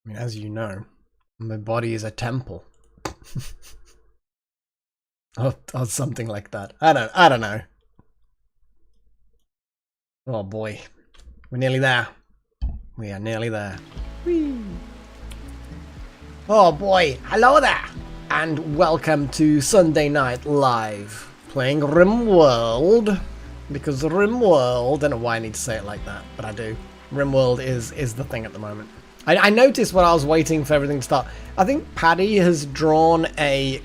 I mean, as you know, my body is a temple. or something like that. I don't know. Oh boy. We're nearly there. We are nearly there. Whee. Oh boy. Hello there. And welcome to Sunday Night Live. Playing RimWorld. Because RimWorld, I don't know why I need to say it like that, but I do. RimWorld is the thing at the moment. I noticed when I was waiting for everything to start, I think Paddy has drawn it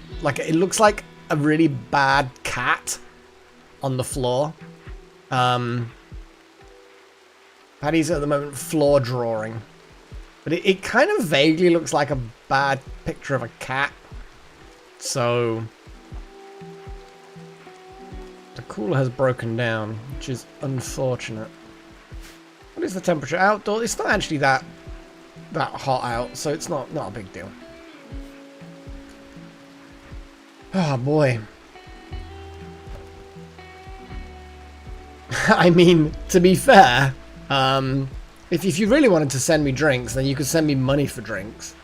looks like a really bad cat on the floor. Paddy's at the moment floor drawing. But it kind of vaguely looks like a bad picture of a cat. So the cooler has broken down, which is unfortunate. What is the temperature outdoors? It's not actually that hot out, so it's not a big deal. Oh boy. I mean, to be fair, if you really wanted to send me drinks, then you could send me money for drinks.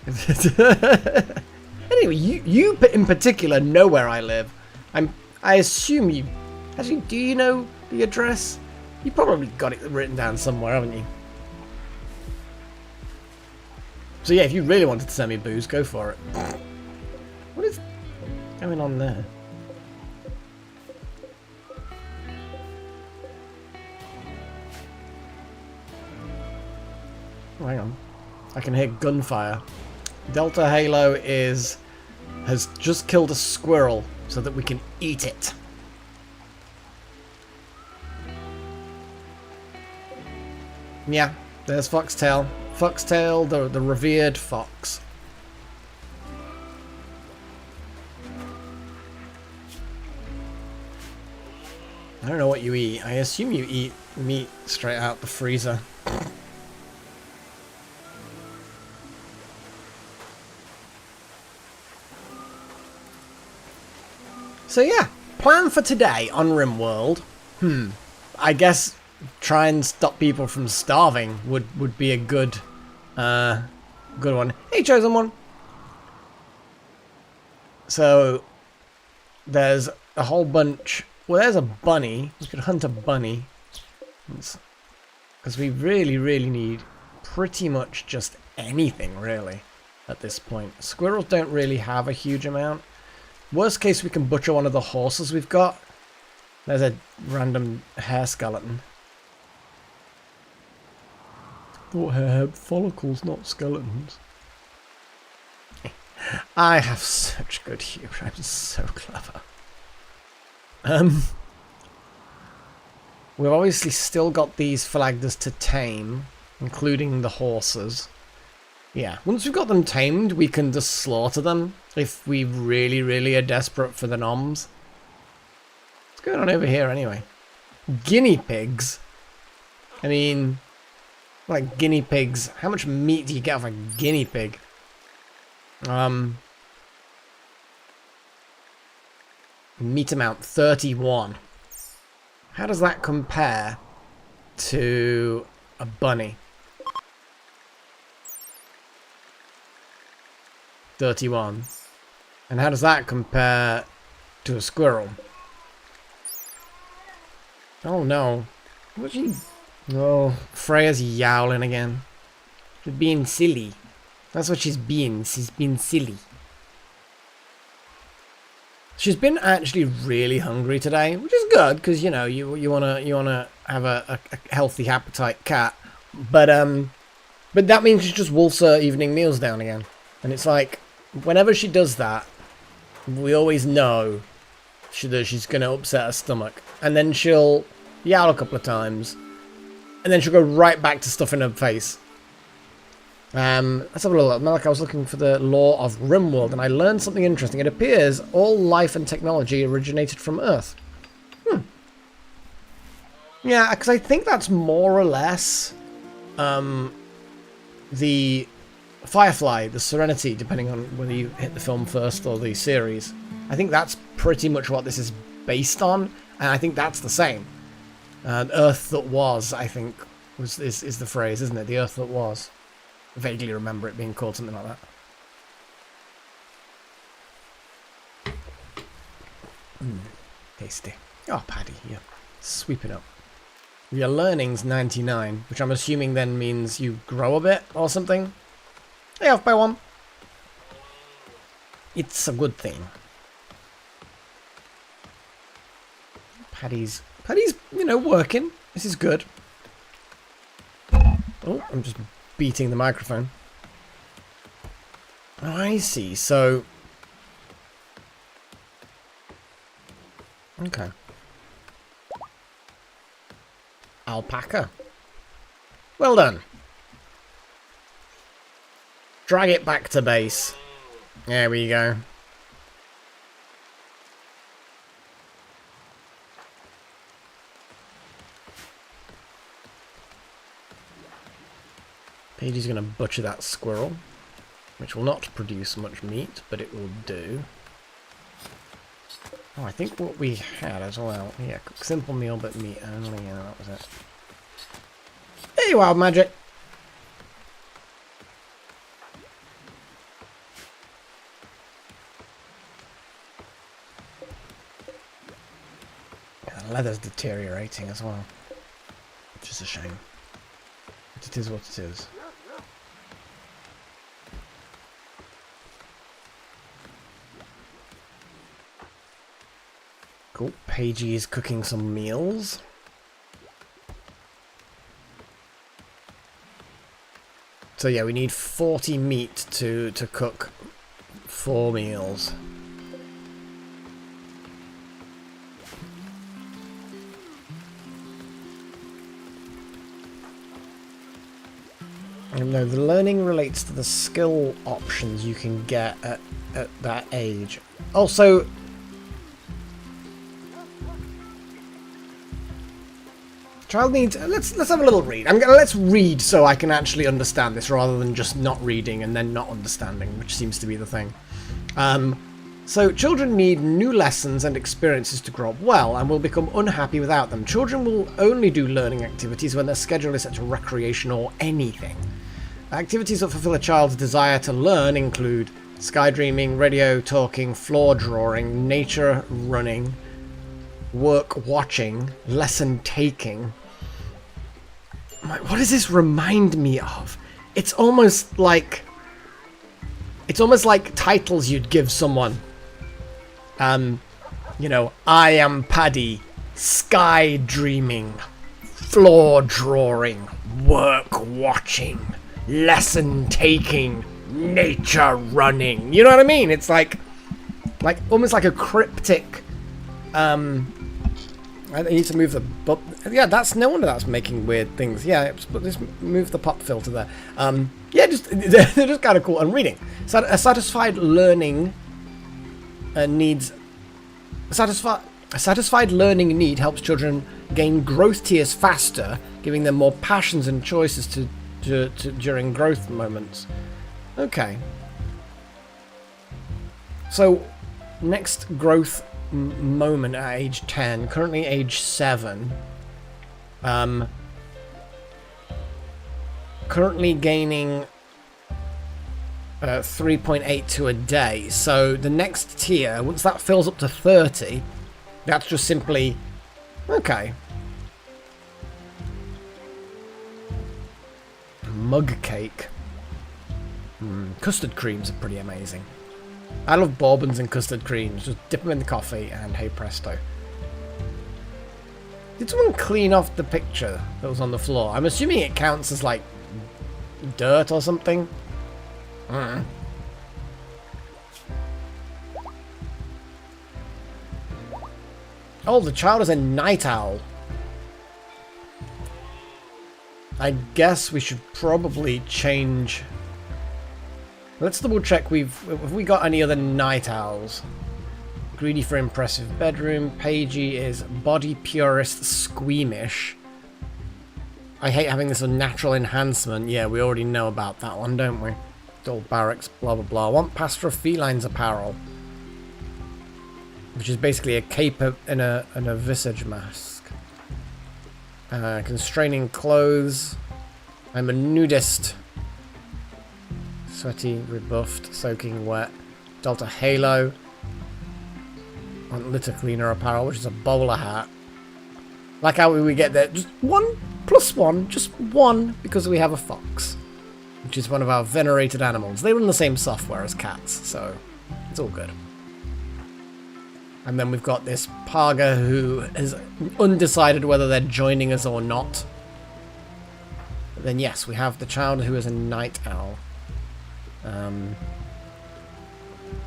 Anyway, you in particular know where I live. I assume you... Actually, do you know the address? You probably got it written down somewhere, haven't you? So yeah, if you really wanted to send me booze, go for it. What is going on there? Oh, hang on. I can hear gunfire. Delta Halo has just killed a squirrel so that we can eat it. Yeah, there's Foxtail. Foxtail, the revered fox. I don't know what you eat. I assume you eat meat straight out the freezer. So yeah, plan for today on RimWorld. I guess try and stop people from starving would be a good one. Hey, chosen one. So there's a whole bunch. Well, there's a bunny. We could hunt a bunny because we really need pretty much just anything really at this point. Squirrels don't really have a huge amount. Worst case, we can butcher one of the horses we've got. There's a random hair skeleton. Thought hair had follicles, not skeletons. I have such good humor. I'm so clever. We've obviously still got these Phalagdas to tame, including the horses. Yeah, once we've got them tamed, we can just slaughter them if we really are desperate for the noms. What's going on over here anyway? Guinea pigs? I mean, like guinea pigs. How much meat do you get off a guinea pig? Meat amount 31. How does that compare to a bunny? 31. And how does that compare to a squirrel? Oh no. What's she... Oh, Freya's yowling again. She's being silly. That's what she's being. She's being silly. She's been actually really hungry today, which is good because you know you wanna have a healthy appetite cat, but that means she just wolfs her evening meals down again, and it's like whenever she does that, we always know that she's gonna upset her stomach, and then she'll yowl a couple of times, and then she'll go right back to stuffing her face. Let's have a look. Like I was looking for the lore of RimWorld, and I learned something interesting. It appears all life and technology originated from Earth. Yeah, because I think that's more or less the Firefly, the Serenity, depending on whether you hit the film first or the series. I think that's pretty much what this is based on, and I think that's the same. Earth that was, I think, is the phrase, isn't it? The Earth that was. vaguely remember it being called something like that. Tasty. Oh, Paddy, yeah. Sweeping up. Your learning's 99, which I'm assuming then means you grow a bit or something. Hey, off by one. It's a good thing. Paddy's, you know, working. This is good. Oh, I'm just beating the microphone. Oh, I see. So... Okay. Alpaca. Well done. Drag it back to base. There we go. Paige's going to butcher that squirrel, which will not produce much meat, but it will do. Oh, I think what we had as well. Yeah, cook simple meal, but meat only. Yeah, that was it. Hey, wild magic! Yeah, the leather's deteriorating as well, which is a shame. But it is what it is. Cool. Paigey is cooking some meals. So yeah, we need 40 meat to cook 4 meals. And no, the learning relates to the skill options you can get at that age. Also, child needs. Let's have a little read. Let's read so I can actually understand this rather than just not reading and then not understanding, which seems to be the thing. So children need new lessons and experiences to grow up well and will become unhappy without them. Children will only do learning activities when their schedule is set to recreation or anything. Activities that fulfill a child's desire to learn include sky dreaming, radio talking, floor drawing, nature running, work watching, lesson taking. What does this remind me of? It's almost like titles you'd give someone. You know, I am Paddy, sky dreaming, floor drawing, work watching, lesson taking, nature running. You know what I mean? It's like almost like a cryptic. I need to move the. Yeah, that's no wonder that's making weird things. Yeah, just move the pop filter there. Yeah, they're just kind of cool. I'm reading. So a satisfied learning needs. A satisfied learning need helps children gain growth tiers faster, giving them more passions and choices during growth moments. Okay. So, next growth moment at age 10, currently age 7. Currently gaining 3.82 a day. So the next tier, once that fills up to 30, that's just simply okay. Mug cake. Custard creams are pretty amazing. I love bourbons and custard creams. Just dip them in the coffee and hey presto. Did someone clean off the picture that was on the floor? I'm assuming it counts as like dirt or something. Oh, the child is a night owl. I guess we should probably change. Let's double check have we got any other night owls. Greedy for impressive bedroom. Paigey is body purist squeamish. I hate having this unnatural enhancement. Yeah, we already know about that one, don't we? Dull barracks, blah blah blah. I want pastor of felines apparel, which is basically a cape and a visage mask. Constraining clothes. I'm a nudist. Sweaty, rebuffed, soaking wet. Delta Halo. On litter cleaner apparel, which is a bowler hat. Like how we get there. Just 1+1. Just 1 because we have a fox. Which is one of our venerated animals. They run the same software as cats, so it's all good. And then we've got this Paga who is undecided whether they're joining us or not. But then yes, we have the child who is a night owl.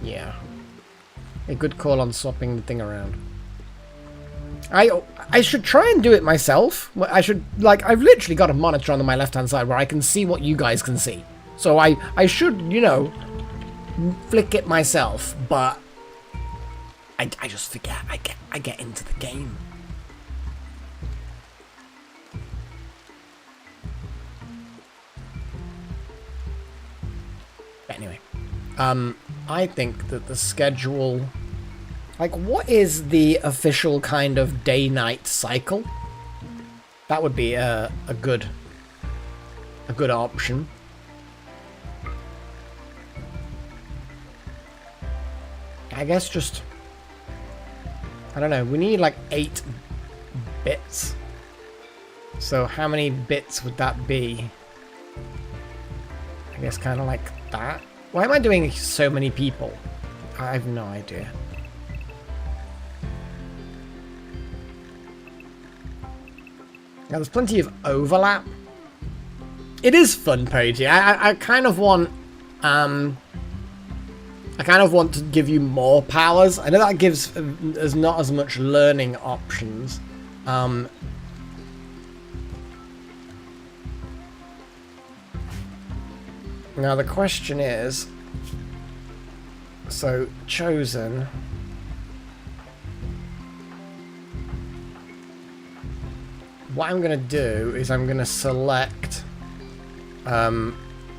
Yeah. A good call on swapping the thing around. I should try and do it myself. I should, like, I've literally got a monitor on my left-hand side where I can see what you guys can see. So I should, you know, flick it myself, but I just forget. I get into the game. Anyway, I think that the schedule... Like, what is the official kind of day-night cycle? That would be a good option. I guess just... I don't know, we need like 8 bits. So how many bits would that be? I guess kind of like that. Why am I doing so many people? I have no idea. Now, there's plenty of overlap. It is fun, Pagey. I kind of want... I kind of want to give you more powers. I know that gives us not as much learning options. Now, the question is... So, Chosen... What I'm going to do is I'm going to select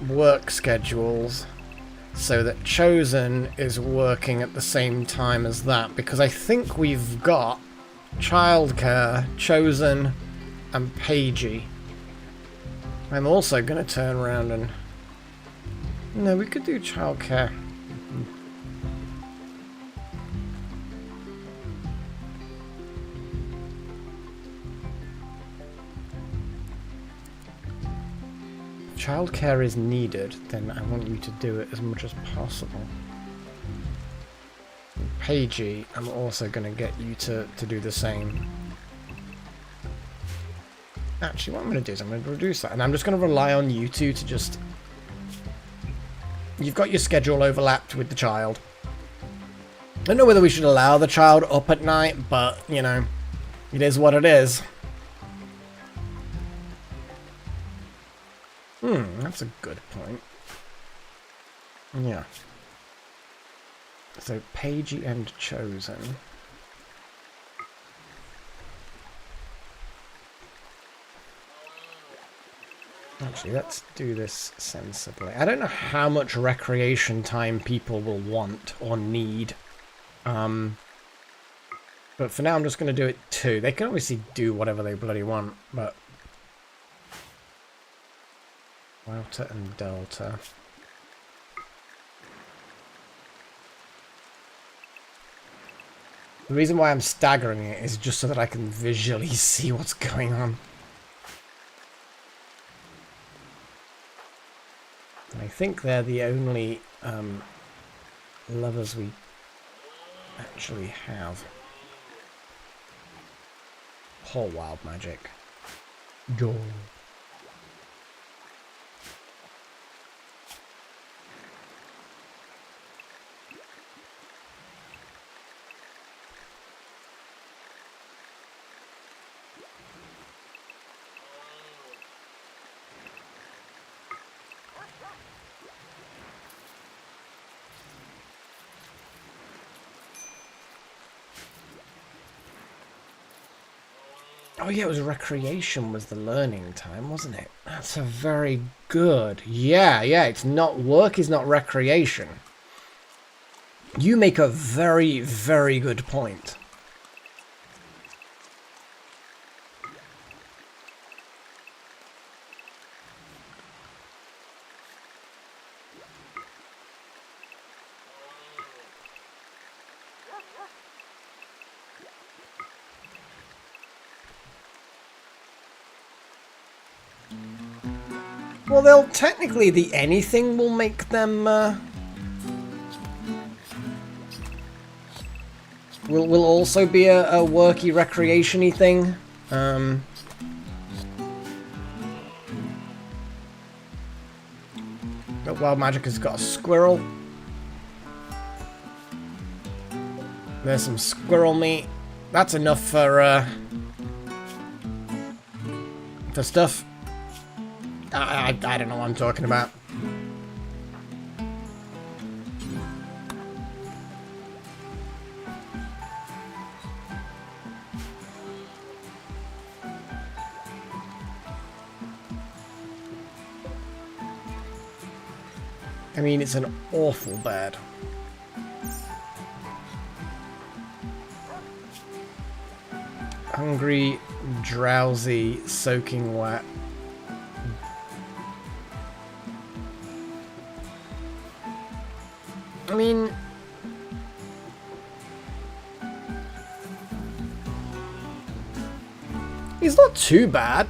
work schedules so that Chosen is working at the same time as that, because I think we've got childcare, Chosen, and Pagey. I'm also going to turn around and... No, we could do childcare. Childcare is needed, then I want you to do it as much as possible. Pagey, I'm also going to get you to do the same. Actually, what I'm going to do is I'm going to reduce that, and I'm just going to rely on you two to just... You've got your schedule overlapped with the child. I don't know whether we should allow the child up at night, but, you know, it is what it is. That's a good point. Yeah. So, Pagey and Chosen. Actually, let's do this sensibly. I don't know how much recreation time people will want or need. But for now, I'm just going to do it 2. They can obviously do whatever they bloody want, but... Delta and Delta. The reason why I'm staggering it is just so that I can visually see what's going on. I think they're the only lovers we actually have. Whole wild magic. Go. Oh yeah, it was recreation was the learning time, wasn't it? That's a very good... Yeah, it's not... Work is not recreation. You make a very, very good point. Well, they'll technically, the anything will make them, will also be a worky, recreation-y thing. But Wild Magic has got a squirrel. There's some squirrel meat. That's enough for stuff. I don't know what I'm talking about. I mean, it's an awful bed. Hungry, drowsy, soaking wet. I mean, he's not too bad.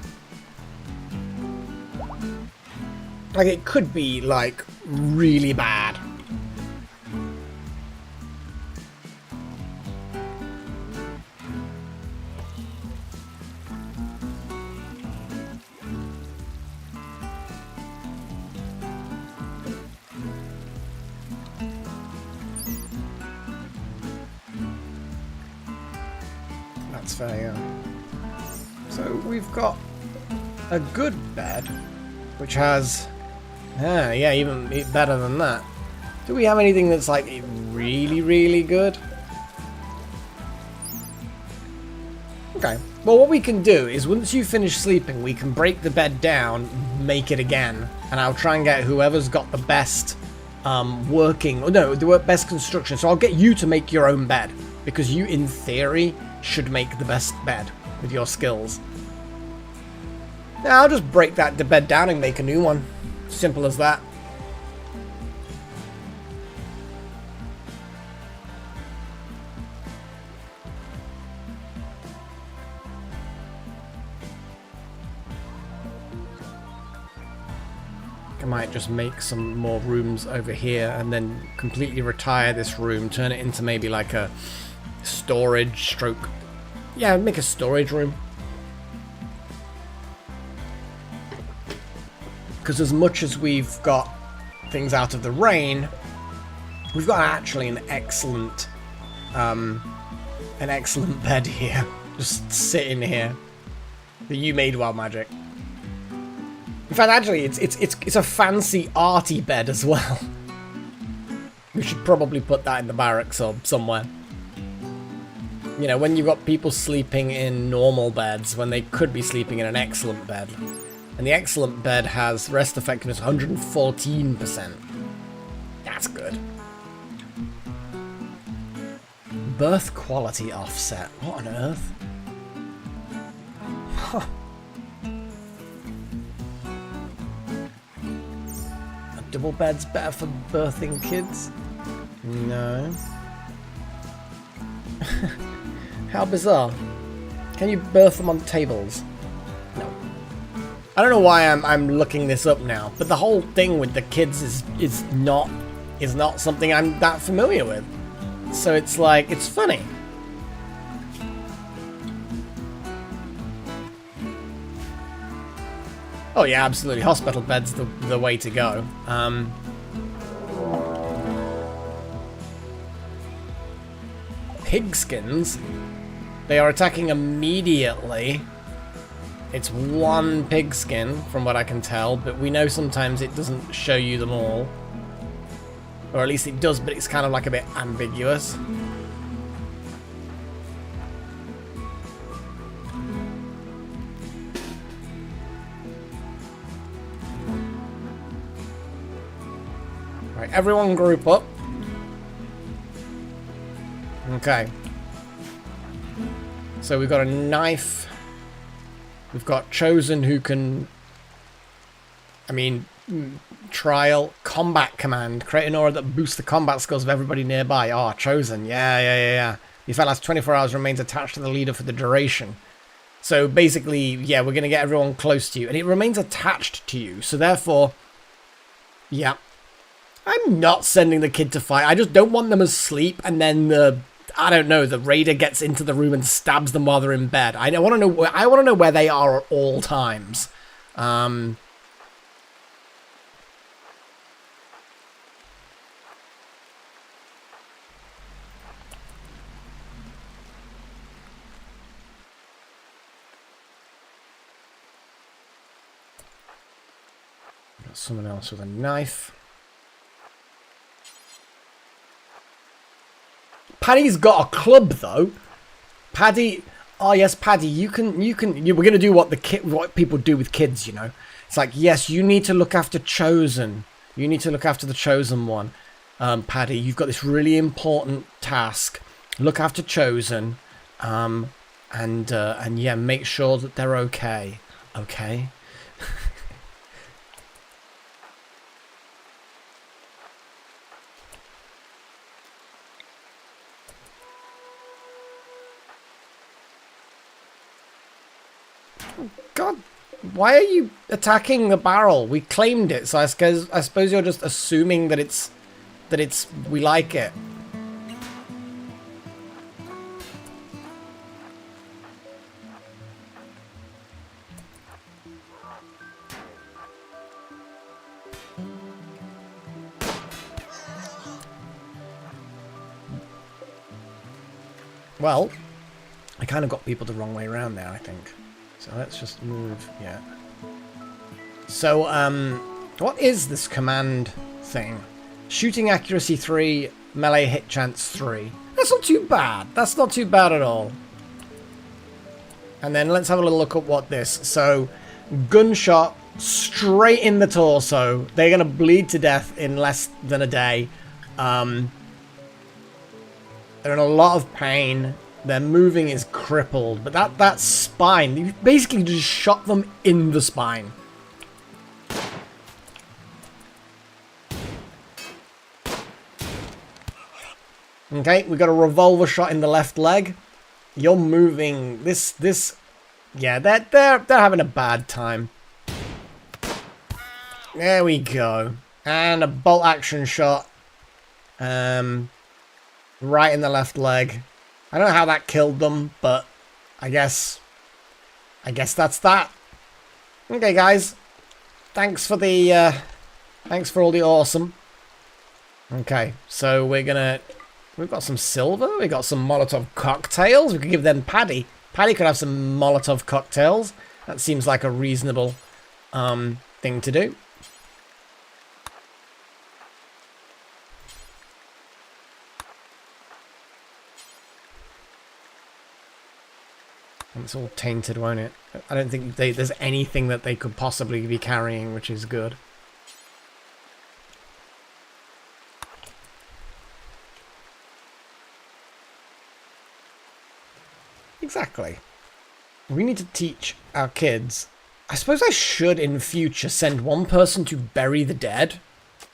Like, it could be, like, really bad. That's fair, yeah. So we've got a good bed, which has, yeah, even better than that. Do we have anything that's like really, really good? Okay. Well, what we can do is once you finish sleeping, we can break the bed down, make it again, and I'll try and get whoever's got the best the best construction. So I'll get you to make your own bed, because you, in theory, should make the best bed with your skills. Now I'll just break the bed down and make a new one. Simple as that. I might just make some more rooms over here and then completely retire this room, turn it into maybe like a storage stroke. Yeah, make a storage room. Because as much as we've got things out of the rain, we've got actually an excellent bed here, just sitting here that you made, Wild Magic. In fact, actually, it's a fancy arty bed as well. We should probably put that in the barracks or somewhere. You know, when you've got people sleeping in normal beds when they could be sleeping in an excellent bed. And the excellent bed has rest effectiveness 114%. That's good. Birth quality offset. What on earth? Huh. A double bed's better for birthing kids? No. How bizarre. Can you birth them on tables? No. I don't know why I'm looking this up now, but the whole thing with the kids is not something I'm that familiar with. So it's like, it's funny. Oh yeah, absolutely. Hospital bed's the way to go. Pigskins. They are attacking immediately. It's one pigskin, from what I can tell, but we know sometimes it doesn't show you them all. Or at least it does, but it's kind of like a bit ambiguous. Right, everyone group up. Okay. So we've got a knife. We've got Chosen, who can, I mean, trial, combat command. Create an aura that boosts the combat skills of everybody nearby. Oh, Chosen. Yeah. The effect lasts 24 hours, remains attached to the leader for the duration. So basically, yeah, we're going to get everyone close to you. And it remains attached to you. So therefore, yeah. I'm not sending the kid to fight. I just don't want them asleep and then I don't know, the raider gets into the room and stabs them while they're in bed. I want to know where they are at all times. Got someone else with a knife. Paddy's got a club though. Paddy, oh yes, Paddy, we're gonna do what people do with kids, you know. It's like, yes, you need to look after Chosen. You need to look after the Chosen one. Paddy, you've got this really important task. Look after Chosen, and yeah, make sure that they're okay. Okay. God, why are you attacking the barrel? We claimed it, so I suppose you're just assuming that we like it. Well, I kind of got people the wrong way around there, I think. So let's just move, yeah. So, what is this command thing? Shooting accuracy 3, melee hit chance 3. That's not too bad. That's not too bad at all. And then let's have a little look at what this. So, gunshot straight in the torso. They're going to bleed to death in less than a day. They're in a lot of pain. Their moving is crippled, but that spine, you basically just shot them in the spine. Okay, we got a revolver shot in the left leg. You're moving yeah, they're having a bad time. There we go. And a bolt action shot. Right in the left leg. I don't know how that killed them, but I guess that's that. Okay, guys. Thanks for all the awesome. Okay, so we've got some silver, we got some Molotov cocktails. We could give them Paddy. Paddy could have some Molotov cocktails. That seems like a reasonable thing to do. It's all tainted, won't it? I don't think there's anything that they could possibly be carrying, which is good. Exactly. We need to teach our kids. I suppose I should, in future, send one person to bury the dead.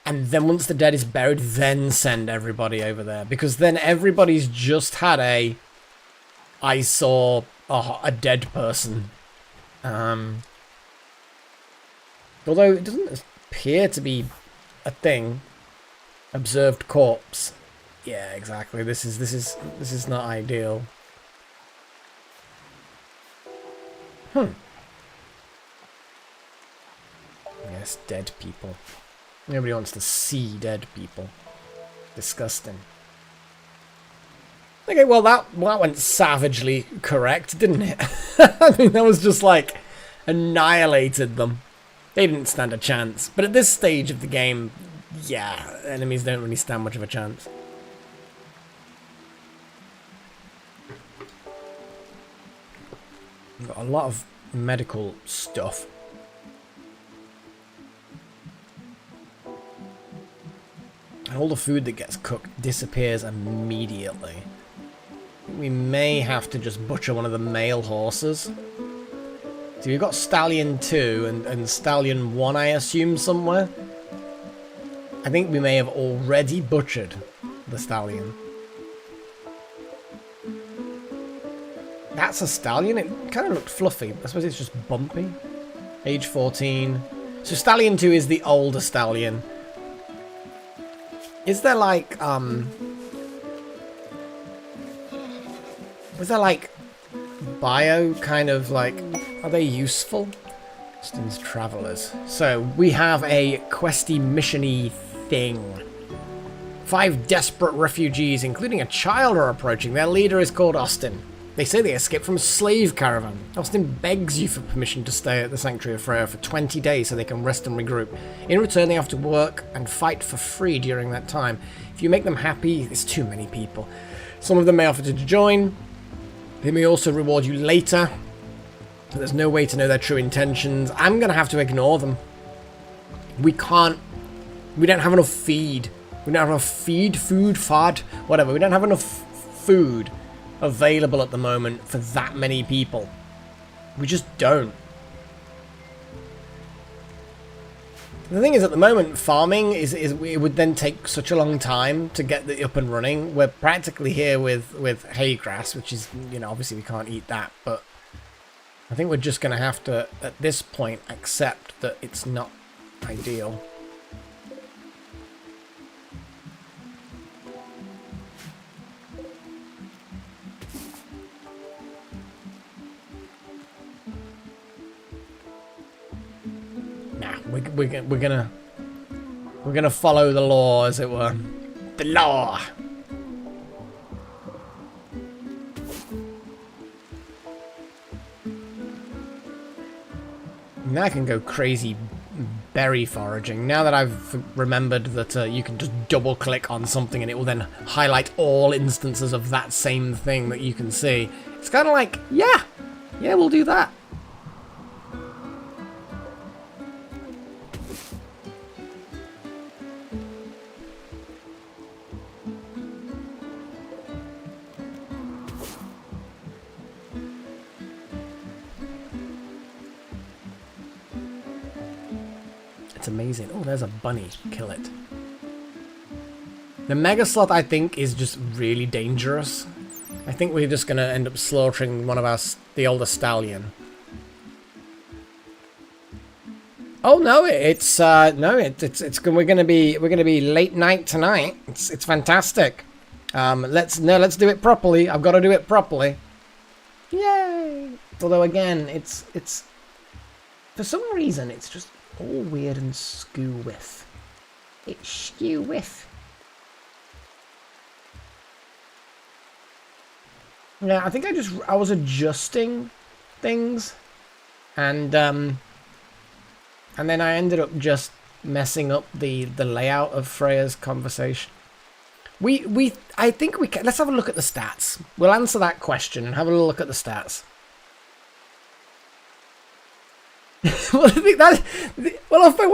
And then once the dead is buried, then send everybody over there. Because then everybody's just had I saw a dead person. Although it doesn't appear to be a thing. Observed corpse. Yeah, exactly. This is not ideal. Yes, dead people. Nobody wants to see dead people. Disgusting. Okay, well that went savagely correct, didn't it? I mean, that was just like annihilated them. They didn't stand a chance. But at this stage of the game, yeah, enemies don't really stand much of a chance. We've got a lot of medical stuff. And all the food that gets cooked disappears immediately. We may have to just butcher one of the male horses. So we've got Stallion 2 and Stallion 1, I assume, somewhere. I think we may have already butchered the Stallion. that's a stallion. It kind of looked fluffy. I suppose it's just bumpy. Age 14. So Stallion 2 is the older stallion. Is there like, is there like bio kind of like, are they useful? Austin's Travelers. So we have a questy missiony thing. 5 desperate refugees, including a child, are approaching. Their leader is called Austin. They say they escaped from a slave caravan. Austin begs you for permission to stay at the Sanctuary of Freya for 20 days so they can rest and regroup. In return, they have to work and fight for free during that time. If you make them happy, there's too many people. Some of them may offer to join. They may also reward you later. But there's no way to know their true intentions. I'm going to have to ignore them. We don't have enough feed. We don't have enough food, whatever. We don't have enough food available at the moment for that many people. We just don't. The thing is, at the moment, farming it would then take such a long time to get it up and running. We're practically here with hay grass, which is, you know, obviously we can't eat that, but I think we're just going to have to, at this point, accept that it's not ideal. We're gonna follow the law, as it were. The law. Now I can go crazy berry foraging. Now that I've remembered that you can just double click on something and it will then highlight all instances of that same thing that you can see. It's kind of like, yeah, we'll do that. Amazing. Oh, there's a bunny. Kill it. The Mega Sloth, I think, is just really dangerous. I think we're just going to end up slaughtering one of the older stallion. Oh no, we're going to be late night tonight. It's fantastic. Let's do it properly. I've got to do it properly. Yay! Although again, it's for some reason it's just all weird and skew with. It's skew with. Yeah, I think I was adjusting things, and then I ended up just messing up the layout of Freya's conversation. I think we can. Let's have a look at the stats. We'll answer that question and have a look at the stats. Well, I think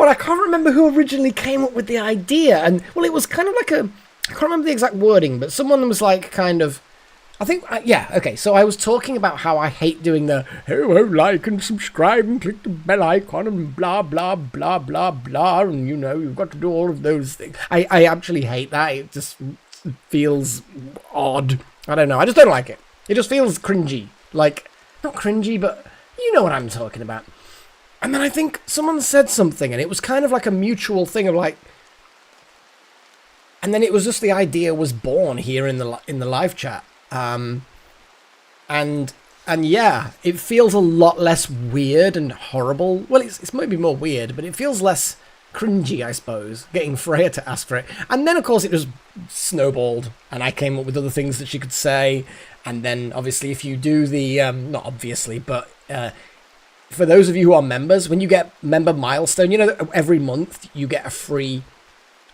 I can't remember who originally came up with the idea, and well, it was kind of like I can't remember the exact wording, but someone was like kind of, I think, yeah, okay, so I was talking about how I hate doing the, oh, like and subscribe and click the bell icon and blah, blah, blah, blah, blah, and you know, you've got to do all of those things. I actually hate that. It just feels odd. I don't know, I just don't like it. It just feels cringy. Like, not cringy, but you know what I'm talking about. And then I think someone said something, and it was kind of like a mutual thing of like, and then it was just the idea was born here in the live chat, and yeah, it feels a lot less weird and horrible. Well, it's maybe more weird, but it feels less cringy, I suppose, getting Freya to ask for it. And then of course it just snowballed, and I came up with other things that she could say, and then obviously if you do the not obviously, but for those of you who are members, when you get member milestone, you know, every month you get a free,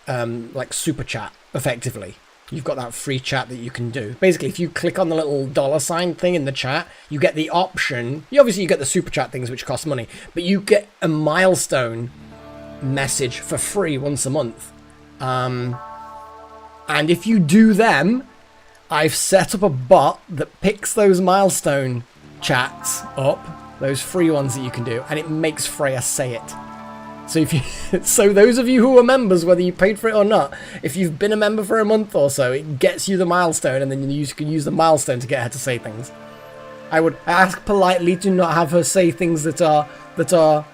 like, super chat, effectively. You've got that free chat that you can do. Basically, if you click on the little $ thing in the chat, you get the option. Obviously, you get the super chat things, which cost money, but you get a milestone message for free once a month. And if you do them, I've set up a bot that picks those milestone chats up, those free ones that you can do, and it makes Freya say it. So so those of you who are members, whether you paid for it or not, if you've been a member for a month or so, it gets you the milestone, and then you can use the milestone to get her to say things. I would ask politely to not have her say things that are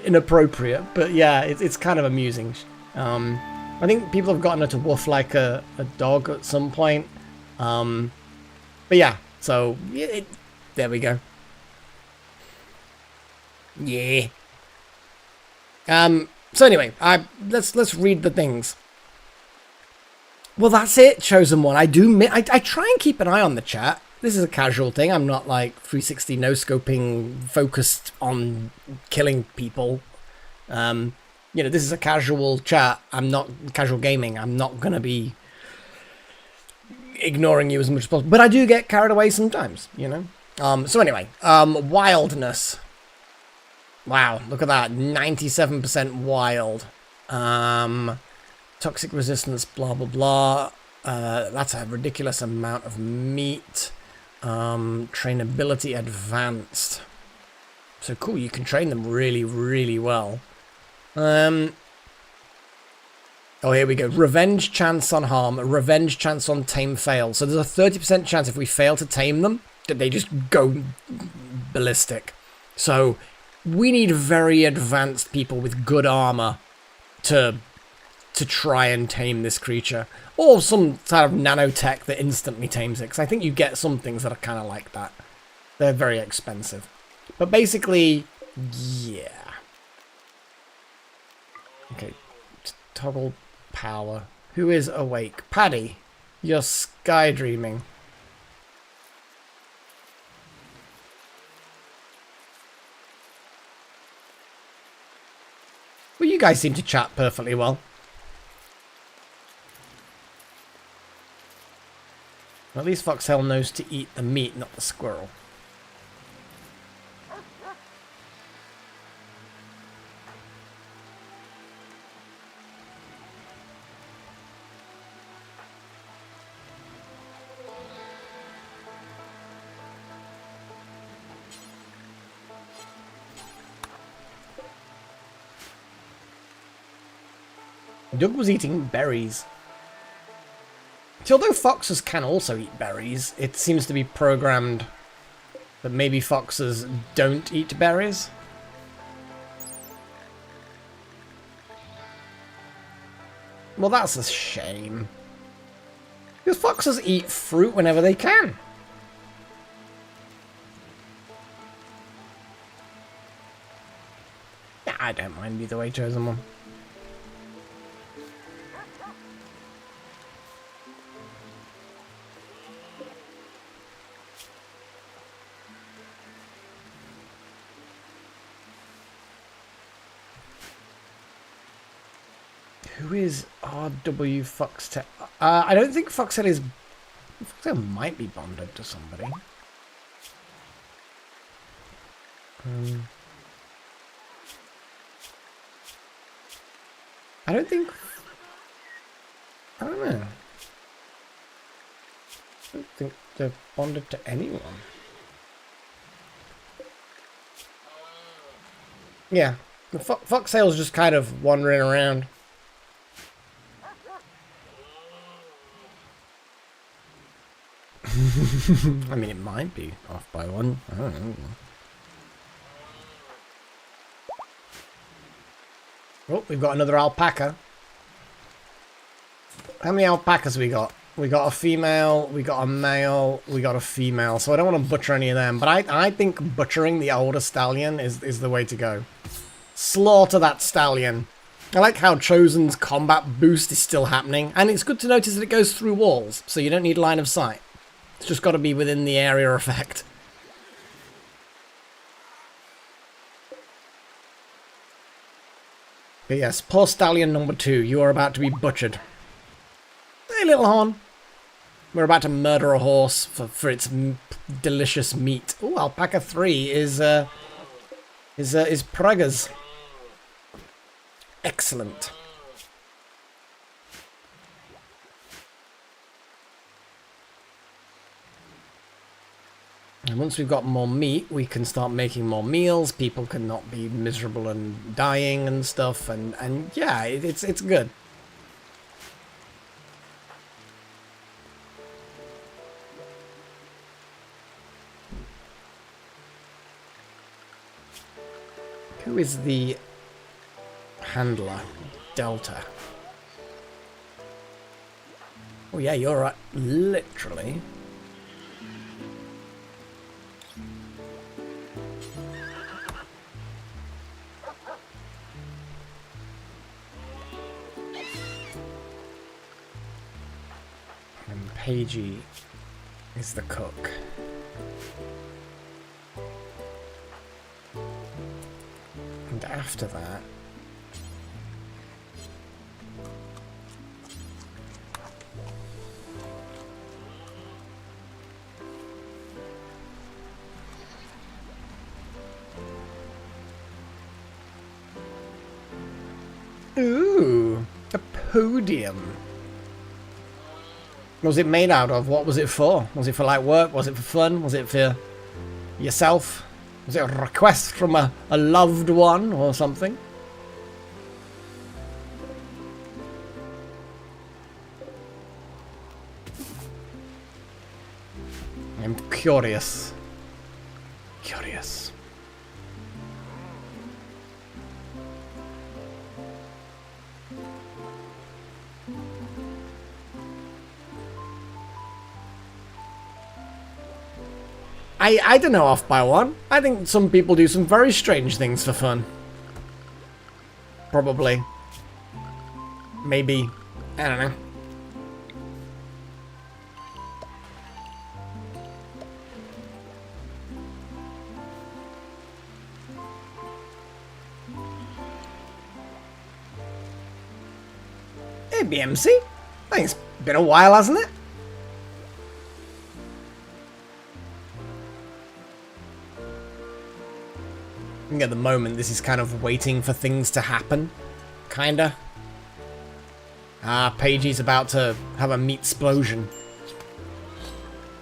inappropriate. But yeah, it's kind of amusing. I think people have gotten her to woof like a dog at some point. But yeah, so yeah, there we go. Yeah. So anyway, let's read the things. Well, that's it, Chosen One. I try and keep an eye on the chat. This is a casual thing. I'm not like 360 no-scoping focused on killing people. You know, this is a casual chat. I'm not casual gaming. I'm not going to be ignoring you as much as possible. But I do get carried away sometimes, you know. So anyway, wildness. Wow, look at that. 97% wild. Toxic resistance, blah, blah, blah. That's a ridiculous amount of meat. Trainability advanced. So cool, you can train them really, really well. Oh, here we go. Revenge chance on harm. Revenge chance on tame fail. So there's a 30% chance if we fail to tame them, that they just go ballistic. So we need very advanced people with good armor to try and tame this creature. Or some sort of nanotech that instantly tames it. Because I think you get some things that are kind of like that. They're very expensive. But basically, yeah. Okay, toggle power. Who is awake? Paddy, you're sky dreaming. Well, you guys seem to chat perfectly well. At least Foxhell knows to eat the meat, not the squirrel. Doug was eating berries. So although foxes can also eat berries, it seems to be programmed that maybe foxes don't eat berries. Well, that's a shame. Because foxes eat fruit whenever they can. Yeah, I don't mind either way, Chosen One. Who is RW Foxtail? I don't think Foxtail is... Foxtail might be bonded to somebody. I don't think... I don't know. I don't think they're bonded to anyone. Yeah. The Foxtail's just kind of wandering around. I mean, it might be off by one. I don't know. Oh, we've got another alpaca. How many alpacas we got? We got a female, we got a male, we got a female. So I don't want to butcher any of them. But I think butchering the older stallion is the way to go. Slaughter that stallion. I like how Chosen's combat boost is still happening. And it's good to notice that it goes through walls. So you don't need line of sight. It's just got to be within the area effect. But yes, poor stallion number 2, you are about to be butchered. Hey, little horn. We're about to murder a horse for its delicious meat. Oh, alpaca 3 is Praga's. Excellent. And once we've got more meat, we can start making more meals. People can not be miserable and dying and stuff. And yeah, it's good. Who is the handler? Delta. Oh yeah, you're right. Literally. And Pagey is the cook. And after that... Ooh, a podium. What was it made out of? What was it for? Was it for like work? Was it for fun? Was it for yourself? Was it a request from a loved one or something? I'm curious. Curious. I don't know off by one. I think some people do some very strange things for fun. Probably. Maybe. I don't know. Hey, BMC. I think it's been a while, hasn't it? I think at the moment this is kind of waiting for things to happen. Kinda. Ah, Pagey's about to have a meat explosion.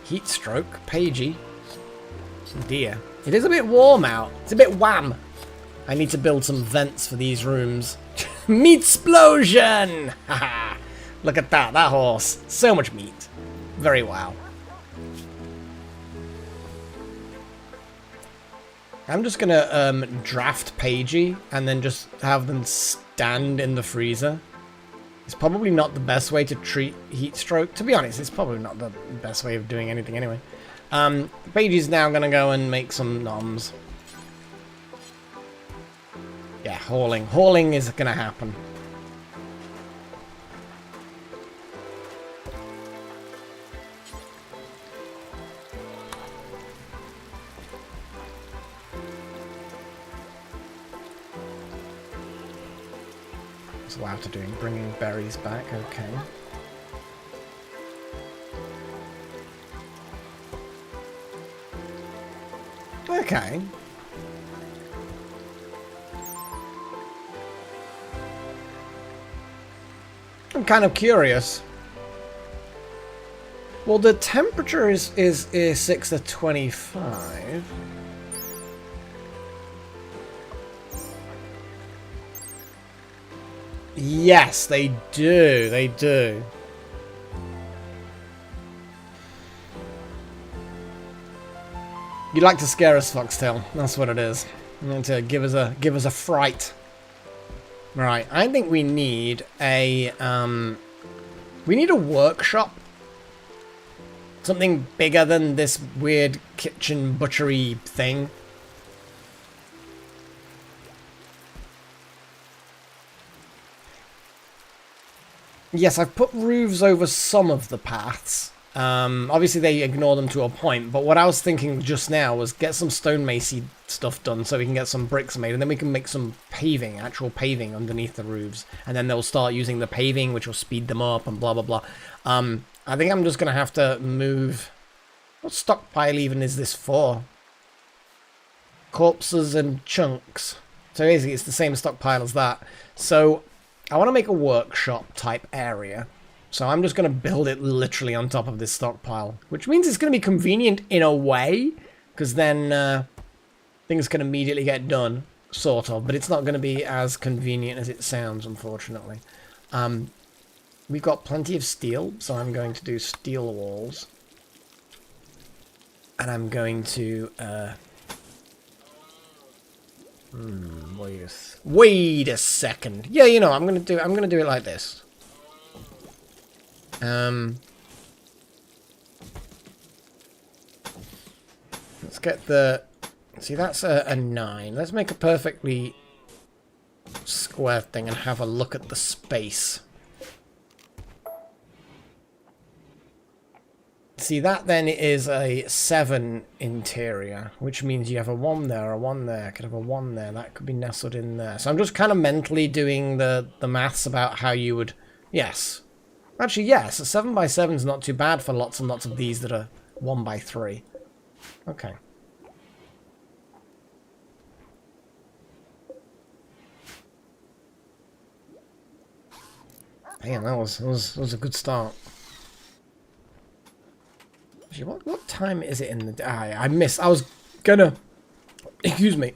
Heat stroke? Pagey? Oh dear. It is a bit warm out. It's a bit wham. I need to build some vents for these rooms. Meat explosion! Haha. Look at that. That horse. So much meat. Very wow. I'm just gonna draft Pagey and then just have them stand in the freezer. It's probably not the best way to treat heat stroke. To be honest, it's probably not the best way of doing anything anyway. Pagey's now gonna go and make some noms. Yeah, hauling. Hauling is gonna happen. Allowed to doing bringing berries back, okay. Okay. I'm kind of curious. Well, the temperature is 6 to 25. Yes, they do. They do. You'd like to scare us, Foxtail. That's what it is. You want to give us a fright. Right. I think we need a workshop. Something bigger than this weird kitchen butchery thing. Yes, I've put roofs over some of the paths. Obviously, they ignore them to a point, but what I was thinking just now was get some stonemacy stuff done so we can get some bricks made, and then we can make some paving, actual paving underneath the roofs, and then they'll start using the paving, which will speed them up, and blah, blah, blah. I think I'm just going to have to move... What stockpile even is this for? Corpses and chunks. So basically, it's the same stockpile as that. So... I want to make a workshop type area, so I'm just going to build it literally on top of this stockpile, which means it's going to be convenient in a way, because then things can immediately get done, sort of, but it's not going to be as convenient as it sounds, unfortunately. We've got plenty of steel, so I'm going to do steel walls, and I'm going to Wait a second. Yeah, you know, I'm gonna do it like this. Let's get the... See, that's a 9. Let's make a perfectly square thing and have a look at the space. See, that then is a 7 interior, which means you have a 1 there, a 1 there, could have a 1 there, that could be nestled in there. So I'm just kind of mentally doing the maths about how you would... Yes. Actually, yes, a 7 by 7 is not too bad for lots and lots of these that are 1 by 3. Okay. Damn, that was a good start. Actually, what time is it in the day? I missed. I was gonna... Excuse me.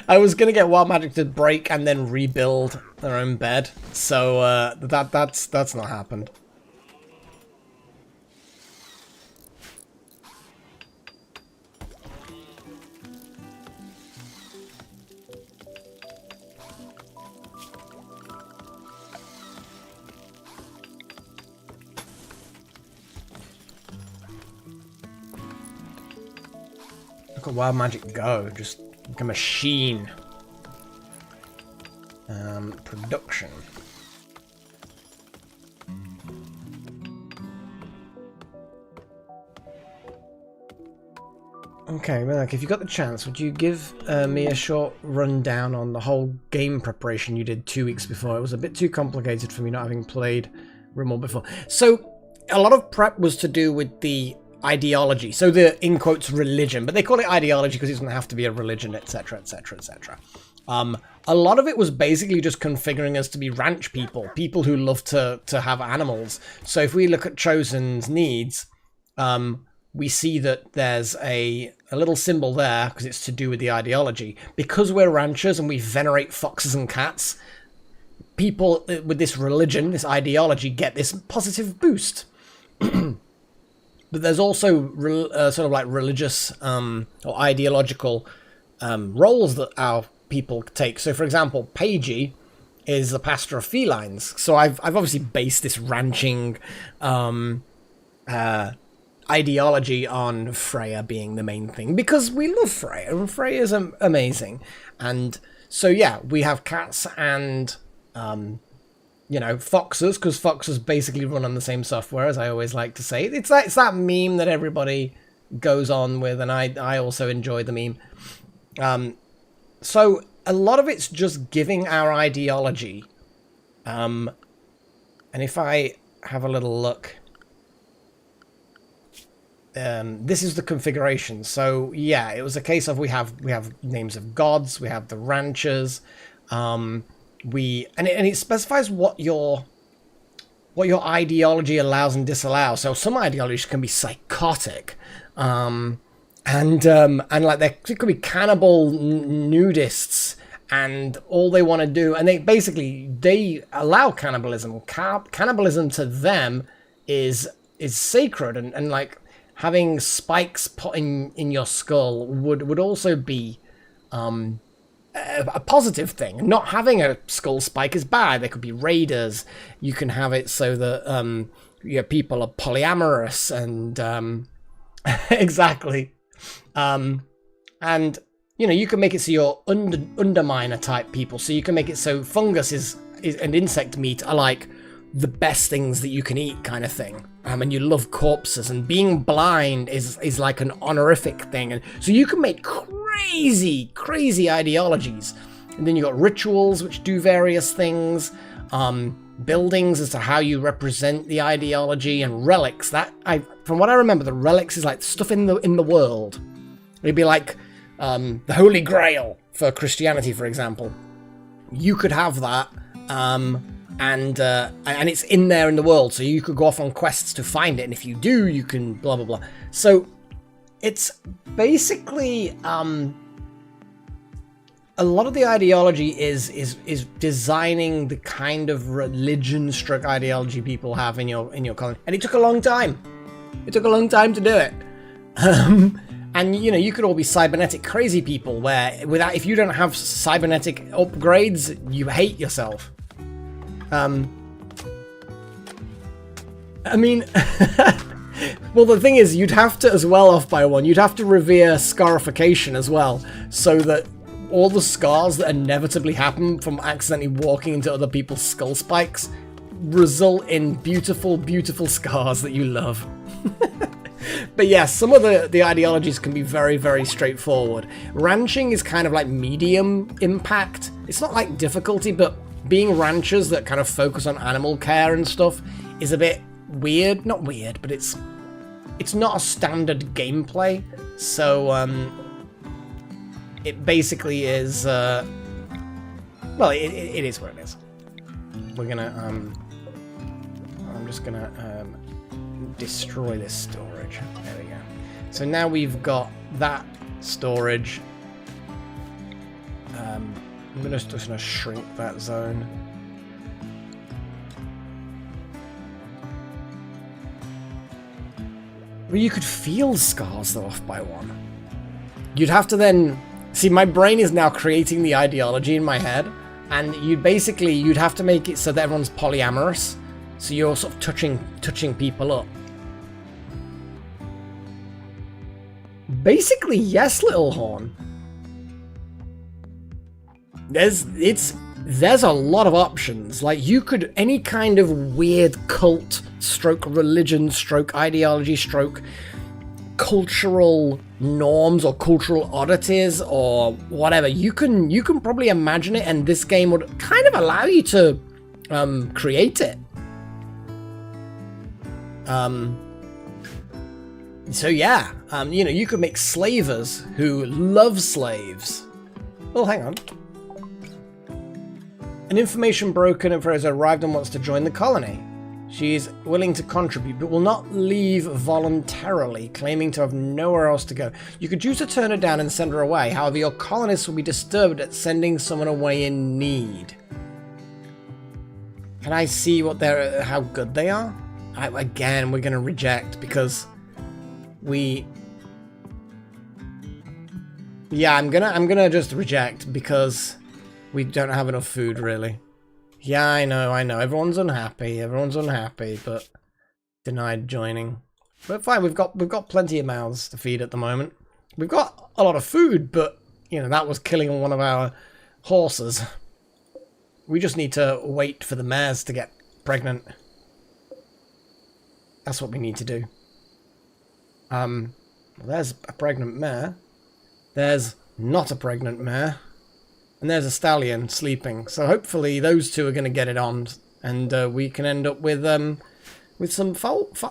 I was gonna get Wild Magic to break and then rebuild their own bed. So that's not happened. Look at Wild Magic go, just like a machine. Production. Okay, well, like, if you got the chance, would you give me a short rundown on the whole game preparation you did 2 weeks before? It was a bit too complicated for me not having played RimWorld before. So, a lot of prep was to do with the ideology, so the in quotes religion, but they call it ideology because it doesn't have to be a religion, etc, etc, etc. A lot of it was basically just configuring us to be ranch people who love to have animals. So if we look at Chosen's needs, we see that there's a little symbol there because it's to do with the ideology. Because we're ranchers and we venerate foxes and cats, people with this religion, this ideology, get this positive boost. But there's also sort of like religious or ideological roles that our people take. So, for example, Paige is the pastor of felines. So I've obviously based this ranching ideology on Freya being the main thing because we love Freya and Freya's amazing. And so yeah, we have cats and you know, foxes, because foxes basically run on the same software, as I always like to say. It's that meme that everybody goes on with, and I also enjoy the meme. So a lot of it's just giving our ideology. And if I have a little look, this is the configuration. So yeah, it was a case of we have names of gods, we have the ranchers, and it specifies what your ideology allows and disallows. So some ideologies can be psychotic, and like there could be cannibal nudists, and all they want to do, and they allow cannibalism. Cannibalism to them is sacred, and like having spikes put in your skull would also be a positive thing. Not having a skull spike is bad. There could be raiders. You can have it so that people are polyamorous and exactly. And you know, you can make it so you're underminer type people. So you can make it so fungus is and insect meat are like the best things that you can eat kind of thing. And you love corpses, and being blind is like an honorific thing. And so you can make crazy ideologies. And then you got rituals which do various things, buildings as to how you represent the ideology, and relics. From what I remember, the relics is like stuff in the world. It'd be like the Holy Grail for Christianity, for example. You could have that, and it's in there in the world, so you could go off on quests to find it, and if you do, you can blah blah blah. So it's basically a lot of the ideology is designing the kind of religion stroke ideology people have in your colony, and it took a long time. It took a long time to do it. And, you know, you could all be cybernetic crazy people where without, if you don't have cybernetic upgrades, you hate yourself. I mean, well, the thing is, you'd have to as well off by one. You'd have to revere scarification as well, so that all the scars that inevitably happen from accidentally walking into other people's skull spikes result in beautiful, beautiful scars that you love. But yes, some of the ideologies can be very, very straightforward. Ranching is kind of like medium impact. It's not like difficulty, but being ranchers that kind of focus on animal care and stuff is a bit weird. Not weird, but it's not a standard gameplay. So it basically is. Well, it is what it is. We're gonna. I'm just gonna destroy this storage. There we go. So now we've got that storage. I'm just gonna shrink that zone. Well, you could feel scars though off by one. You'd have to then see. My brain is now creating the ideology in my head, and you'd have to make it so that everyone's polyamorous. So you're sort of touching people up. Basically, yes, Little Horn. There's a lot of options. Like, you could, any kind of weird cult stroke religion stroke ideology stroke cultural norms or cultural oddities or whatever, you can probably imagine it, and this game would kind of allow you to create it. So yeah, you know, you could make slavers who love slaves. Oh, hang on. An information broker has arrived and wants to join the colony. She is willing to contribute, but will not leave voluntarily, claiming to have nowhere else to go. You could choose to turn her down and send her away. However, your colonists will be disturbed at sending someone away in need. Can I see how good they are? Again, we're going to reject because yeah, I'm gonna just reject because we don't have enough food, really. Yeah, I know. Everyone's unhappy, but denied joining. But fine, we've got plenty of mouths to feed at the moment. We've got a lot of food, but you know, that was killing one of our horses. We just need to wait for the mares to get pregnant. That's what we need to do. Well, there's a pregnant mare. There's not a pregnant mare. And there's a stallion sleeping. So hopefully those two are going to get it on. And we can end up with some foals.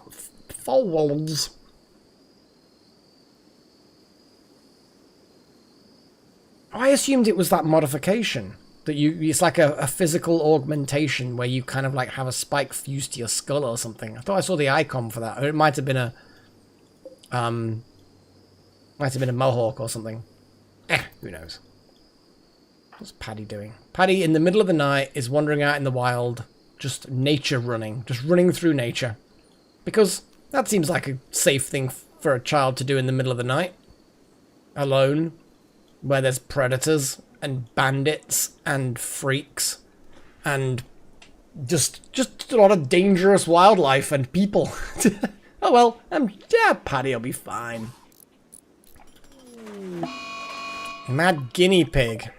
I assumed it was that modification. That it's like a physical augmentation where you kind of like have a spike fused to your skull or something. I thought I saw the icon for that. Or it might have been a mohawk or something. Who knows? What's Paddy doing? Paddy, in the middle of the night, is wandering out in the wild, just running through nature. Because that seems like a safe thing for a child to do in the middle of the night. Alone, where there's predators and bandits and freaks and just a lot of dangerous wildlife and people. Oh well, yeah, Paddy will be fine. Mad guinea pig.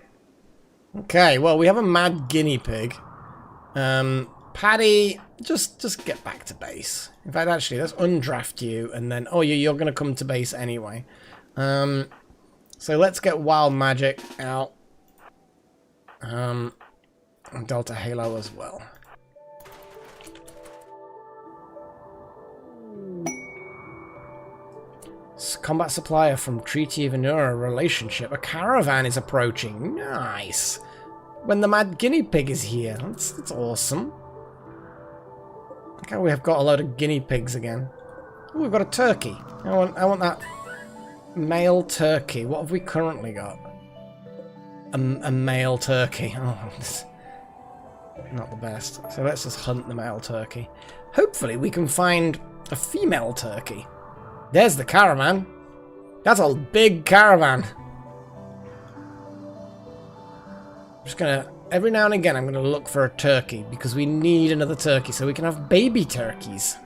Okay, well, we have a mad guinea pig. Paddy, just get back to base. In fact, actually, let's undraft you, and then... Oh, you're going to come to base anyway. So let's get Wild Magic out. And Delta Halo as well. Combat supplier from Treaty of Anura relationship. A caravan is approaching. Nice. When the mad guinea pig is here. That's awesome. Okay, we have got a load of guinea pigs again. Oh, we've got a turkey. I want that male turkey. What have we currently got? A male turkey. Oh, this not the best. So let's just hunt the male turkey. Hopefully we can find a female turkey. There's the caravan. That's a big caravan. I'm just gonna, every now and again, I'm gonna look for a turkey because we need another turkey so we can have baby turkeys.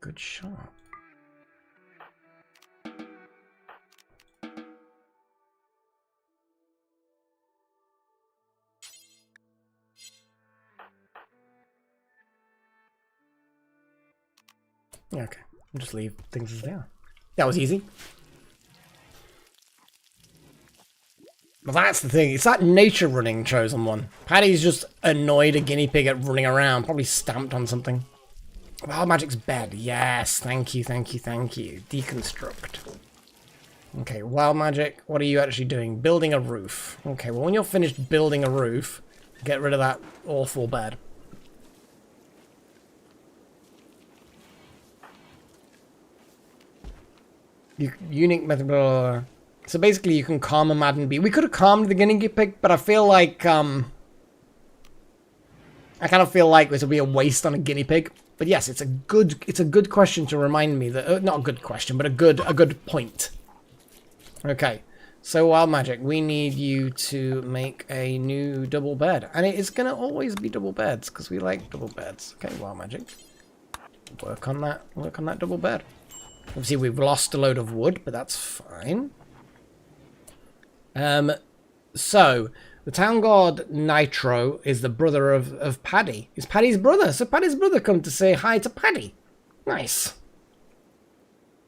Good shot. Yeah, okay. I'll just leave things as they are. That was easy. Well, that's the thing. It's that nature running chosen one. Paddy's just annoyed a guinea pig at running around. Probably stamped on something. Wild Magic's bed. Yes. Thank you, thank you, thank you. Deconstruct. Okay, Wild Magic. What are you actually doing? Building a roof. Okay, well, when you're finished building a roof, get rid of that awful bed. Unique method. Blah, blah, blah. So basically, you can calm a maddened bee. We could have calmed the guinea pig, but I feel like I kind of feel like this will be a waste on a guinea pig. But yes, it's a good question to remind me that not a good question, but a good point. Okay, so Wild Magic, we need you to make a new double bed, and it is gonna always be double beds because we like double beds. Okay, Wild Magic, work on that double bed. Obviously, we've lost a load of wood, but that's fine. So the town guard Nitro is the brother of Paddy. He's Paddy's brother. So Paddy's brother come to say hi to Paddy. Nice.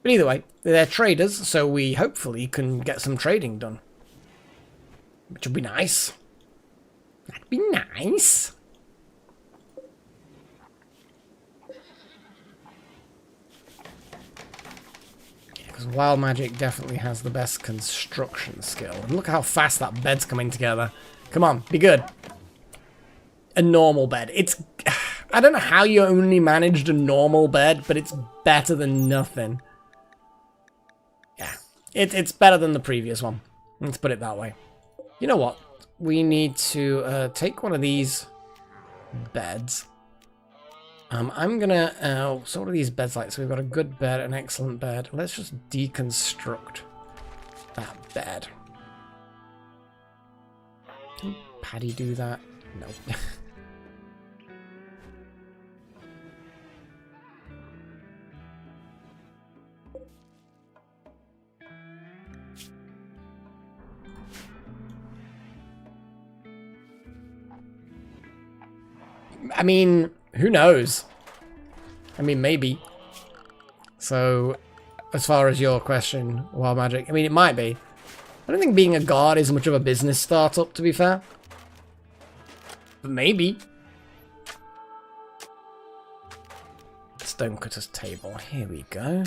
But either way, they're traders, so we hopefully can get some trading done. Which would be nice. That'd be nice. Because Wild Magic definitely has the best construction skill. And look how fast that bed's coming together. Come on, be good. A normal bed. It's... I don't know how you only managed a normal bed, but it's better than nothing. Yeah, it's better than the previous one. Let's put it that way. You know what? We need to take one of these beds. I'm gonna, so what are these beds like? So we've got a good bed, an excellent bed. Let's just deconstruct that bed. Can Paddy do that? No. I mean, who knows? I mean, maybe. So, as far as your question, Wild Magic, I mean, it might be. I don't think being a guard is much of a business startup, to be fair. But maybe. Stonecutter's table. Here we go.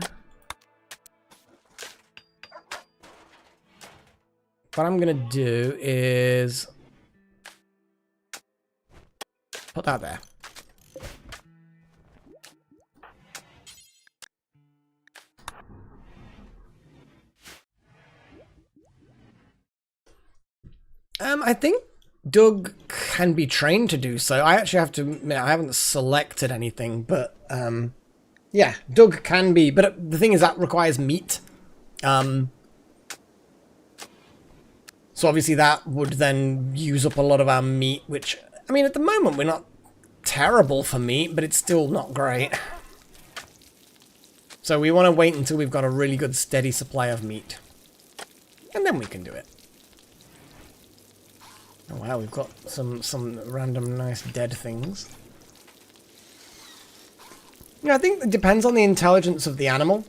What I'm going to do is... put that there. I think Doug can be trained to do so. I actually have to admit, I haven't selected anything, but yeah, Doug can be. But the thing is, that requires meat. So obviously that would then use up a lot of our meat, which, I mean, at the moment we're not terrible for meat, but it's still not great. So we want to wait until we've got a really good steady supply of meat. And then we can do it. Oh wow, we've got some random nice dead things. Yeah, I think it depends on the intelligence of the animal.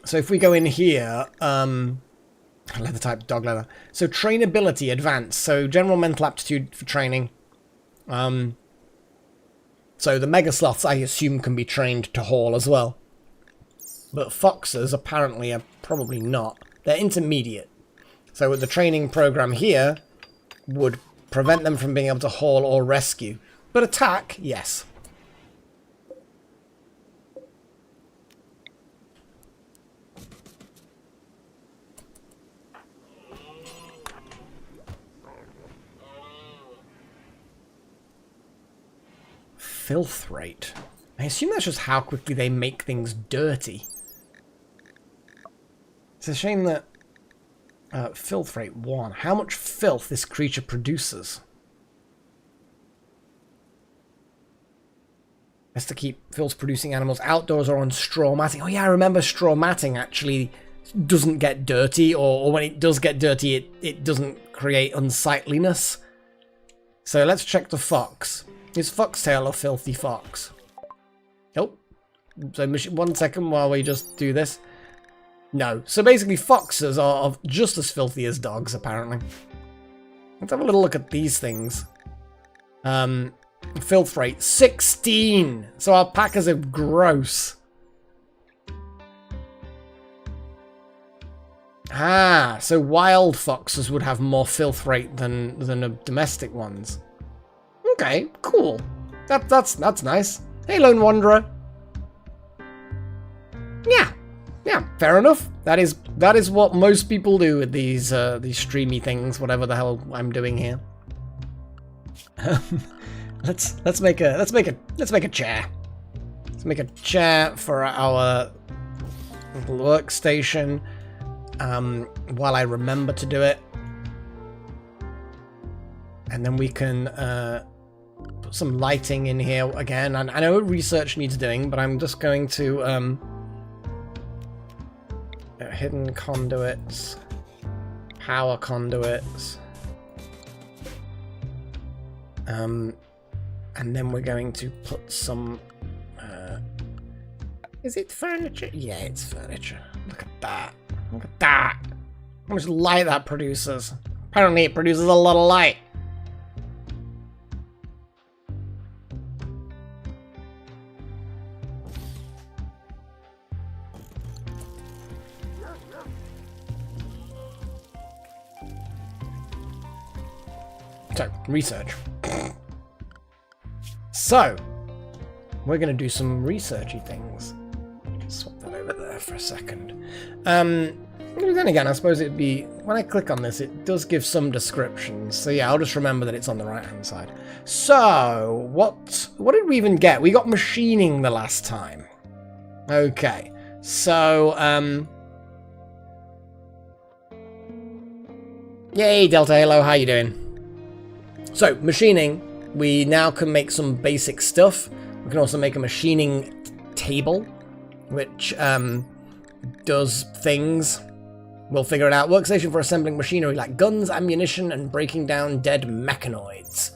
So if we go in here, leather type, dog leather. So trainability, advanced. So general mental aptitude for training. So the mega sloths, I assume, can be trained to haul as well. But foxes apparently are probably not. They're intermediate. So the training program here would prevent them from being able to haul or rescue. But attack, yes. Filth rate. I assume that's just how quickly they make things dirty. It's a shame that filth rate 1. How much filth this creature produces. Has to keep filth producing animals outdoors or on straw matting. Oh yeah, I remember straw matting actually doesn't get dirty, or when it does get dirty, it doesn't create unsightliness. So let's check the fox. Is Foxtail a filthy fox? Nope. So 1 second while we just do this. No. So basically foxes are just as filthy as dogs, apparently. Let's have a little look at these things. Filth rate 16. So our packers are gross. Ah, so wild foxes would have more filth rate than domestic ones. Okay, cool. That's nice. Hey, Lone Wanderer. Yeah, fair enough. That is what most people do with these streamy things, whatever the hell I'm doing here. Let's make a chair. Let's make a chair for our little workstation. While I remember to do it, and then we can put some lighting in here again. And I know research needs doing, but I'm just going to hidden conduits, power conduits, and then we're going to put some. Is it furniture? Yeah, it's furniture. Look at that. Look at that. How much light that produces. Apparently it produces a lot of light. So, research. So, we're going to do some researchy things. Just swap that over there for a second. Then again, I suppose it'd be... When I click on this, it does give some descriptions. So yeah, I'll just remember that it's on the right-hand side. So, what did we even get? We got machining the last time. Okay. So, yay, Delta Halo, how you doing? So, machining, we now can make some basic stuff. We can also make a machining table, which does things. We'll figure it out. Workstation for assembling machinery like guns, ammunition, and breaking down dead mechanoids.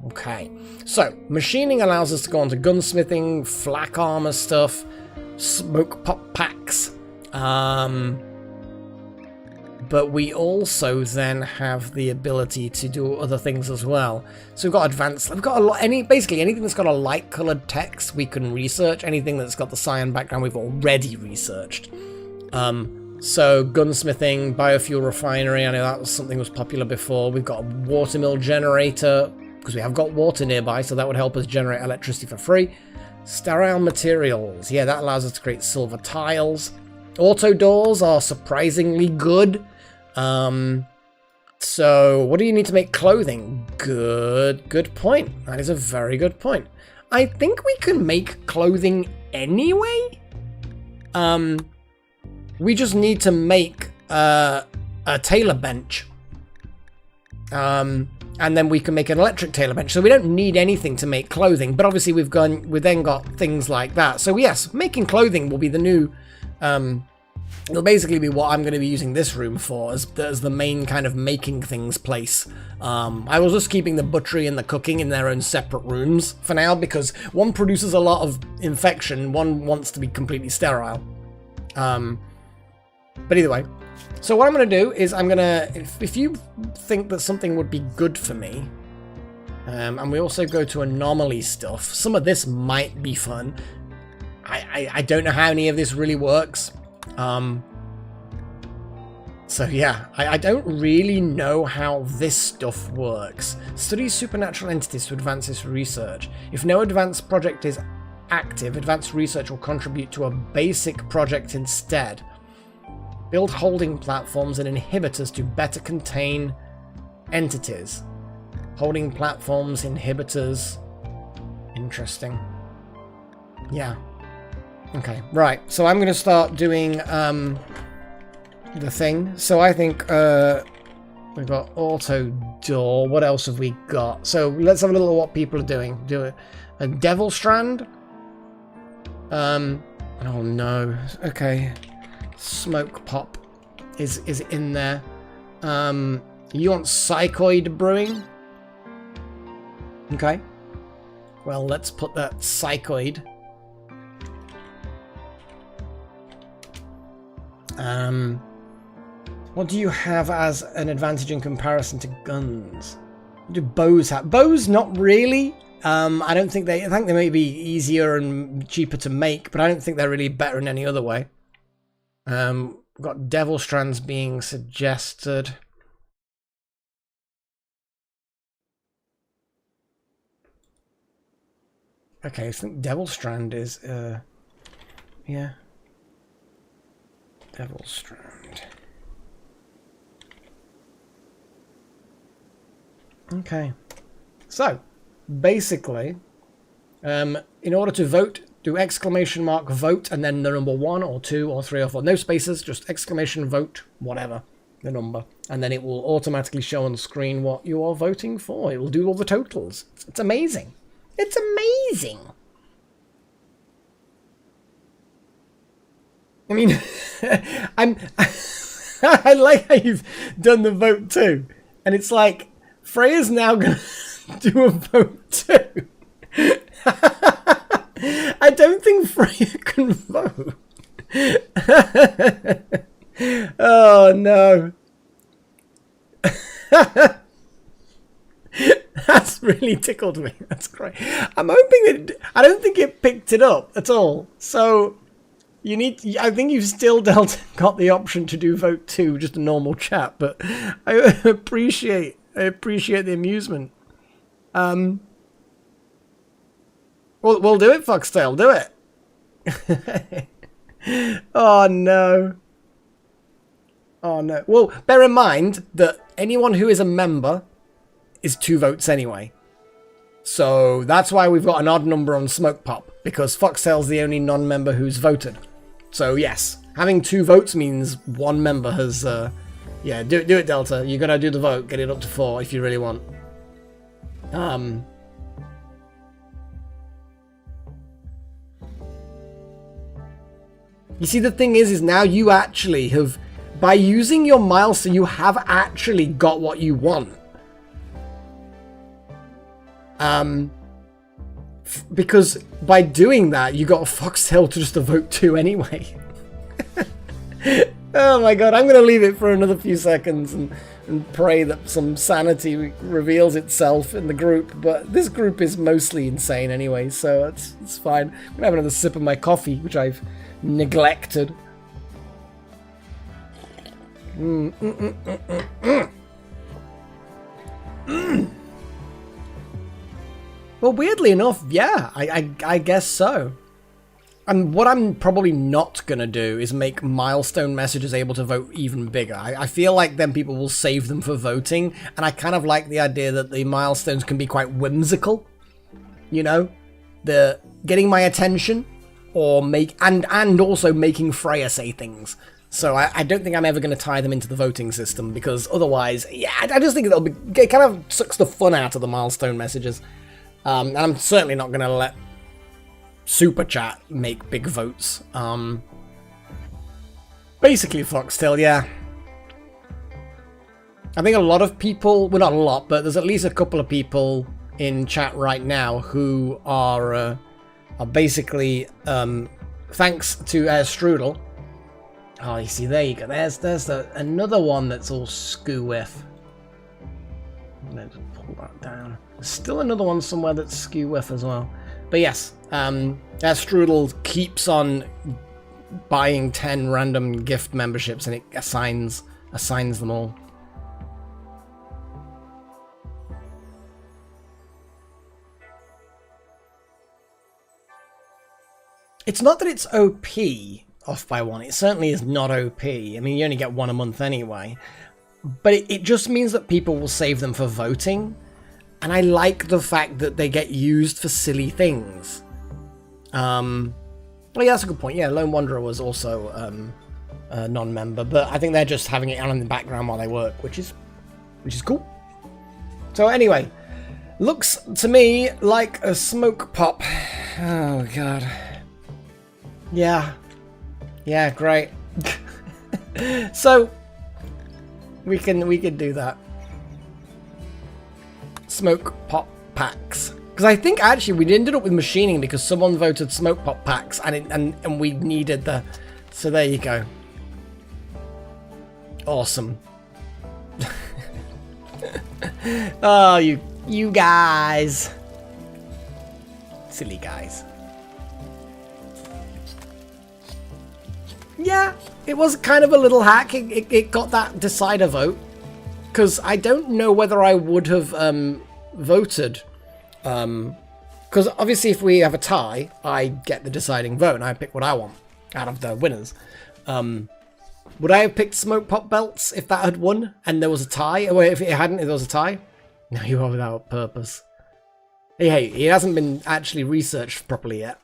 Okay, so machining allows us to go on to gunsmithing, flak armor stuff, smoke pop packs. But we also then have the ability to do other things as well. So we've got advanced, we've got a lot, basically anything that's got a light colored text we can research. Anything that's got the cyan background we've already researched. So gunsmithing, biofuel refinery, I know that was something that was popular before. We've got a water mill generator, because we have got water nearby, so that would help us generate electricity for free. Sterile materials, yeah, that allows us to create silver tiles. Auto doors are surprisingly good. So what do you need to make clothing? Good point. That is a very good point. I think we can make clothing anyway. We just need to make a tailor bench. And then we can make an electric tailor bench. So we don't need anything to make clothing, but obviously we've then got things like that. So yes, making clothing will be the new it'll basically be what I'm going to be using this room for as the main kind of making things place. I was just keeping the butchery and the cooking in their own separate rooms for now, because one produces a lot of infection, one wants to be completely sterile. But either way, so what I'm going to do is I'm going to, if you think that something would be good for me, and we also go to Anomaly stuff, some of this might be fun. I don't know how any of this really works. So yeah, I don't really know how this stuff works. Study supernatural entities to advance this research. If no advanced project is active, advanced research will contribute to a basic project instead. Build holding platforms and inhibitors to better contain entities. Holding platforms, inhibitors. Interesting. Yeah. Okay, right. So I'm going to start doing the thing. So I think we've got auto door. What else have we got? So let's have a little what people are doing. Do a devil strand. Oh no. Okay. Smoke pop is in there. You want psychoid brewing? Okay. Well, let's put that psychoid. What do you have as an advantage in comparison to guns? What do bows have? Bows, not really. I don't think I think they may be easier and cheaper to make, but I don't think they're really better in any other way. We've got devil strands being suggested. Okay, I think devil strand is yeah. Devil strand. Okay. So, basically, in order to vote, do exclamation mark vote and then the number 1 or 2 or 3 or 4. No spaces, just exclamation vote, whatever, the number. And then it will automatically show on the screen what you are voting for. It will do all the totals. It's amazing. It's amazing. I mean, I like how you've done the vote too. And it's like, Freya's now going to do a vote too. I don't think Freya can vote. Oh no. That's really tickled me. That's great. I'm hoping that I don't think it picked it up at all. So you need. I think you've still got the option to do vote 2, just a normal chat. But I appreciate the amusement. We'll do it, Foxtail. Do it. Oh no. Oh no. Well, bear in mind that anyone who is a member is 2 votes anyway. So that's why we've got an odd number on Smoke Pop, because Foxtail's the only non-member who's voted. So yes, having 2 votes means 1 member has yeah, do it, Delta. You gotta do the vote, get it up to 4 if you really want. You see, the thing is now you actually have, by using your milestone, you have actually got what you want. Because by doing that, you got a Foxtail to just a vote 2 anyway. Oh my god, I'm going to leave it for another few seconds and pray that some sanity reveals itself in the group. But this group is mostly insane anyway, so it's fine. I'm going to have another sip of my coffee, which I've neglected. Well, weirdly enough, yeah, I guess so. And what I'm probably not going to do is make milestone messages able to vote even bigger. I feel like then people will save them for voting, and I kind of like the idea that the milestones can be quite whimsical. You know? The getting my attention, or and also making Freya say things. So I don't think I'm ever going to tie them into the voting system, because otherwise, yeah, I just think it kind of sucks the fun out of the milestone messages. And I'm certainly not going to let Super Chat make big votes. Basically, Foxtail, yeah. I think a lot of people, well, not a lot, but there's at least a couple of people in chat right now who are basically, thanks to Strudel. Oh, you see, there you go. There's another one that's all skew with. Let's pull that down. There's still another one somewhere that's skew with as well. But yes, Strudel keeps on buying 10 random gift memberships, and it assigns assigns them all. It's not that it's OP off by one. It certainly is not OP. I mean, you only get one a month anyway. But it just means that people will save them for voting. And I like the fact that they get used for silly things. Well, yeah, that's a good point. Yeah, Lone Wanderer was also a non-member. But I think they're just having it on in the background while they work, which is cool. So anyway, looks to me like a smoke pop. Oh, God. Yeah, great. So we can do that. Smoke pop packs, because I think actually we ended up with machining because someone voted smoke pop packs, and we needed the. So there you go. Awesome. Oh, you guys, silly guys. Yeah, it was kind of a little hack. It got that decider vote. Because I don't know whether I would have voted. Because obviously if we have a tie, I get the deciding vote and I pick what I want out of the winners. Would I have picked Smoke Pop Belts if that had won and there was a tie? Or if it hadn't, if there was a tie? No, you are without purpose. Hey, it hasn't been actually researched properly yet.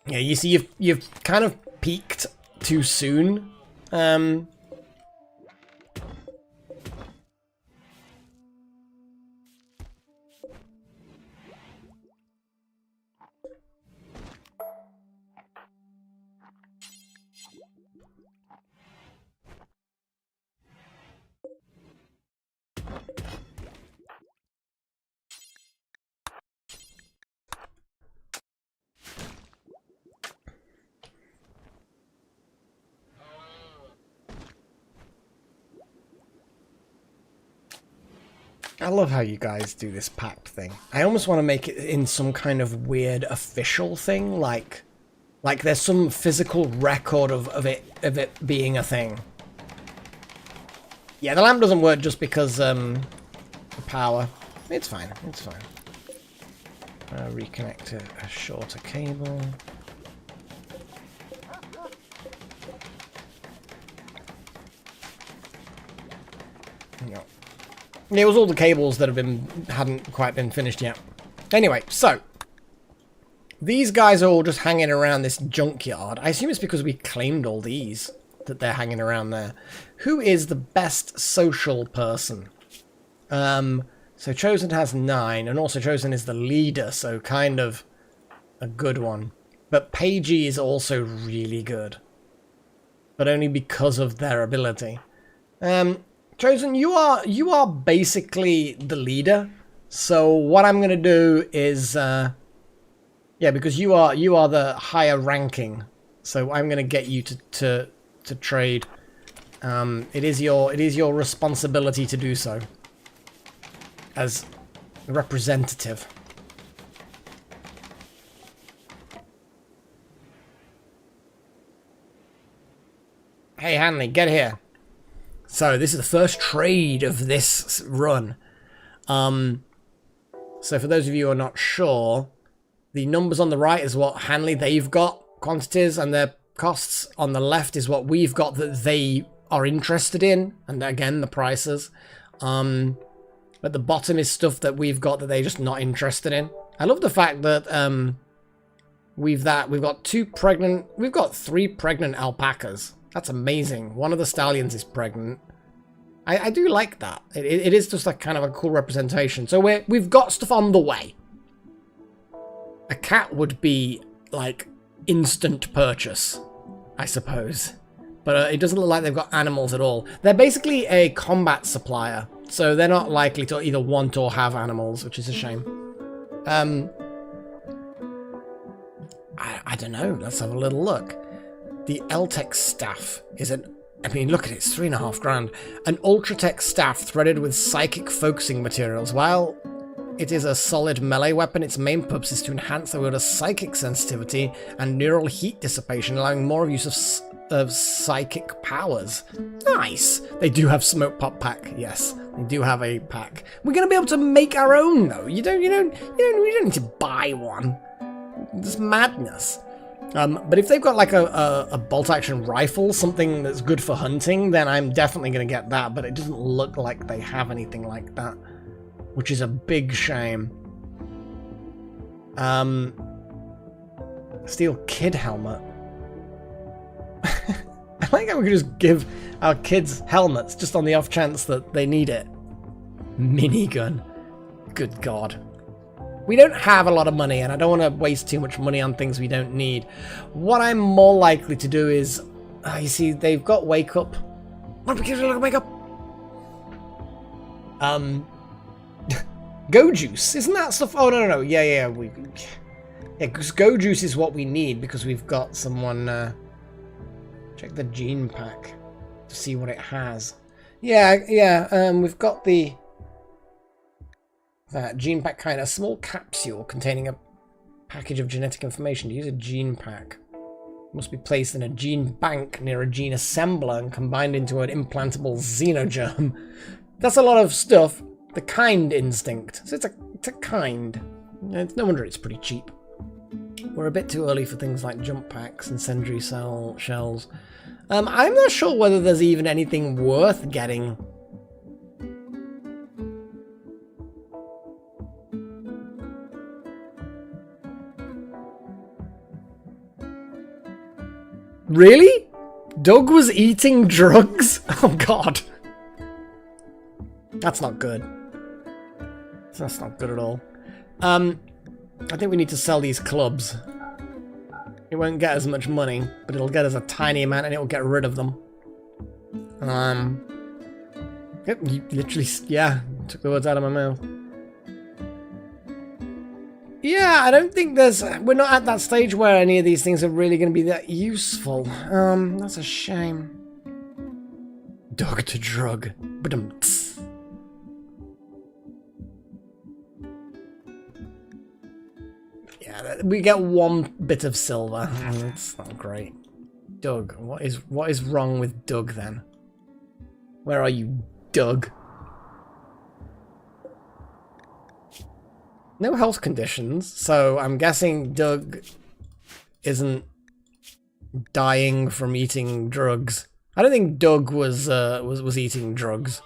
Yeah, you see, you've kind of peaked too soon. I love how you guys do this pact thing. I almost want to make it in some kind of weird official thing, like there's some physical record of it being a thing. Yeah, the lamp doesn't work just because the power. It's fine. It's fine. Reconnect to a shorter cable. No. Yeah, it was all the cables that hadn't quite been finished yet. Anyway, so these guys are all just hanging around this junkyard. I assume it's because we claimed all these that they're hanging around there. Who is the best social person? So Chosen has 9, and also Chosen is the leader, so kind of a good one. But Pagey is also really good, but only because of their ability. Chosen, you are basically the leader. So what I'm gonna do is, yeah, because you are the higher ranking. So I'm gonna get you to trade. It is your responsibility to do so as representative. Hey Hanley, get here. So this is the first trade of this run. So for those of you who are not sure, the numbers on the right is what Hanley they've got, quantities and their costs. On the left is what we've got that they are interested in, and again the prices. At the bottom is stuff that we've got that they're just not interested in. I love the fact that we've got 3 pregnant alpacas. That's amazing. One of the stallions is pregnant. I do like that. It is just like kind of a cool representation. So we've got stuff on the way. A cat would be like instant purchase, I suppose. But it doesn't look like they've got animals at all. They're basically a combat supplier. So they're not likely to either want or have animals, which is a shame. I don't know. Let's have a little look. The L-Tech staff is I mean, look at it, it's 3.5 grand. An Ultratech staff threaded with psychic focusing materials. While It is a solid melee weapon. Its main purpose is to enhance the wielder's psychic sensitivity and neural heat dissipation, allowing more use of psychic powers. Nice. They do have smoke pop pack. Yes, they do have a pack. We're gonna be able to make our own though. We don't need to buy one. It's madness. But if they've got like a bolt action rifle, something that's good for hunting, then I'm definitely gonna get that. But it doesn't look like they have anything like that, which is a big shame. Steel kid helmet. I like how we could just give our kids helmets just on the off chance that they need it. Minigun. Good God. We don't have a lot of money, and I don't want to waste too much money on things we don't need. What I'm more likely to do is... you see, they've got Wake Up. What do we give Wake Up? Go Juice. Isn't that stuff... Oh, no. Yeah. Yeah, because Go Juice is what we need, because we've got someone... check the gene pack to see what it has. Yeah. We've got the... gene pack kind, a small capsule containing a package of genetic information. To use a gene pack, it must be placed in a gene bank near a gene assembler and combined into an implantable xenogerm. That's a lot of stuff. The kind instinct. So it's a kind. It's no wonder it's pretty cheap. We're a bit too early for things like jump packs and sentry shells. I'm not sure whether there's even anything worth getting. Really? Doug was eating drugs? Oh God. That's not good. That's not good at all. I think we need to sell these clubs. It won't get as much money, but it'll get us a tiny amount and it'll get rid of them. Yep, you literally, yeah, took the words out of my mouth. Yeah, I don't think we're not at that stage where any of these things are really going to be that useful. That's a shame. Dog to drug. Ba-dum-ts. Yeah, we get one bit of silver. That's not great. Doug, what is wrong with Doug then? Where are you, Doug? No health conditions, so I'm guessing Doug isn't dying from eating drugs. I don't think Doug was eating drugs.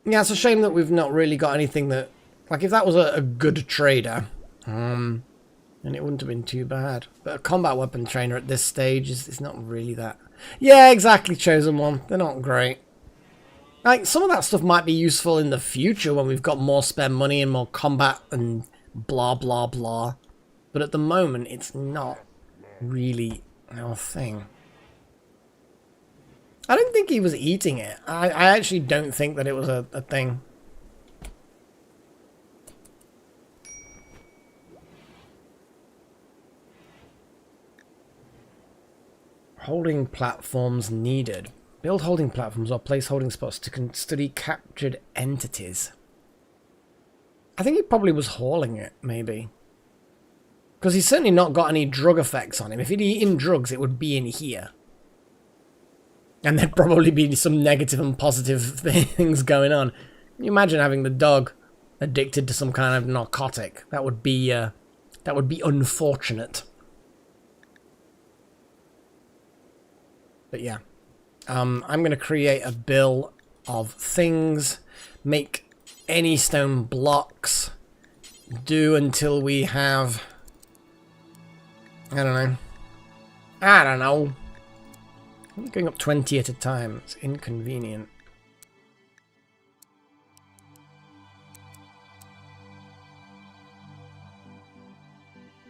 Yeah, it's a shame that we've not really got anything that... Like, if that was a good trader, then it wouldn't have been too bad. But a combat weapon trainer at this stage is not really that... Yeah, exactly, Chosen One. They're not great. Like, some of that stuff might be useful in the future when we've got more spare money and more combat and blah, blah, blah. But at the moment, it's not really our thing. I don't think he was eating it. I actually don't think that it was a thing. Holding platforms needed. Build holding platforms or place holding spots to study captured entities. I think he probably was hauling it, maybe. Because he's certainly not got any drug effects on him. If he'd eaten drugs, it would be in here. And there'd probably be some negative and positive things going on. Can you imagine having the dog addicted to some kind of narcotic? That would be unfortunate. But yeah. I'm going to create a bill of things. Make any stone blocks. Do until we have... I don't know. I'm going up 20 at a time. It's inconvenient.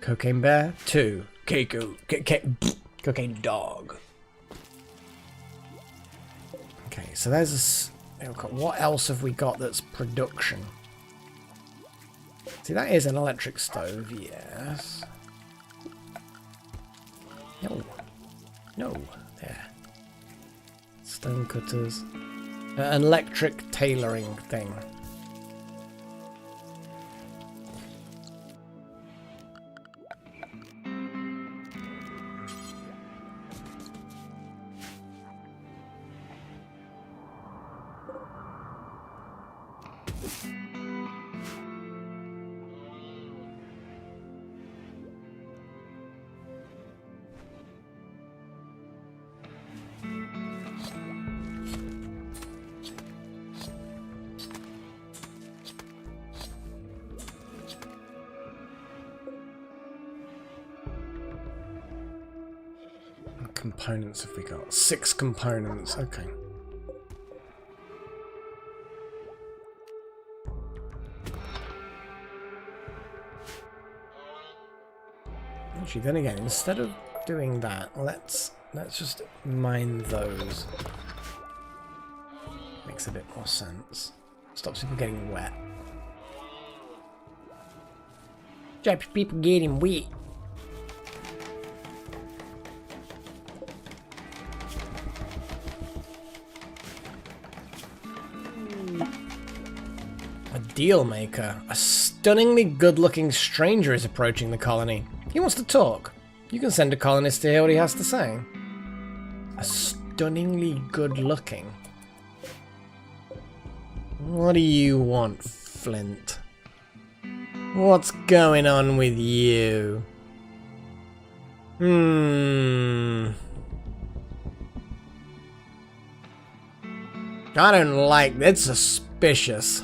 Cocaine bear, 2. Cocaine dog. Okay, so there's a... What else have we got that's production? See, that is an electric stove, yes. No. No. There. Stone cutters. An electric tailoring thing. Components have we got? 6 components, okay. Actually, then again, instead of doing that, let's just mine those. Makes a bit more sense. Stops people getting wet. Stops people getting wet. Deal maker. A stunningly good-looking stranger is approaching the colony. He wants to talk. You can send a colonist to hear what he has to say. A stunningly good-looking. What do you want, Flint? What's going on with you? I don't like it. It's suspicious.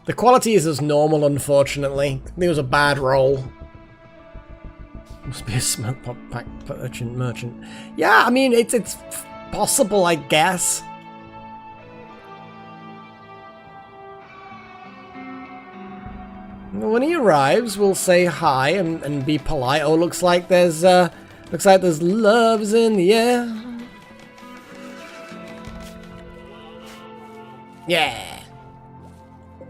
The quality is as normal, unfortunately. It was a bad roll. Must be a smoke pop pack merchant. Yeah, I mean, it's possible, I guess. When he arrives, we'll say hi and be polite. Oh, looks like there's loves in the air. Yeah.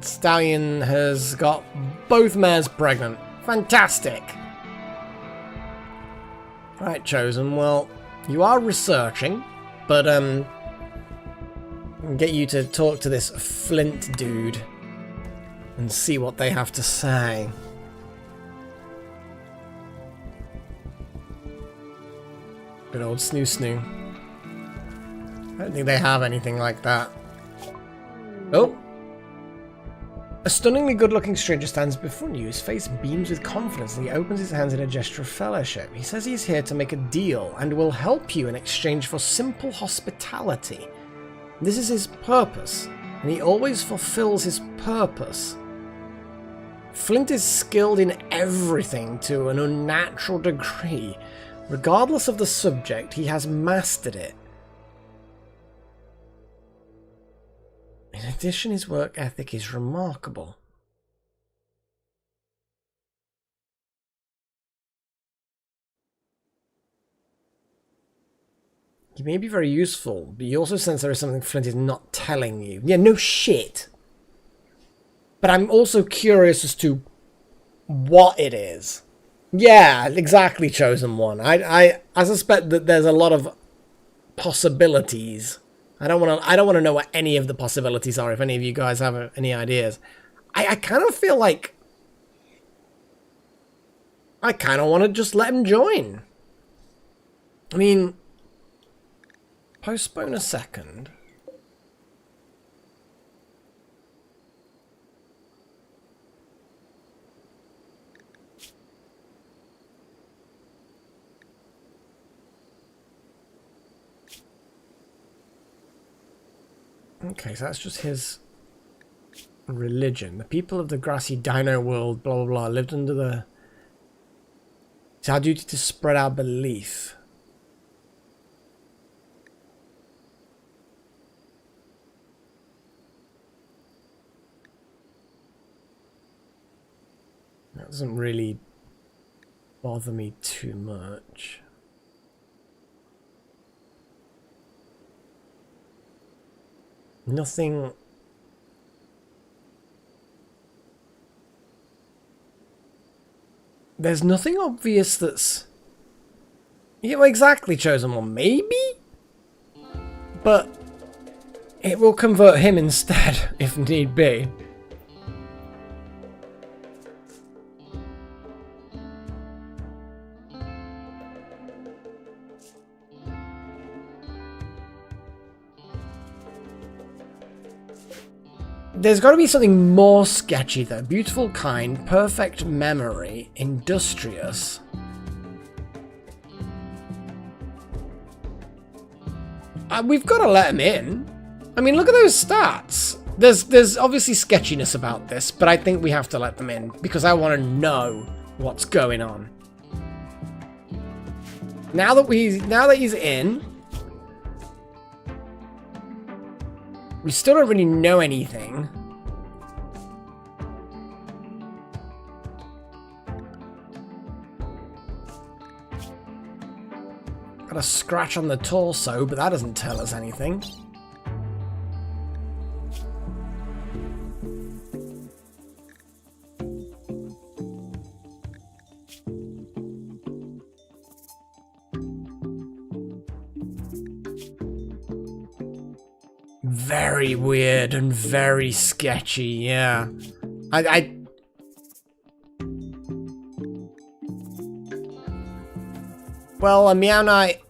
Stallion has got both mares pregnant. Fantastic. Right, Chosen. Well, you are researching, but I'll get you to talk to this Flint dude and see what they have to say. Good old Snoo Snoo. I don't think they have anything like that. Oh. A stunningly good-looking stranger stands before you. His face beams with confidence, and he opens his hands in a gesture of fellowship. He says he is here to make a deal, and will help you in exchange for simple hospitality. This is his purpose, and he always fulfills his purpose. Flint is skilled in everything to an unnatural degree. Regardless of the subject, he has mastered it. In addition, his work ethic is remarkable. He may be very useful, but you also sense there is something Flint is not telling you. Yeah, no shit. But I'm also curious as to what it is. Yeah, exactly, Chosen One. I suspect that there's a lot of possibilities. I don't want to know what any of the possibilities are. If any of you guys have any ideas, I kind of feel like I kind of want to just let him join. I mean, postpone a second. Okay, so that's just his religion. The people of the grassy dino world, blah, blah, blah, lived under the... It's our duty to spread our belief. That doesn't really bother me too much. Nothing... There's nothing obvious that's Yeah, well, exactly, Chosen One. Maybe? But it will convert him instead, if need be. There's got to be something more sketchy, though. Beautiful, kind, perfect memory, industrious. We've got to let him in. I mean, look at those stats. There's obviously sketchiness about this, but I think we have to let them in because I want to know what's going on. Now that he's in, we still don't really know anything. Got a scratch on the torso, but that doesn't tell us anything. Very weird and very sketchy, yeah. Well, a Meow Knight,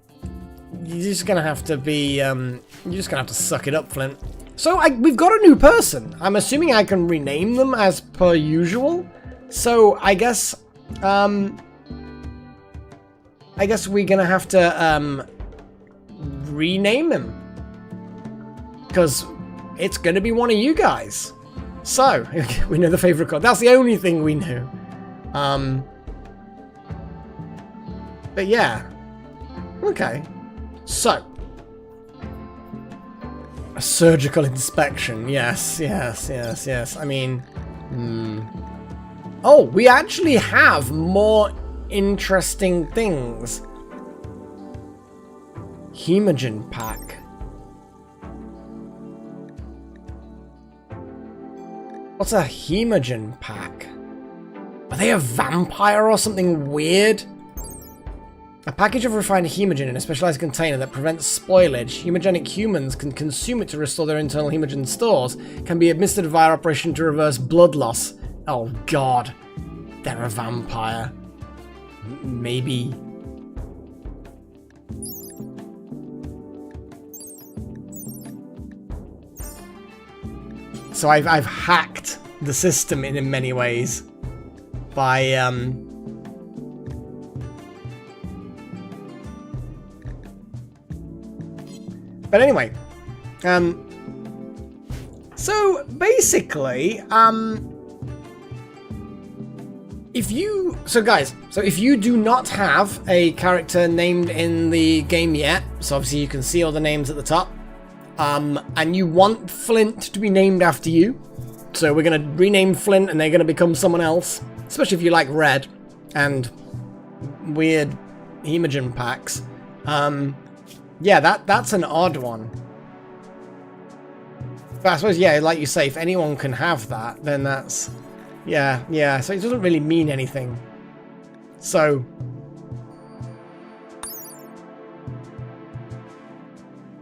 you're just gonna have to be, you're just gonna have to suck it up, Flint. So, we've got a new person. I'm assuming I can rename them as per usual. So, I guess we're gonna have to, rename him. Because it's going to be one of you guys. So, we know the favorite card. That's the only thing we knew. But yeah. Okay. So. A surgical inspection. Yes, yes, yes, yes. I mean... Oh, we actually have more interesting things. Hemogen pack. What's a Hemogen pack? Are they a vampire or something weird? A package of refined Hemogen in a specialized container that prevents spoilage. Hemogenic humans can consume it to restore their internal Hemogen stores. Can be administered via operation to reverse blood loss. Oh god. They're a vampire. Maybe. So I've hacked the system in many ways by but anyway, so basically, if you do not have a character named in the game yet, so obviously you can see all the names at the top. And you want Flint to be named after you. So we're going to rename Flint and they're going to become someone else. Especially if you like red and weird Hemogen packs. Yeah, that's an odd one. But I suppose, yeah, like you say, if anyone can have that, then that's... Yeah, so it doesn't really mean anything. So...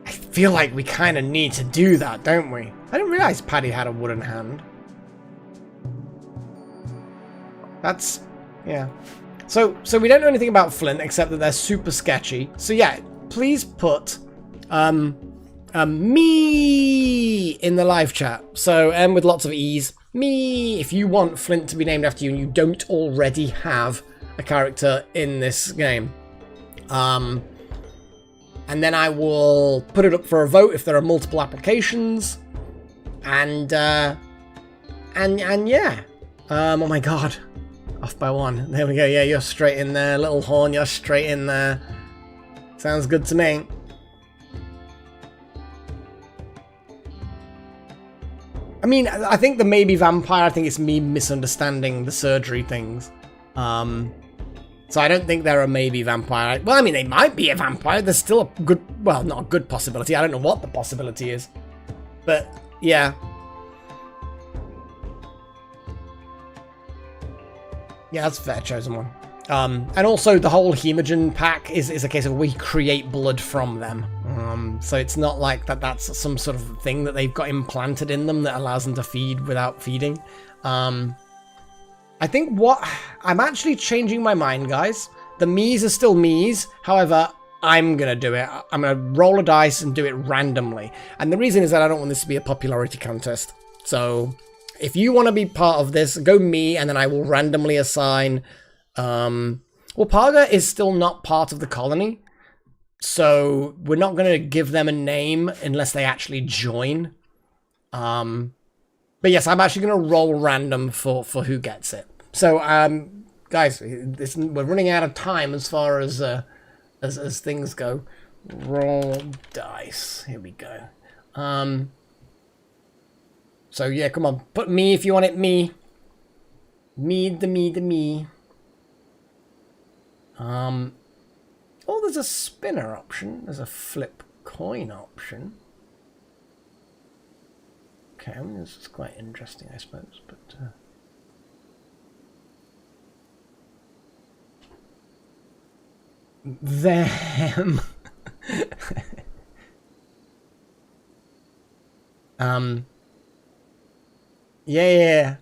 I feel like we kind of need to do that, don't we? I didn't realize Paddy had a wooden hand. That's... yeah. So we don't know anything about Flint except that they're super sketchy. So yeah, please put me in the live chat. So with lots of E's. Me, if you want Flint to be named after you and you don't already have a character in this game. And then I will put it up for a vote if there are multiple applications. And yeah. Oh my god. Off by one. There we go. Yeah, you're straight in there. Little horn, you're straight in there. Sounds good to me. I mean, I think the maybe vampire, I think it's me misunderstanding the surgery things. So I don't think they're a maybe vampire. Well, I mean, they might be a vampire. There's still a good, well, not a good possibility. I don't know what the possibility is. But, yeah. Yeah, that's fair, Chosen One. And also the whole hemogen pack is a case of we create blood from them. So it's not like that's some sort of thing that they've got implanted in them that allows them to feed without feeding. I think I'm actually changing my mind, guys. The me's are still me's. However, I'm going to do it. I'm going to roll a dice and do it randomly. And the reason is that I don't want this to be a popularity contest. So if you want to be part of this, go me, and then I will randomly assign... well, Parga is still not part of the colony. So we're not going to give them a name unless they actually join. But yes, I'm actually going to roll random for who gets it. So, guys, we're running out of time as far as things go. Roll dice. Here we go. So yeah, come on, put me if you want it. Me. Me. Oh, there's a spinner option. There's a flip coin option. Okay, I mean, this is quite interesting, I suppose, but... Them. Yeah.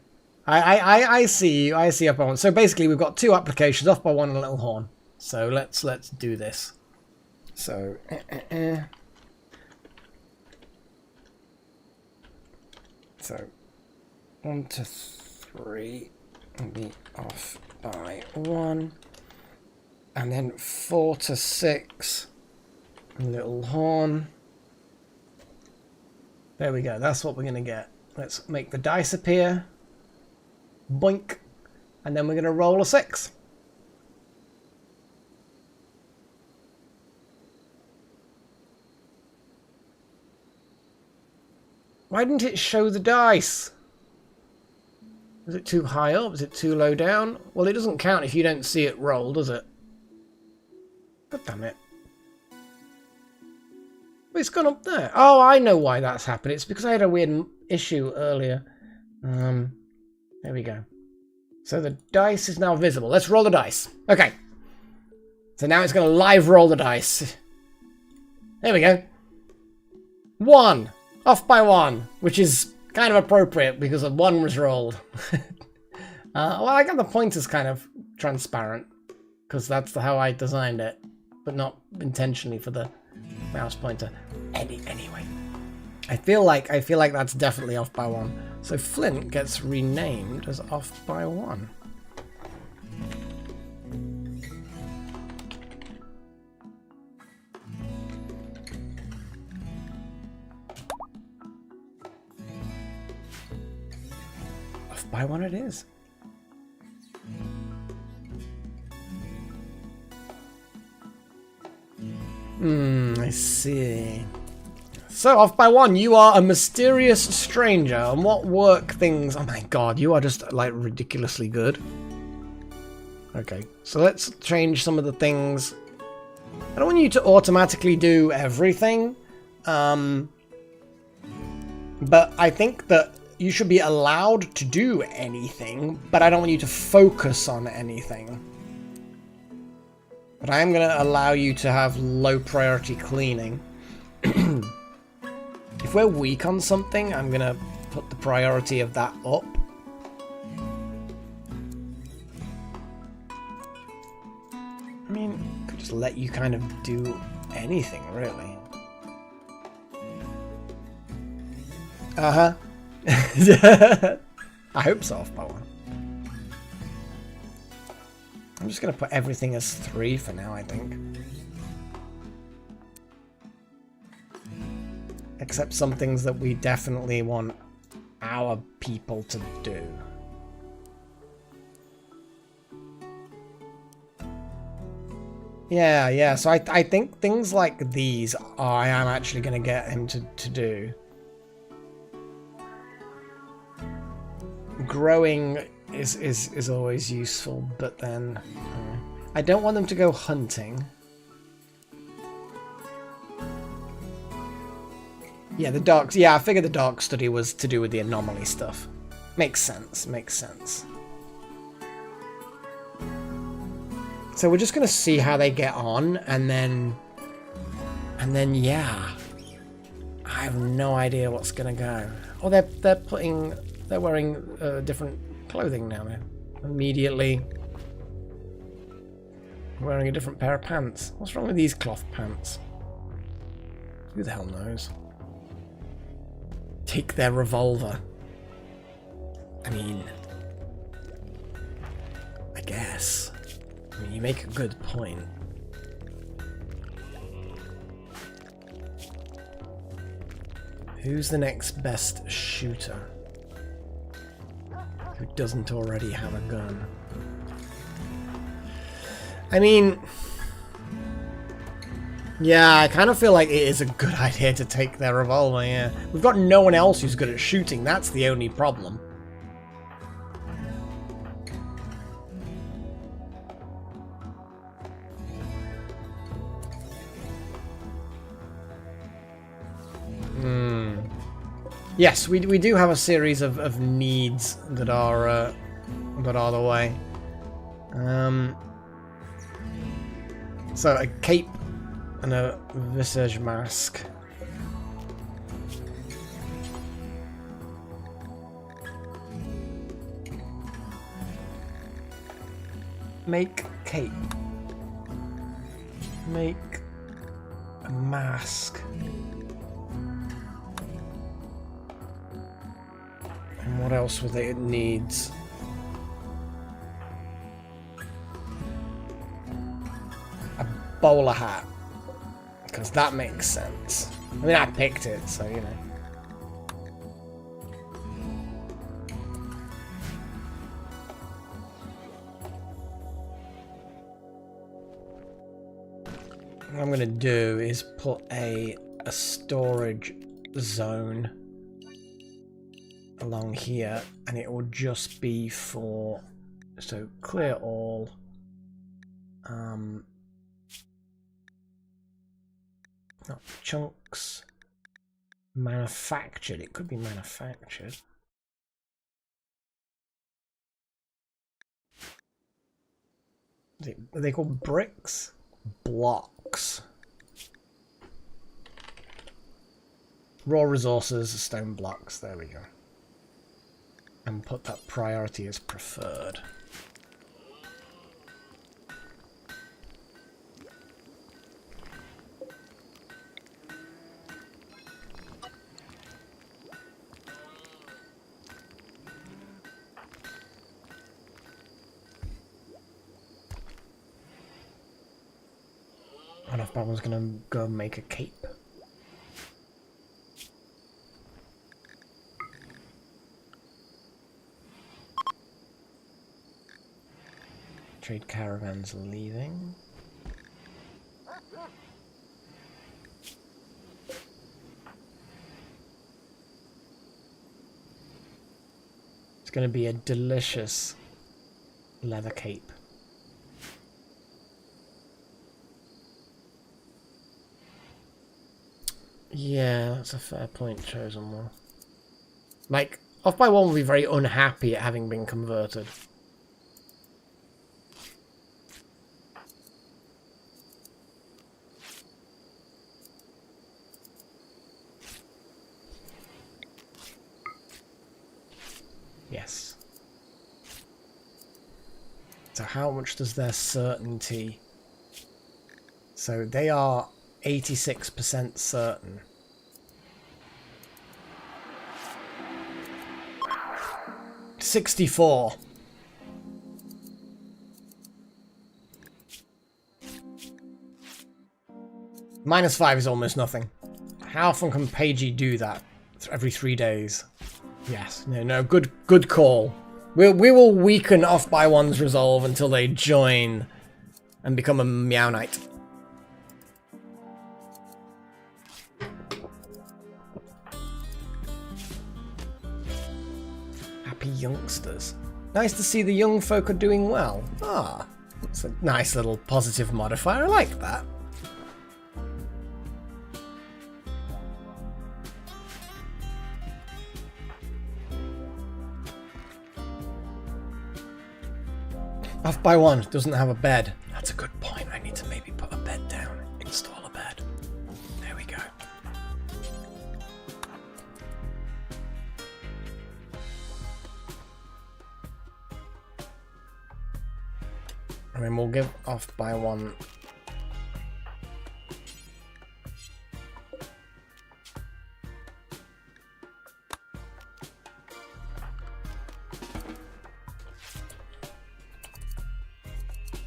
I see you. I see up by one. So basically, we've got two applications, off by one and a little horn. So let's do this. So so 1 to 3 will be off by 1. And then 4 to 6, little horn. There we go, that's what we're going to get. Let's make the dice appear. Boink. And then we're going to roll a 6. Why didn't it show the dice? Is it too high up? Is it too low down? Well, it doesn't count if you don't see it roll, does it? God damn it. It's gone up there. Oh, I know why that's happened. It's because I had a weird issue earlier. There we go. So the dice is now visible. Let's roll the dice. Okay. So now it's going to live roll the dice. There we go. 1. Off by 1. Which is kind of appropriate because 1 was rolled. Well, I got the pointers kind of transparent. Because that's how I designed it. But not intentionally for the mouse pointer. Anyway. I feel like that's definitely off by 1. So Flint gets renamed as off by 1. Off by 1 it is. I see. So, off by 1, you are a mysterious stranger. And what work things... Oh my god, you are just, like, ridiculously good. Okay, so let's change some of the things. I don't want you to automatically do everything. But I think that you should be allowed to do anything, but I don't want you to focus on anything. But I am going to allow you to have low priority cleaning. If we're weak on something, I'm going to put the priority of that up. I mean, I could just let you kind of do anything, really. Uh-huh. I hope so, off by 1. I'm just going to put everything as 3 for now, I think. Except some things that we definitely want our people to do. Yeah, so I think things like these I am actually going to get him to do. Growing is always useful, but then I don't want them to go hunting. Yeah, the dark. Yeah, I figured the dark study was to do with the anomaly stuff. Makes sense. Makes sense. So we're just going to see how they get on, and then yeah. I have no idea what's going to go. Oh, they're wearing different clothing now. They're immediately wearing a different pair of pants. What's wrong with these cloth pants? Who the hell knows? Take their revolver. I mean, I guess. I mean, you make a good point. Who's the next best shooter who doesn't already have a gun? I mean, yeah, I kind of feel like it is a good idea to take their revolver, yeah. We've got no one else who's good at shooting, that's the only problem. Yes, we do have a series of needs that are the way. So a cape and a visage mask. Make cape. Make a mask. And what else would it needs? A bowler hat. Because that makes sense. I mean, I picked it, so you know. What I'm going to do is put a storage zone along here, and it will just be for, so clear all, not chunks, manufactured, it could be manufactured. Are they called bricks? Blocks. Raw resources, stone blocks, there we go. And put that priority as preferred. I don't know if that one's gonna go make a cape. Trade caravans leaving. It's going to be a delicious leather cape. Yeah, that's a fair point, Chosen One. Like, Off by One will be very unhappy at having been converted. Yes. So how much does their certainty... So they are 86% certain. $64. -5 is almost nothing. How often can Pagey do that? Every 3 days. Yes. No. Good call. We will weaken Off by One's resolve until they join and become a Meow Knight. Happy youngsters. Nice to see the young folk are doing well. Ah, that's a nice little positive modifier. I like that. Off by One doesn't have a bed. That's a mean, we'll give off by 1.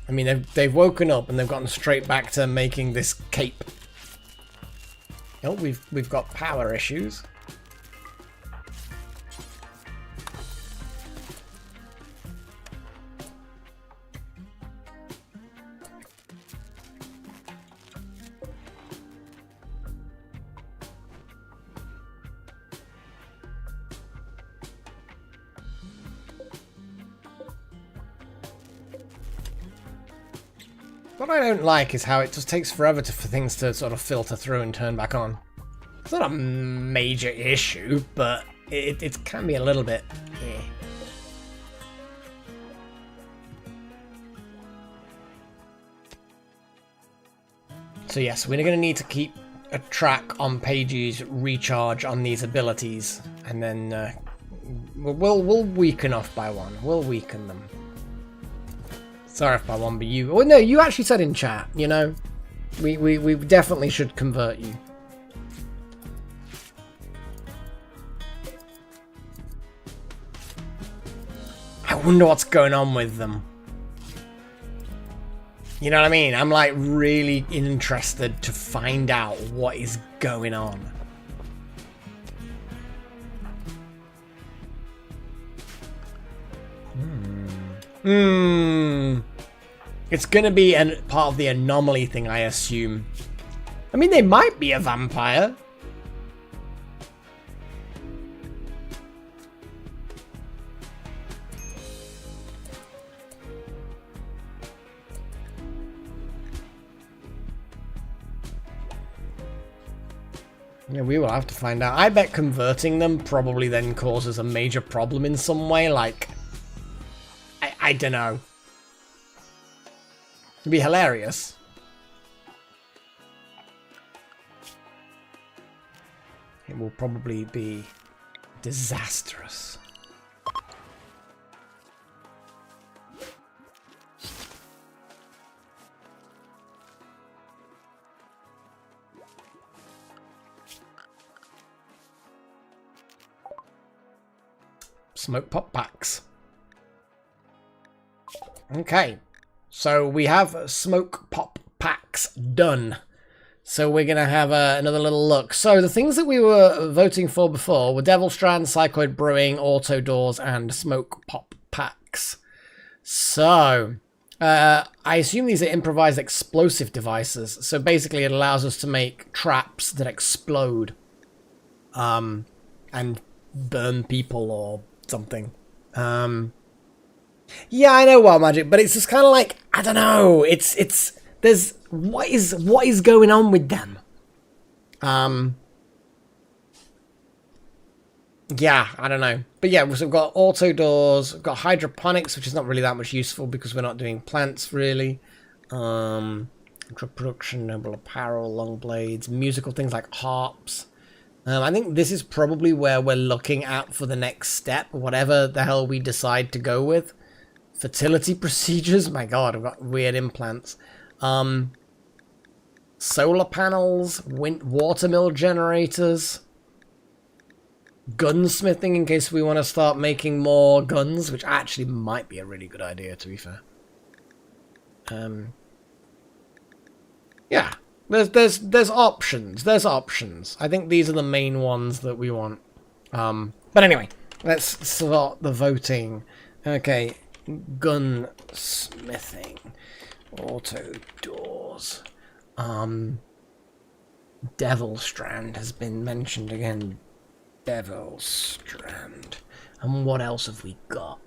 I mean, they've woken up and they've gotten straight back to making this cape. Oh, we've got power issues. What I don't like is how it just takes forever for things to sort of filter through and turn back on. It's not a major issue, but it can be a little bit. Yeah. So yes, we're going to need to keep a track on Paige's recharge on these abilities, and then we'll weaken off by 1. We'll weaken them. Sorry if by 1, but you... Oh, no, you actually said in chat, you know? We definitely should convert you. I wonder what's going on with them. You know what I mean? I'm, like, really interested to find out what is going on. It's gonna be part of the Anomaly thing, I assume. I mean, they might be a vampire. Yeah, we will have to find out. I bet converting them probably then causes a major problem in some way, like... I don't know. It'd be hilarious. It will probably be disastrous. Smoke pop packs. Okay. So we have smoke pop packs done. So we're going to have another little look. So the things that we were voting for before were Devil Strand, Psychoid Brewing, Auto Doors, and smoke pop packs. So I assume these are improvised explosive devices. So basically it allows us to make traps that explode and burn people or something. Yeah, I know Wild Magic, but it's just kind of like, I don't know. There's what is going on with them? Yeah, I don't know. But yeah, so we've got auto doors, we've got hydroponics, which is not really that much useful because we're not doing plants really. Drug production, noble apparel, long blades, musical things like harps. I think this is probably where we're looking at for the next step, whatever the hell we decide to go with. Fertility procedures, my god, I've got weird implants. Solar panels, watermill generators, gunsmithing in case we want to start making more guns, which actually might be a really good idea, to be fair. Yeah, there's options. There's options. I think these are the main ones that we want. But anyway, let's start the voting. Okay. Gunsmithing, auto doors, Devil Strand has been mentioned again. Devil Strand, and what else have we got?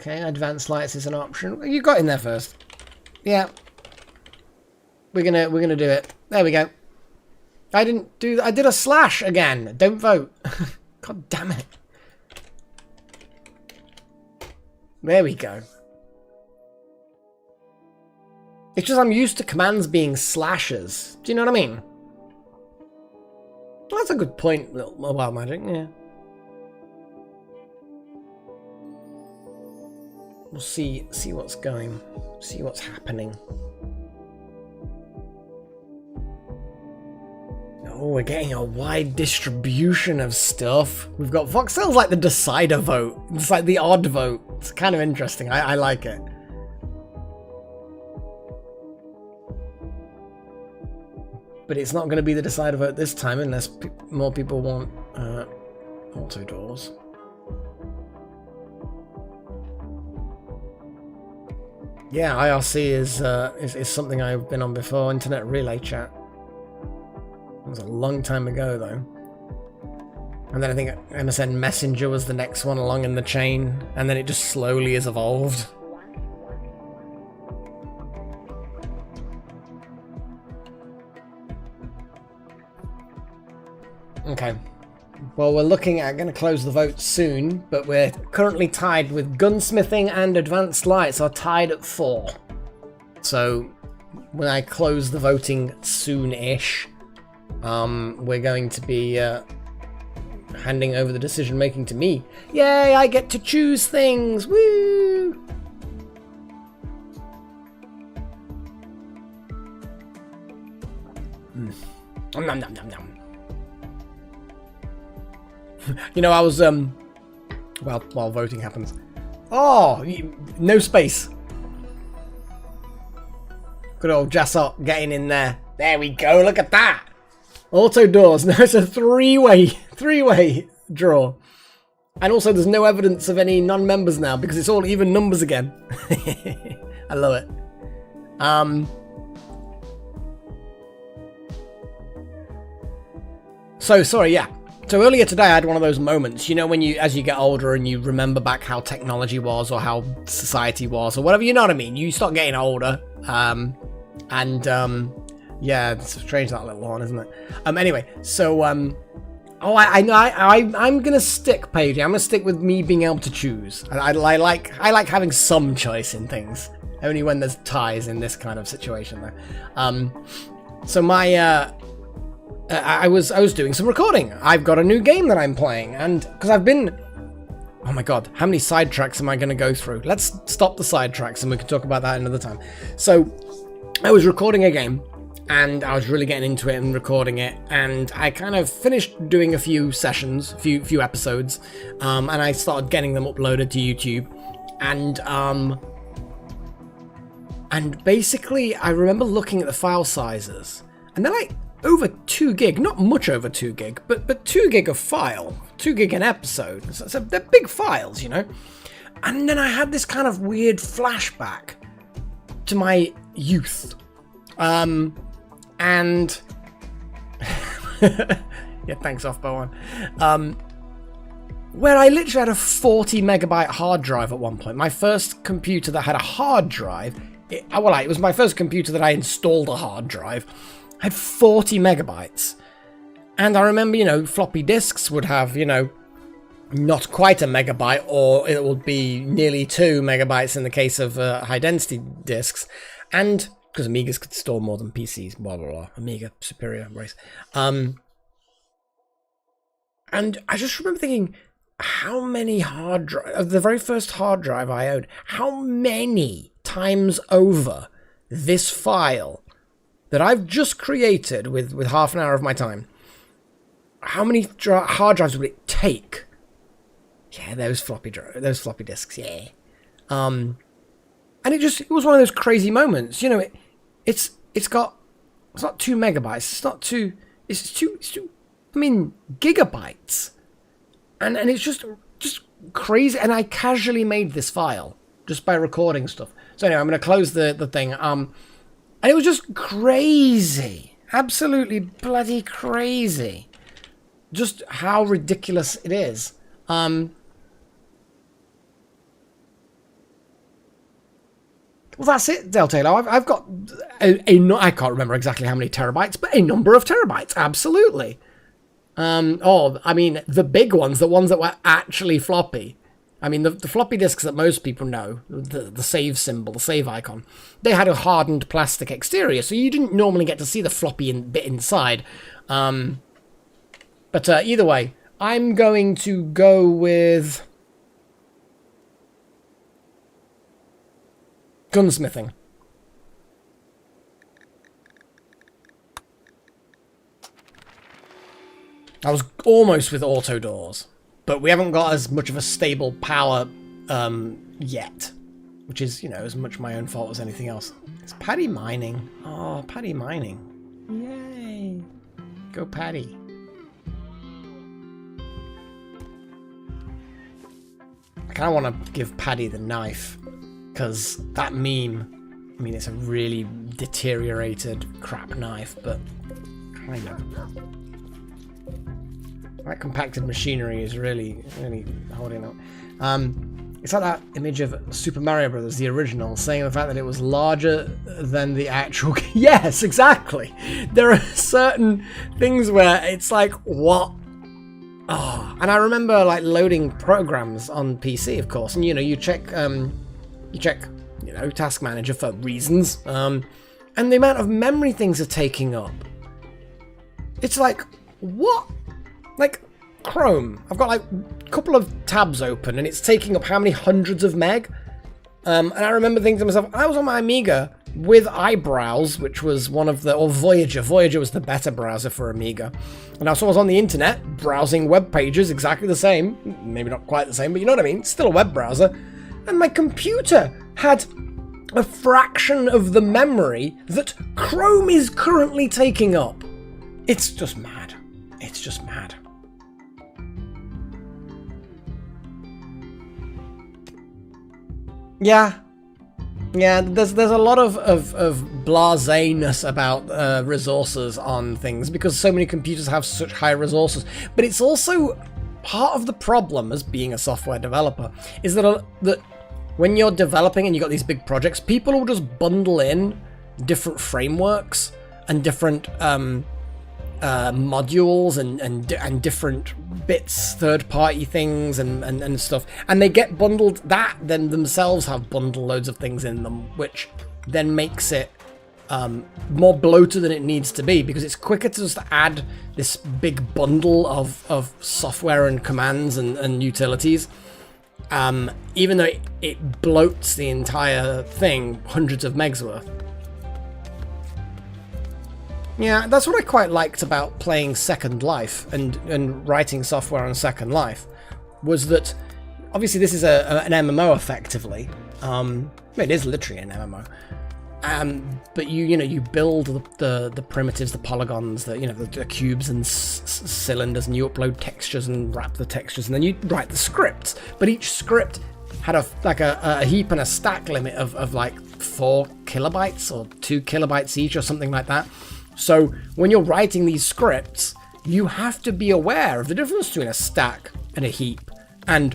Okay, advanced lights is an option. You got in there first. Yeah, we're gonna do it. There we go. I did a slash again. Don't vote. God damn it. There we go. It's just I'm used to commands being slashes. Do you know what I mean? Well, that's a good point, Wild Magic, yeah. we'll see what's going, see what's happening. Oh, we're getting a wide distribution of stuff. We've got voxels like the decider vote. It's like the odd vote. It's kind of interesting. I like it. But it's not going to be the decider vote this time unless more people want auto doors. Yeah, IRC is something I've been on before. Internet relay chat. It was a long time ago, though. And then I think MSN Messenger was the next one along in the chain, and then it just slowly has evolved. Okay. Well, we're looking at going to close the vote soon, but we're currently tied with gunsmithing and advanced lights are tied at 4. So when I close the voting soon-ish, we're going to be handing over the decision making to me. Yay, I get to choose things. Woo! Nom nom nom nom nom. You know, I was well, while voting happens. Oh, no space. Good old Jassot getting in there. There we go, look at that. Auto doors. Now it's a three-way draw. And also there's no evidence of any non-members now because it's all even numbers again. I love it. So, sorry, yeah. So earlier today I had one of those moments, you know, when as you get older and you remember back how technology was or how society was or whatever, you know what I mean? You start getting older. Yeah, it's strange, that little one, isn't it? Anyway, so, I know, I'm gonna stick, Paige. I'm gonna stick with me being able to choose. I like having some choice in things. Only when there's ties in this kind of situation, though. So my, I was doing some recording. I've got a new game that I'm playing, and because I've been, oh my god, how many sidetracks am I going to go through? Let's stop the sidetracks and we can talk about that another time. So I was recording a game, and I was really getting into it and recording it, and I kind of finished doing a few sessions, a few episodes, and I started getting them uploaded to YouTube, and basically I remember looking at the file sizes, and they're like over 2 gig, not much over 2 gig, but 2 gig of file, 2 gig an episode. So they're big files, you know. And then I had this kind of weird flashback to my youth, and yeah, thanks, Offbow one. Where I literally had a 40 megabyte hard drive at one point. My first computer that had a hard drive, it was my first computer that I installed a hard drive. Had 40 megabytes. And I remember, you know, floppy disks would have, you know, not quite a megabyte, or it would be nearly 2 megabytes in the case of high density disks. And because Amigas could store more than PCs, blah, blah, blah. Amiga, superior race. And I just remember thinking, how many hard drives, the very first hard drive I owned, how many times over this file that I've just created with half an hour of my time, how many hard drives would it take? Yeah, those floppy disks, yeah. And it was one of those crazy moments, you know. It's not 2 megabytes, it's two I mean gigabytes, and it's just crazy. And I casually made this file just by recording stuff. So anyway, I'm going to close the thing. And it was just crazy. Absolutely bloody crazy. Just how ridiculous it is. Well, that's it, Del Taylor. I've got I can't remember exactly how many terabytes, but a number of terabytes. Absolutely. I mean, the big ones, the ones that were actually floppy. I mean, the floppy disks that most people know, the save symbol, the save icon, they had a hardened plastic exterior, so you didn't normally get to see the floppy bit inside. But either way, I'm going to go with Gunsmithing. I was almost with auto doors, but we haven't got as much of a stable power yet, which is, you know, as much my own fault as anything else. It's Paddy mining. Oh, Paddy mining. Yay. Go Paddy. I kind of want to give Paddy the knife, because that meme, I mean, it's a really deteriorated crap knife, but kind of. That compacted machinery is really, really holding up. It's like that image of Super Mario Brothers, the original, saying the fact that it was larger than the actual... Yes, exactly! There are certain things where it's like, what? Oh. And I remember like loading programs on PC, of course, and you know, you check, you know, Task Manager for reasons, and the amount of memory things are taking up. It's like, what? Like, Chrome, I've got like a couple of tabs open and it's taking up how many hundreds of meg? And I remember thinking to myself, I was on my Amiga with iBrowse, which was one of the, or Voyager. Voyager was the better browser for Amiga. And I was on the internet, browsing web pages, exactly the same. Maybe not quite the same, but you know what I mean? Still a web browser. And my computer had a fraction of the memory that Chrome is currently taking up. It's just mad. It's just mad. Yeah, there's a lot of blasé-ness about resources on things because so many computers have such high resources. But it's also part of the problem as being a software developer is that when you're developing and you've got these big projects, people will just bundle in different frameworks and different modules and different bits, third-party things and stuff, and they get bundled. That then themselves have bundle loads of things in them, which then makes it more bloated than it needs to be, because it's quicker to just add this big bundle of software and commands and utilities, even though it bloats the entire thing hundreds of megs worth. Yeah, that's what I quite liked about playing Second Life and writing software on Second Life, was that obviously this is an MMO effectively. It is literally an MMO. But you build the primitives, the polygons, the cubes and cylinders, and you upload textures and wrap the textures, and then you write the scripts. But each script had a heap and a stack limit of like 4 kilobytes or 2 kilobytes each or something like that. So when you're writing these scripts, you have to be aware of the difference between a stack and a heap and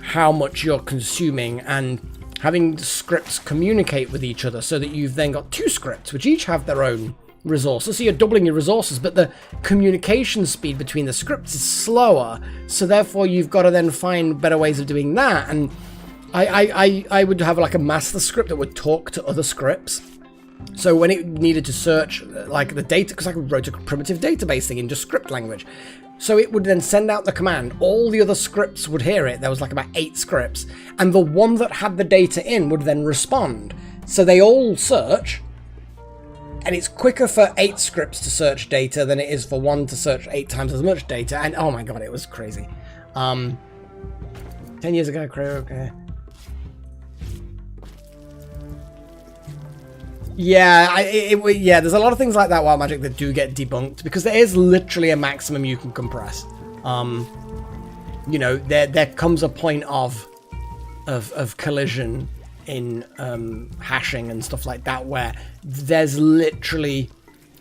how much you're consuming, and having scripts communicate with each other so that you've then got 2 scripts which each have their own resources. So you're doubling your resources, but the communication speed between the scripts is slower. So therefore you've got to then find better ways of doing that. And I would have like a master script that would talk to other scripts. So when it needed to search like the data, because I wrote a primitive database thing in just script language, so it would then send out the command, all the other scripts would hear it, there was like about 8 scripts, and the one that had the data in would then respond. So they all search, and it's quicker for 8 scripts to search data than it is for one to search 8 times as much data, and oh my god, it was crazy. 10 years ago, okay. Yeah, there's a lot of things like that Wild Magic that do get debunked, because there is literally a maximum you can compress. There comes a point of collision in hashing and stuff like that, where there's literally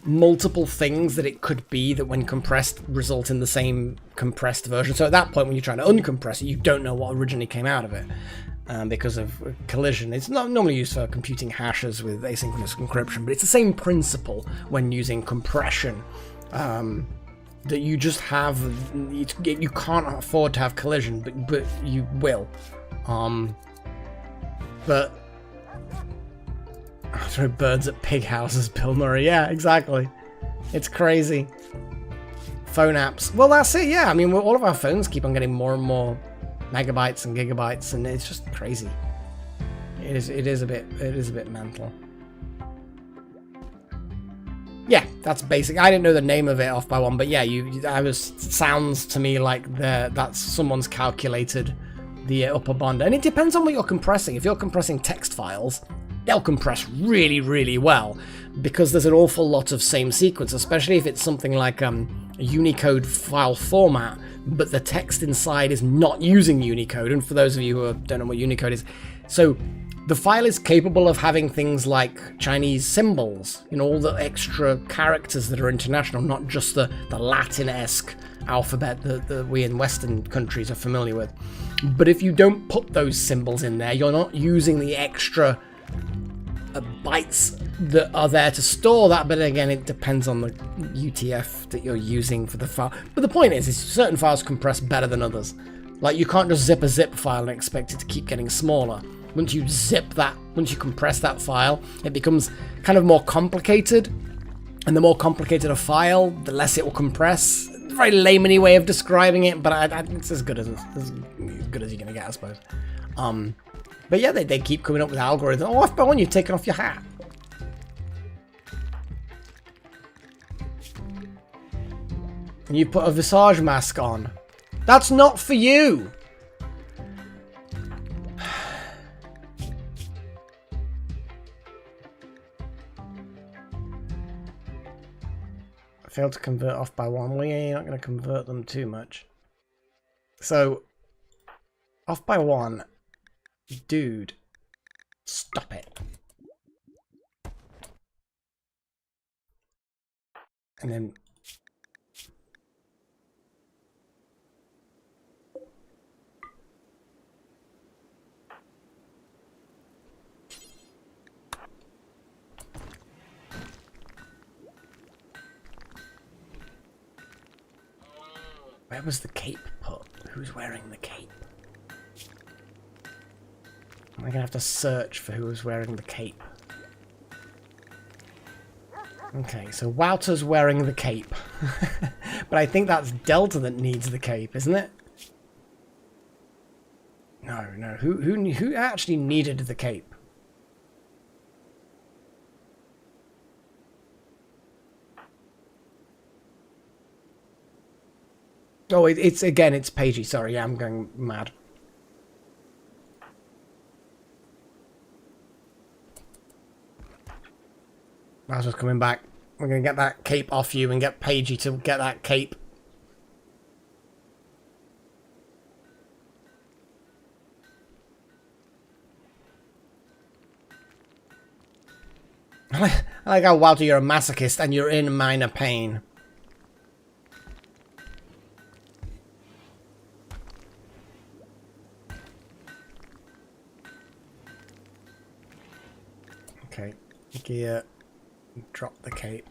multiple things that it could be that when compressed result in the same compressed version. So at that point, when you're trying to uncompress it, you don't know what originally came out of it. Because of collision. It's not normally used for computing hashes with asynchronous encryption, but it's the same principle when using compression. That you just have, you can't afford to have collision, but you will. But I throw birds at pig houses, Bill Murray. Yeah, exactly. It's crazy. Phone apps. Well, that's it. Yeah, I mean, all of our phones keep on getting more and more megabytes and gigabytes, and it's just crazy. It is a bit mental. Yeah, that's basic. I didn't know the name of it off by one, but yeah, sounds to me like that's someone's calculated the upper bond, and it depends on what you're compressing. If you're compressing text files, they'll compress really, really well because there's an awful lot of same sequence, especially if it's something like a Unicode file format, but the text inside is not using Unicode. And for those of you who don't know what Unicode is, so the file is capable of having things like Chinese symbols, you know, all the extra characters that are international, not just the Latin-esque alphabet that we in Western countries are familiar with. But if you don't put those symbols in there, you're not using the extra bytes that are there to store that. But again, it depends on the UTF that you're using for the file. But the point is certain files compress better than others. Like, you can't just zip a zip file and expect it to keep getting smaller. Once you compress that file, it becomes kind of more complicated. And the more complicated a file, the less it will compress. Very layman-y way of describing it, but it's as good as you're gonna get, I suppose. But yeah, they keep coming up with algorithms. Oh, off by one, you've taken off your hat. And you put a visage mask on. That's not for you. Failed to convert off by one. Well, yeah, you're not going to convert them too much. So, off by one. Dude, stop it. And then... where was the cape put? Who's wearing the cape? Am I gonna have to search for who was wearing the cape? Okay, so Wouter's wearing the cape. But I think that's Delta that needs the cape, isn't it? No. Who actually needed the cape? Oh, it's Paigey. Sorry, yeah, I'm going mad. Bowser's coming back. We're going to get that cape off you and get Paigey to get that cape. I like how, Walter, you're a masochist and you're in minor pain. Okay, gear, drop the cape.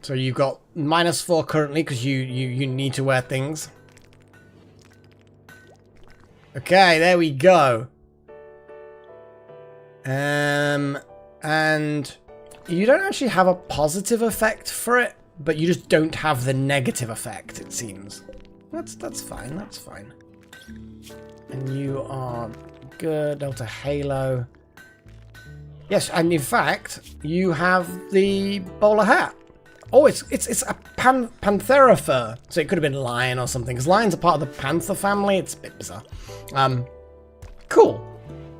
So you got -4 currently because you need to wear things. Okay, there we go. And you don't actually have a positive effect for it, but you just don't have the negative effect, it seems. That's fine, that's fine. And you are good, Delta Halo. Yes, and in fact, you have the bowler hat. Oh, it's a Panthera fur. So it could have been lion or something, because lions are part of the panther family. It's a bit bizarre. Cool.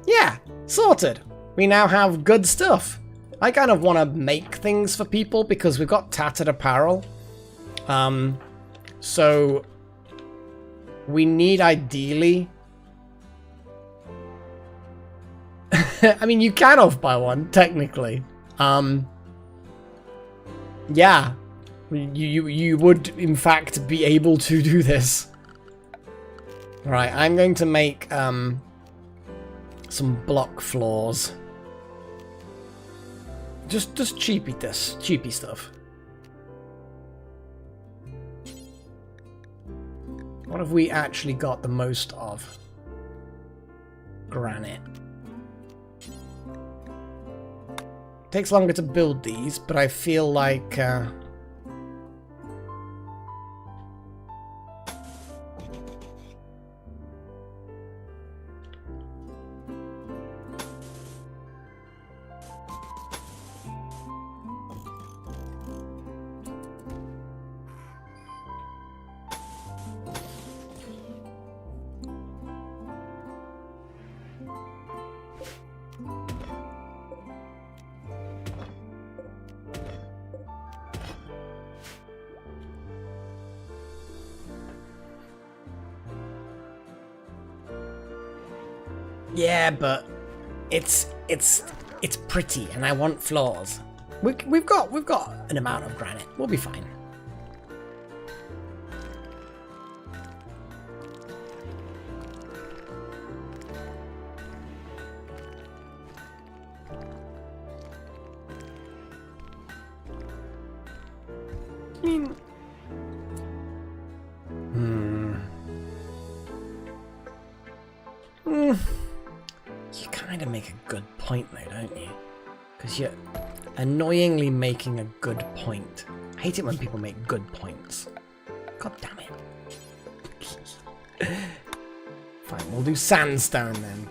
Yeah, sorted. We now have good stuff. I kind of want to make things for people because we've got tattered apparel. So we need ideally... I mean, you can off by one, technically. Yeah, you would in fact be able to do this. Right, I'm going to make some block floors. Just cheapy stuff. What have we actually got the most of? Granite. Takes longer to build these, but I feel like... yeah, but it's pretty, and I want floors. We've got an amount of granite. We'll be fine. You kind of make a good point though, don't you? Because you're annoyingly making a good point. I hate it when people make good points. God damn it. Fine, we'll do sandstone then.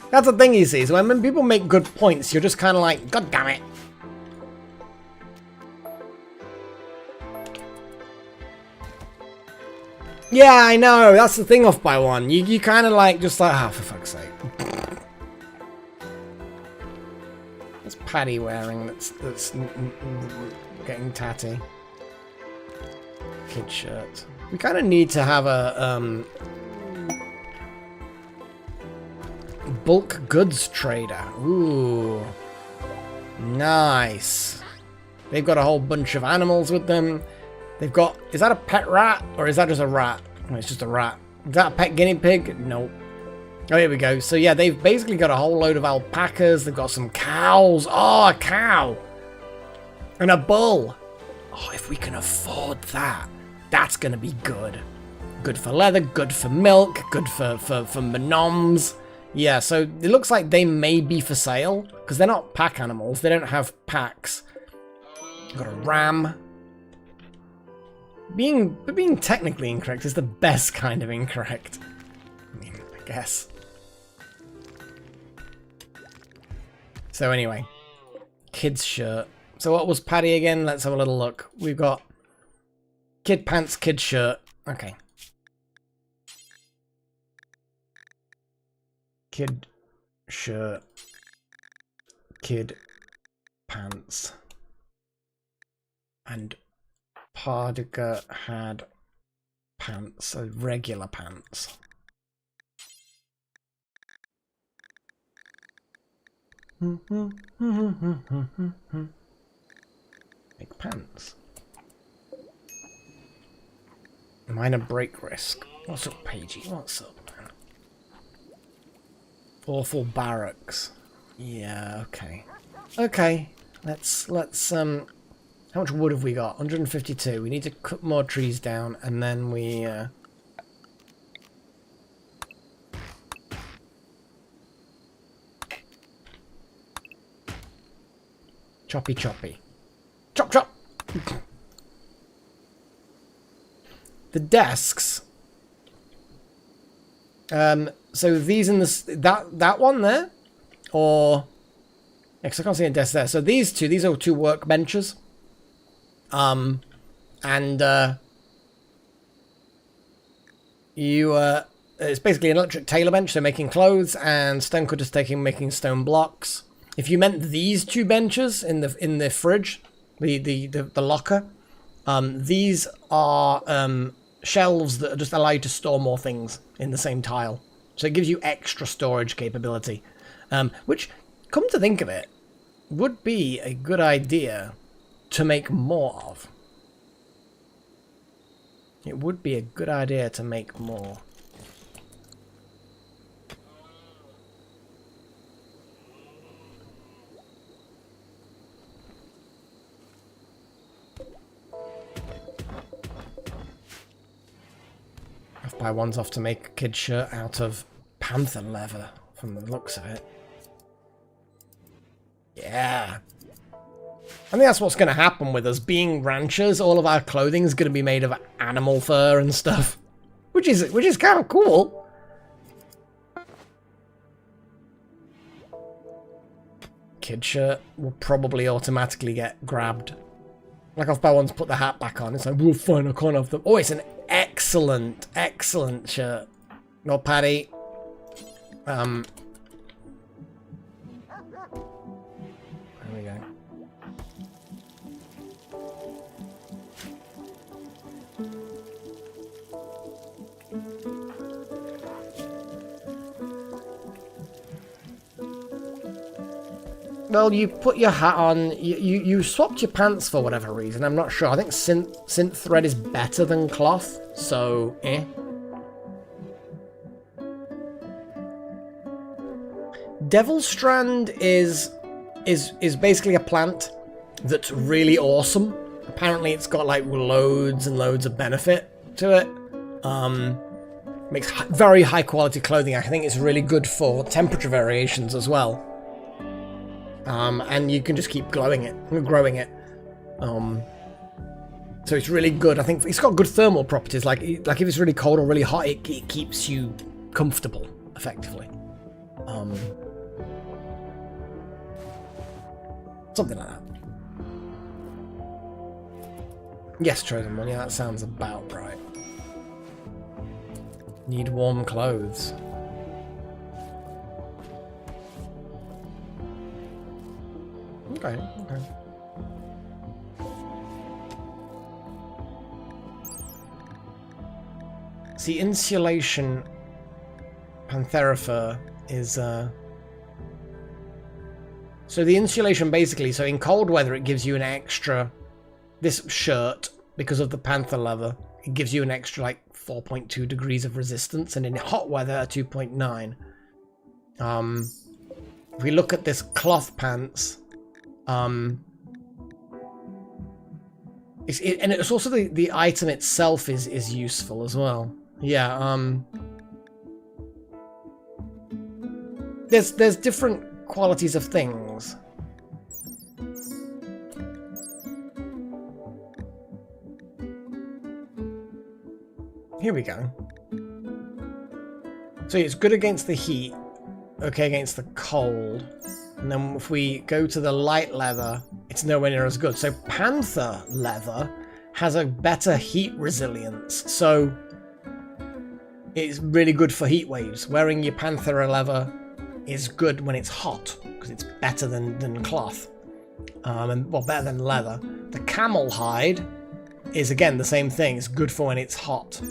That's the thing you see, is when people make good points, you're just kind of like, God damn it. Yeah, I know, that's the thing off by one. You kind of like, just like, oh, for fuck's sake. What's Paddy wearing that's getting tatty? Kid shirt. We kind of need to have a bulk goods trader. Ooh, nice. They've got a whole bunch of animals with them. They've got, is that a pet rat or is that just a rat? Oh, it's just a rat. Is that a pet guinea pig? Nope. Oh, here we go. So yeah, they've basically got a whole load of alpacas. They've got some cows. Oh, a cow. And a bull. Oh, if we can afford that, that's going to be good. Good for leather, good for milk, good for monoms. Yeah, so it looks like they may be for sale because they're not pack animals. They don't have packs. Got a ram. Being technically incorrect is the best kind of incorrect. I mean, I guess. So anyway, kid's shirt. So what was Paddy again? Let's have a little look. We've got kid pants, kid shirt. Okay. Kid shirt, kid pants, and Pardiga had pants, so regular pants. Make pants. Minor break risk. What's up, Pagey? What's up, man? Awful barracks. Yeah, okay. Okay. Let's how much wood have we got? 152. We need to cut more trees down, and then we... Choppy choppy. Chop chop! The desks. So these in this... That one there? Or... Yeah, 'cause I can't see a desk there. So these are two workbenches. It's basically an electric tailor bench, so making clothes, and stonecutters making stone blocks. If you meant these two benches in the fridge, the locker, these are shelves that just allow you to store more things in the same tile. So it gives you extra storage capability, which, come to think of it, would be a good idea to make more of. It would be a good idea to make more. Buy one's off to make a kid's shirt out of panther leather from the looks of it. Yeah, I think that's what's going to happen with us being ranchers. All of our clothing is going to be made of animal fur and stuff, which is kind of cool. Kid shirt will probably automatically get grabbed. Like if I want to put the hat back on, it's like, well, fine, I can't have them. Oh, it's an excellent, excellent shirt. No, Paddy. There we go. Well, you put your hat on, you swapped your pants for whatever reason, I'm not sure. I think synth thread is better than cloth, so Devil Strand is basically a plant that's really awesome. Apparently it's got like loads and loads of benefit to it. Makes very high quality clothing. I think it's really good for temperature variations as well. And you can just keep growing it. So it's really good. I think it's got good thermal properties. Like if it's really cold or really hot, it keeps you comfortable, effectively. Something like that. Yes, Chosen One. Yeah, that sounds about right. Need warm clothes. Okay. See, insulation Panthera fur is so the insulation basically, so in cold weather it gives you an extra, this shirt, because of the panther leather, it gives you an extra like 4.2 degrees of resistance, and in hot weather a 2.9. If we look at this cloth pants, and it's also the item itself is useful as well. Yeah, there's different qualities of things. Here we go. So it's good against the heat, okay against the cold, and then if we go to the light leather, it's nowhere near as good. So panther leather has a better heat resilience, so it's really good for heat waves. Wearing your panther leather is good when it's hot, because it's better than cloth, and well, better than leather. The camel hide is again the same thing. It's good for when it's hot.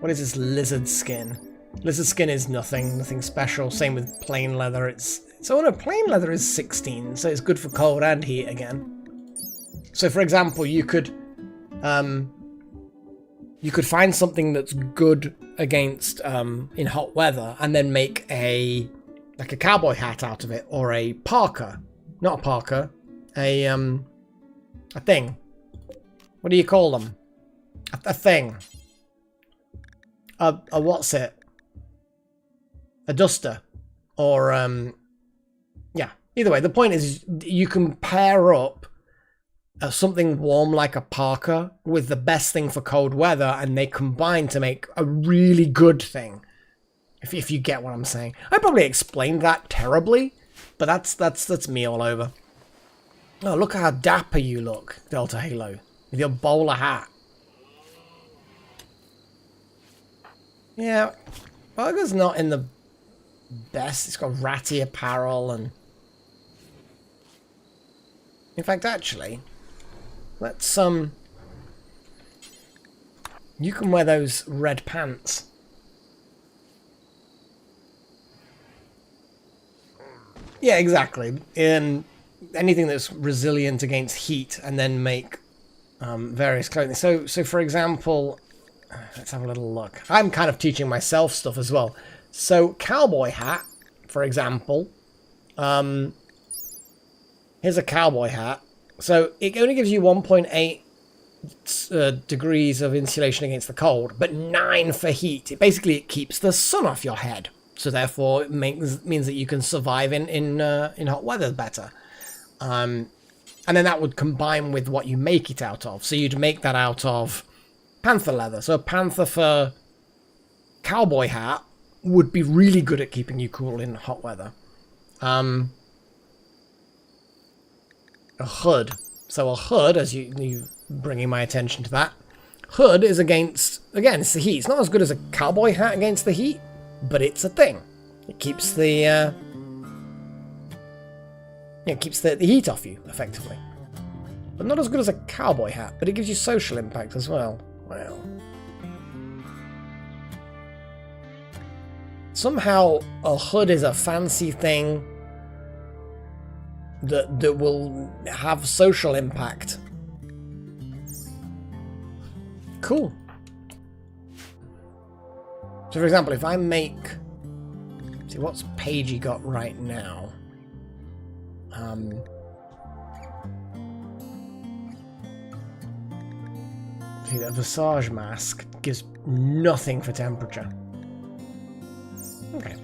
What is this lizard skin? Lizard skin is nothing special. Same with plain leather. So no, plain leather is 16, so it's good for cold and heat again. So for example, you could find something that's good against in hot weather, and then make a cowboy hat out of it, or a parka, not a parka, a thing. What do you call them? A thing. A what's it? A duster, or yeah. Either way, the point is you can pair up something warm like a parka with the best thing for cold weather, and they combine to make a really good thing. If you get what I'm saying. I probably explained that terribly, but that's me all over. Oh, look how dapper you look, Delta Halo, with your bowler hat. Yeah, Burger's not in the best. It's got ratty apparel, and in fact, actually, let's you can wear those red pants. Yeah, exactly. In anything that's resilient against heat, and then make various clothing. So for example, let's have a little look. I'm kind of teaching myself stuff as well. So cowboy hat, for example. Here's a cowboy hat. So it only gives you 1.8 degrees of insulation against the cold, but 9 for heat. It keeps the sun off your head. So therefore it means that you can survive in hot weather better. And And then that would combine with what you make it out of. So you'd make that out of panther leather. So a panther fur cowboy hat would be really good at keeping you cool in hot weather. A hood. So a hood, as you bringing my attention to that, hood is against, again, it's the heat. It's not as good as a cowboy hat against the heat, but it's a thing. It keeps the heat off you, effectively. But not as good as a cowboy hat, but it gives you social impact as well. Well. Somehow a hood is a fancy thing that will have social impact. Cool. So for example, if I make... See, what's Pagey got right now? See, the Visage mask gives nothing for temperature. Okay.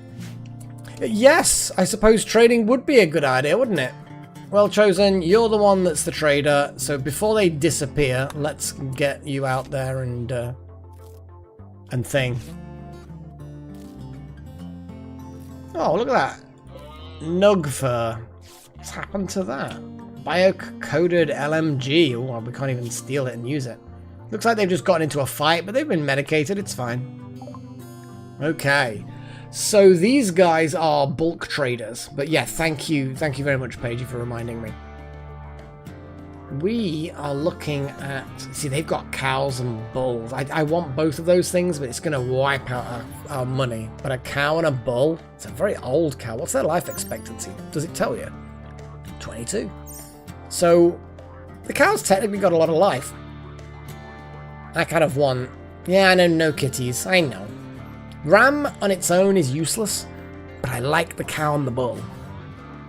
Yes, I suppose trading would be a good idea, wouldn't it? Well, Chosen, you're the one that's the trader, so before they disappear, let's get you out there and thing. Oh, look at that. Nug fur. What's happened to that? Bio-coded LMG. Oh, we can't even steal it and use it. Looks like they've just gotten into a fight, but they've been medicated. It's fine. Okay. So these guys are bulk traders. But yeah, thank you. Thank you very much, Paige, for reminding me. We are looking at... See, they've got cows and bulls. I want both of those things, but it's going to wipe out our money. But a cow and a bull? It's a very old cow. What's their life expectancy? Does it tell you? 22. So the cow's technically got a lot of life. I kind of want... Yeah, I know, no kitties. I know. Ram on its own is useless, but I like the cow and the bull.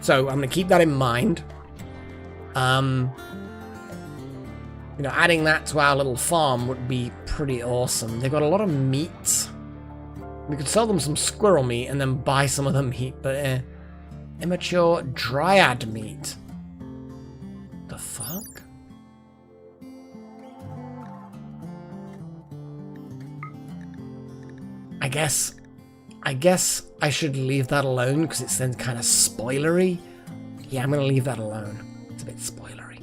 So I'm going to keep that in mind. You know, adding that to our little farm would be pretty awesome. They've got a lot of meat. We could sell them some squirrel meat and then buy some of the meat, but immature dryad meat. The fuck? I guess I should leave that alone because it's then kind of spoilery. Yeah, I'm gonna leave that alone. It's a bit spoilery.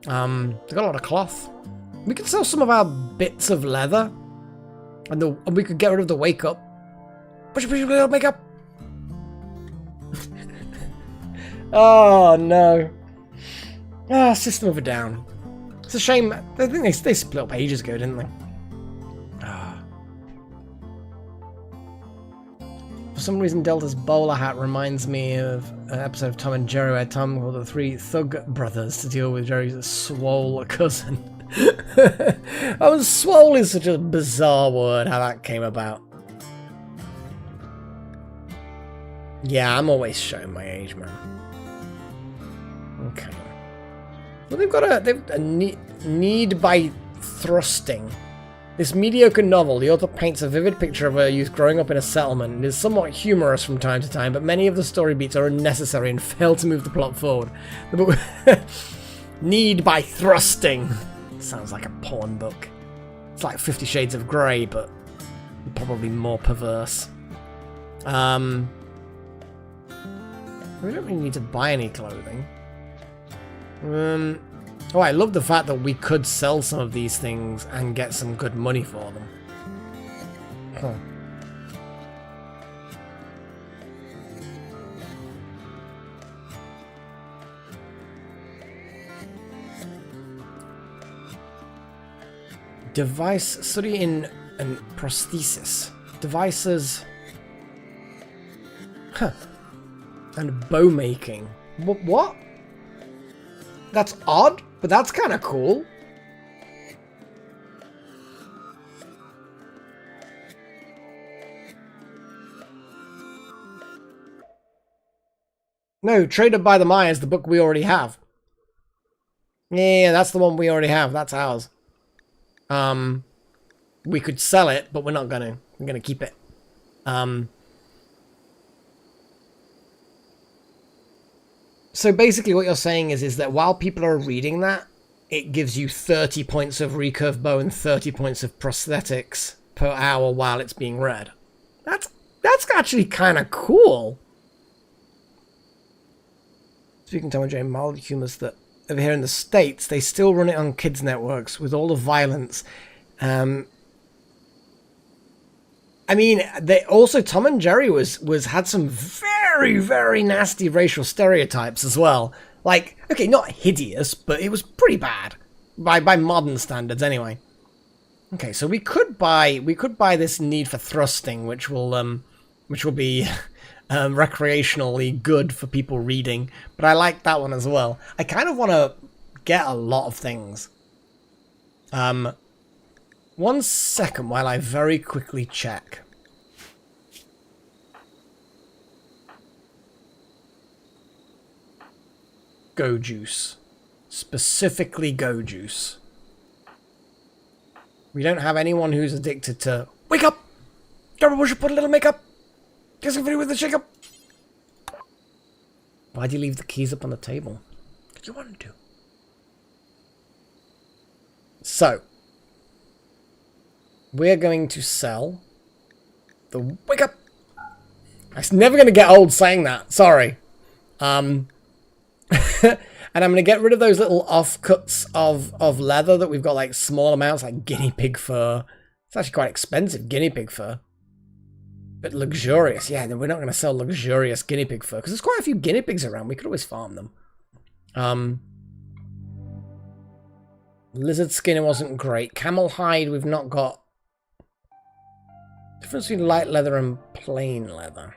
They've got a lot of cloth. We could sell some of our bits of leather, and we could get rid of the wake up. Push makeup. Oh no. Ah, System of a Down. It's a shame. I think they split up ages ago, didn't they? For some reason, Delta's bowler hat reminds me of an episode of Tom and Jerry where Tom called the three thug brothers to deal with Jerry's swole cousin. Oh, swole is such a bizarre word, how that came about. Yeah, I'm always showing my age, man. Okay. Well, they've got a need by thrusting. This mediocre novel, the author paints a vivid picture of a youth growing up in a settlement. It is somewhat humorous from time to time, but many of the story beats are unnecessary and fail to move the plot forward. The book Need by thrusting. Sounds like a porn book. It's like 50 Shades of Grey, but probably more perverse. We don't really need to buy any clothing. Oh, I love the fact that we could sell some of these things and get some good money for them. Huh. Device study in and prosthesis. Devices. Huh. And bow making. What? That's odd, but that's kind of cool. No, Traded by the Maya is the book we already have. Yeah, that's the one we already have. That's ours. We could sell it, but we're not gonna. We're gonna keep it. So basically what you're saying is that while people are reading that, it gives you 30 points of recurve bow and 30 points of prosthetics per hour while it's being read. That's actually kind of cool. Speaking to Tom and Jay, mild humorous that over here in the States, they still run it on kids' networks with all the violence. I mean, they also Tom and Jerry had some very, very nasty racial stereotypes as well. Like, okay, not hideous, but it was pretty bad by modern standards anyway. Okay, so we could buy this need for thrusting, which will be recreationally good for people reading, but I like that one as well. I kind of want to get a lot of things. 1 second while I very quickly check. Go juice. Specifically go juice. We don't have anyone who's addicted to... Wake up! Double should put a little makeup! Get some video with the shake up! Why'd you leave the keys up on the table? Because you wanted to. So... we're going to sell the wake up. I'm never going to get old saying that. Sorry. And I'm going to get rid of those little offcuts of leather that we've got, like small amounts, like guinea pig fur. It's actually quite expensive, guinea pig fur. But luxurious. Yeah, we're not going to sell luxurious guinea pig fur because there's quite a few guinea pigs around. We could always farm them. Lizard skin wasn't great. Camel hide, we've not got. Difference between light leather and plain leather.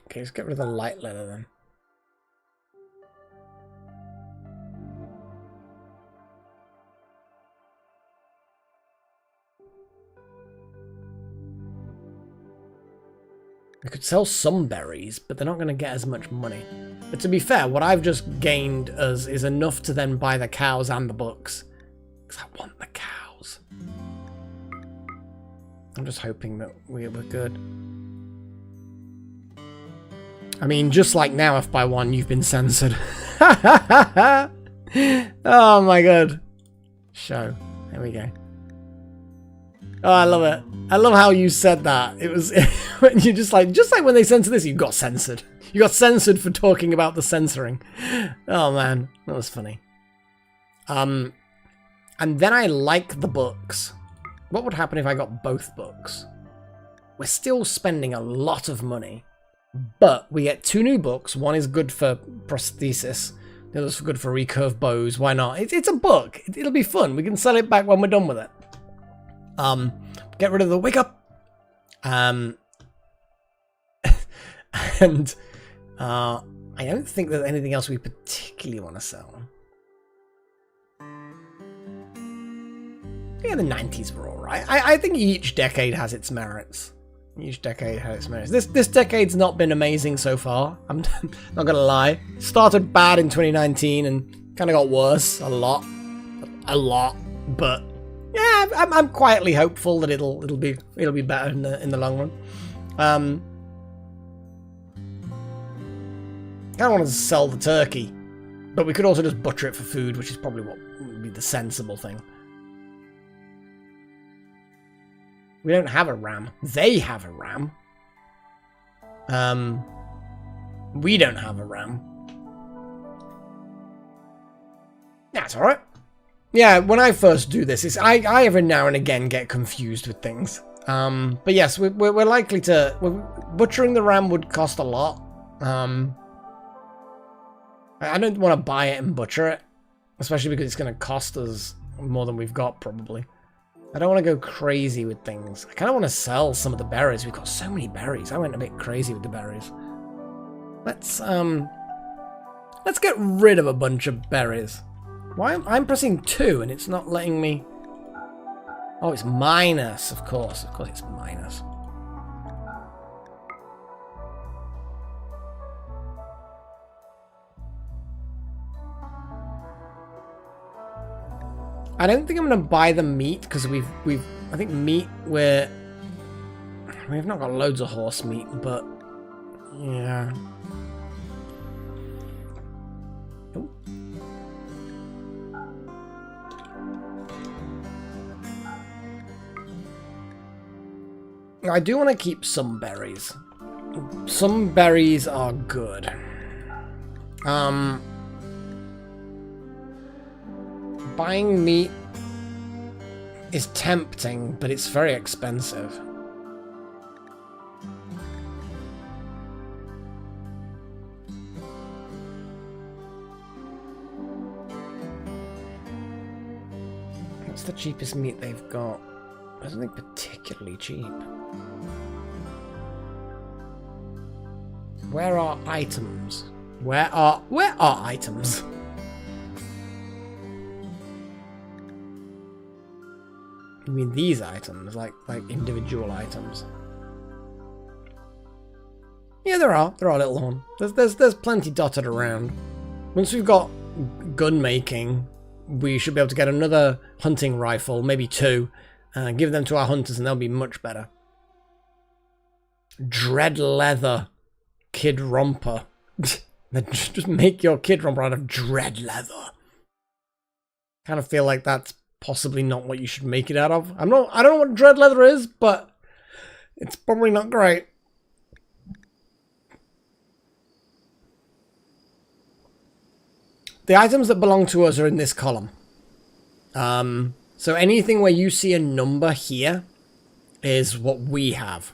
Okay, let's get rid of the light leather then. We could sell some berries, but they're not going to get as much money. But to be fair, what I've just gained is enough to then buy the cows and the books. Because I want the cows. I'm just hoping that we're good. I mean, just like now, if by one you've been censored. Oh my god. Show. There we go. Oh, I love it. I love how you said that. It was you just like when they censor this, you got censored. You got censored for talking about the censoring. Oh man, that was funny. And then I like the books. What would happen if I got both books? We're still spending a lot of money, but we get 2 new books. One is good for prosthesis. The other's good for recurve bows. Why not? It's a book. It'll be fun. We can sell it back when we're done with it. Get rid of the wake up. And I don't think there's anything else we particularly want to sell. Yeah, the 90s were alright. I think each decade has its merits. Each decade has its merits. This decade's not been amazing so far. I'm not gonna lie. Started bad in 2019 and kind of got worse a lot. But yeah, I'm quietly hopeful that it'll be better in the long run. Kind of wanted to sell the turkey, but we could also just butcher it for food, which is probably what would be the sensible thing. We don't have a ram. They have a ram. We don't have a ram. That's alright. Yeah, when I first do this, I every now and again get confused with things. But yes, we're likely to... butchering the ram would cost a lot. I don't want to buy it and butcher it. Especially because it's going to cost us more than we've got, probably. I don't want to go crazy with things. I kind of want to sell some of the berries. We've got so many berries. I went a bit crazy with the berries. Let's get rid of a bunch of berries. Why I'm pressing 2 and it's not letting me... Oh, it's minus, of course. Of course it's minus. I don't think I'm going to buy the meat because I think meat We've not got loads of horse meat, but yeah. Ooh. I do want to keep some berries. Some berries are good. Buying meat is tempting, but it's very expensive. What's the cheapest meat they've got? I don't think particularly cheap. Where are items? Where are items? I mean these items, like individual items. Yeah, there are a little one. There's plenty dotted around. Once we've got gun making, we should be able to get another hunting rifle, maybe 2, and give them to our hunters, and they'll be much better. Dread leather, kid romper. Just make your kid romper out of dread leather. Kind of feel like that's possibly not what you should make it out of. I don't know what dread leather is, but it's probably not great. The items that belong to us are in this column. So anything where you see a number here is what we have.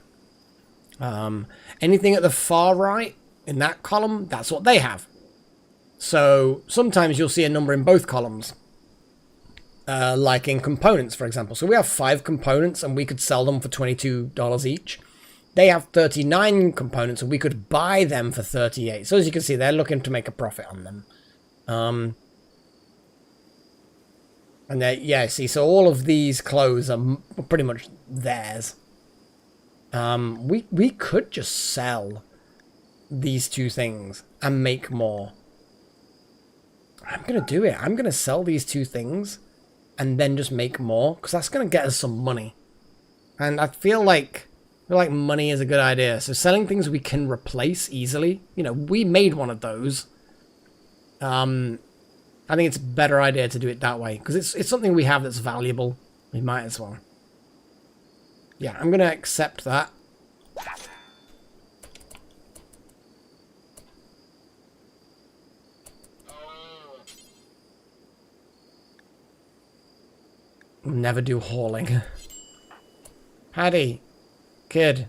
Anything at the far right in that column, that's what they have. So sometimes you'll see a number in both columns. Like in components, for example. So we have 5 components and we could sell them for $22 each. They have 39 components and we could buy them for 38. So as you can see, they're looking to make a profit on them. And yeah, see, so all of these clothes are pretty much theirs. We could just sell these 2 things and make more. I'm going to do it. I'm going to sell these 2 things and then just make more, because that's going to get us some money. And I feel like money is a good idea. So selling things we can replace easily. You know, we made one of those. I think it's a better idea to do it that way, because it's something we have that's valuable. We might as well. Yeah, I'm going to accept that. Never do hauling. Paddy. Kid.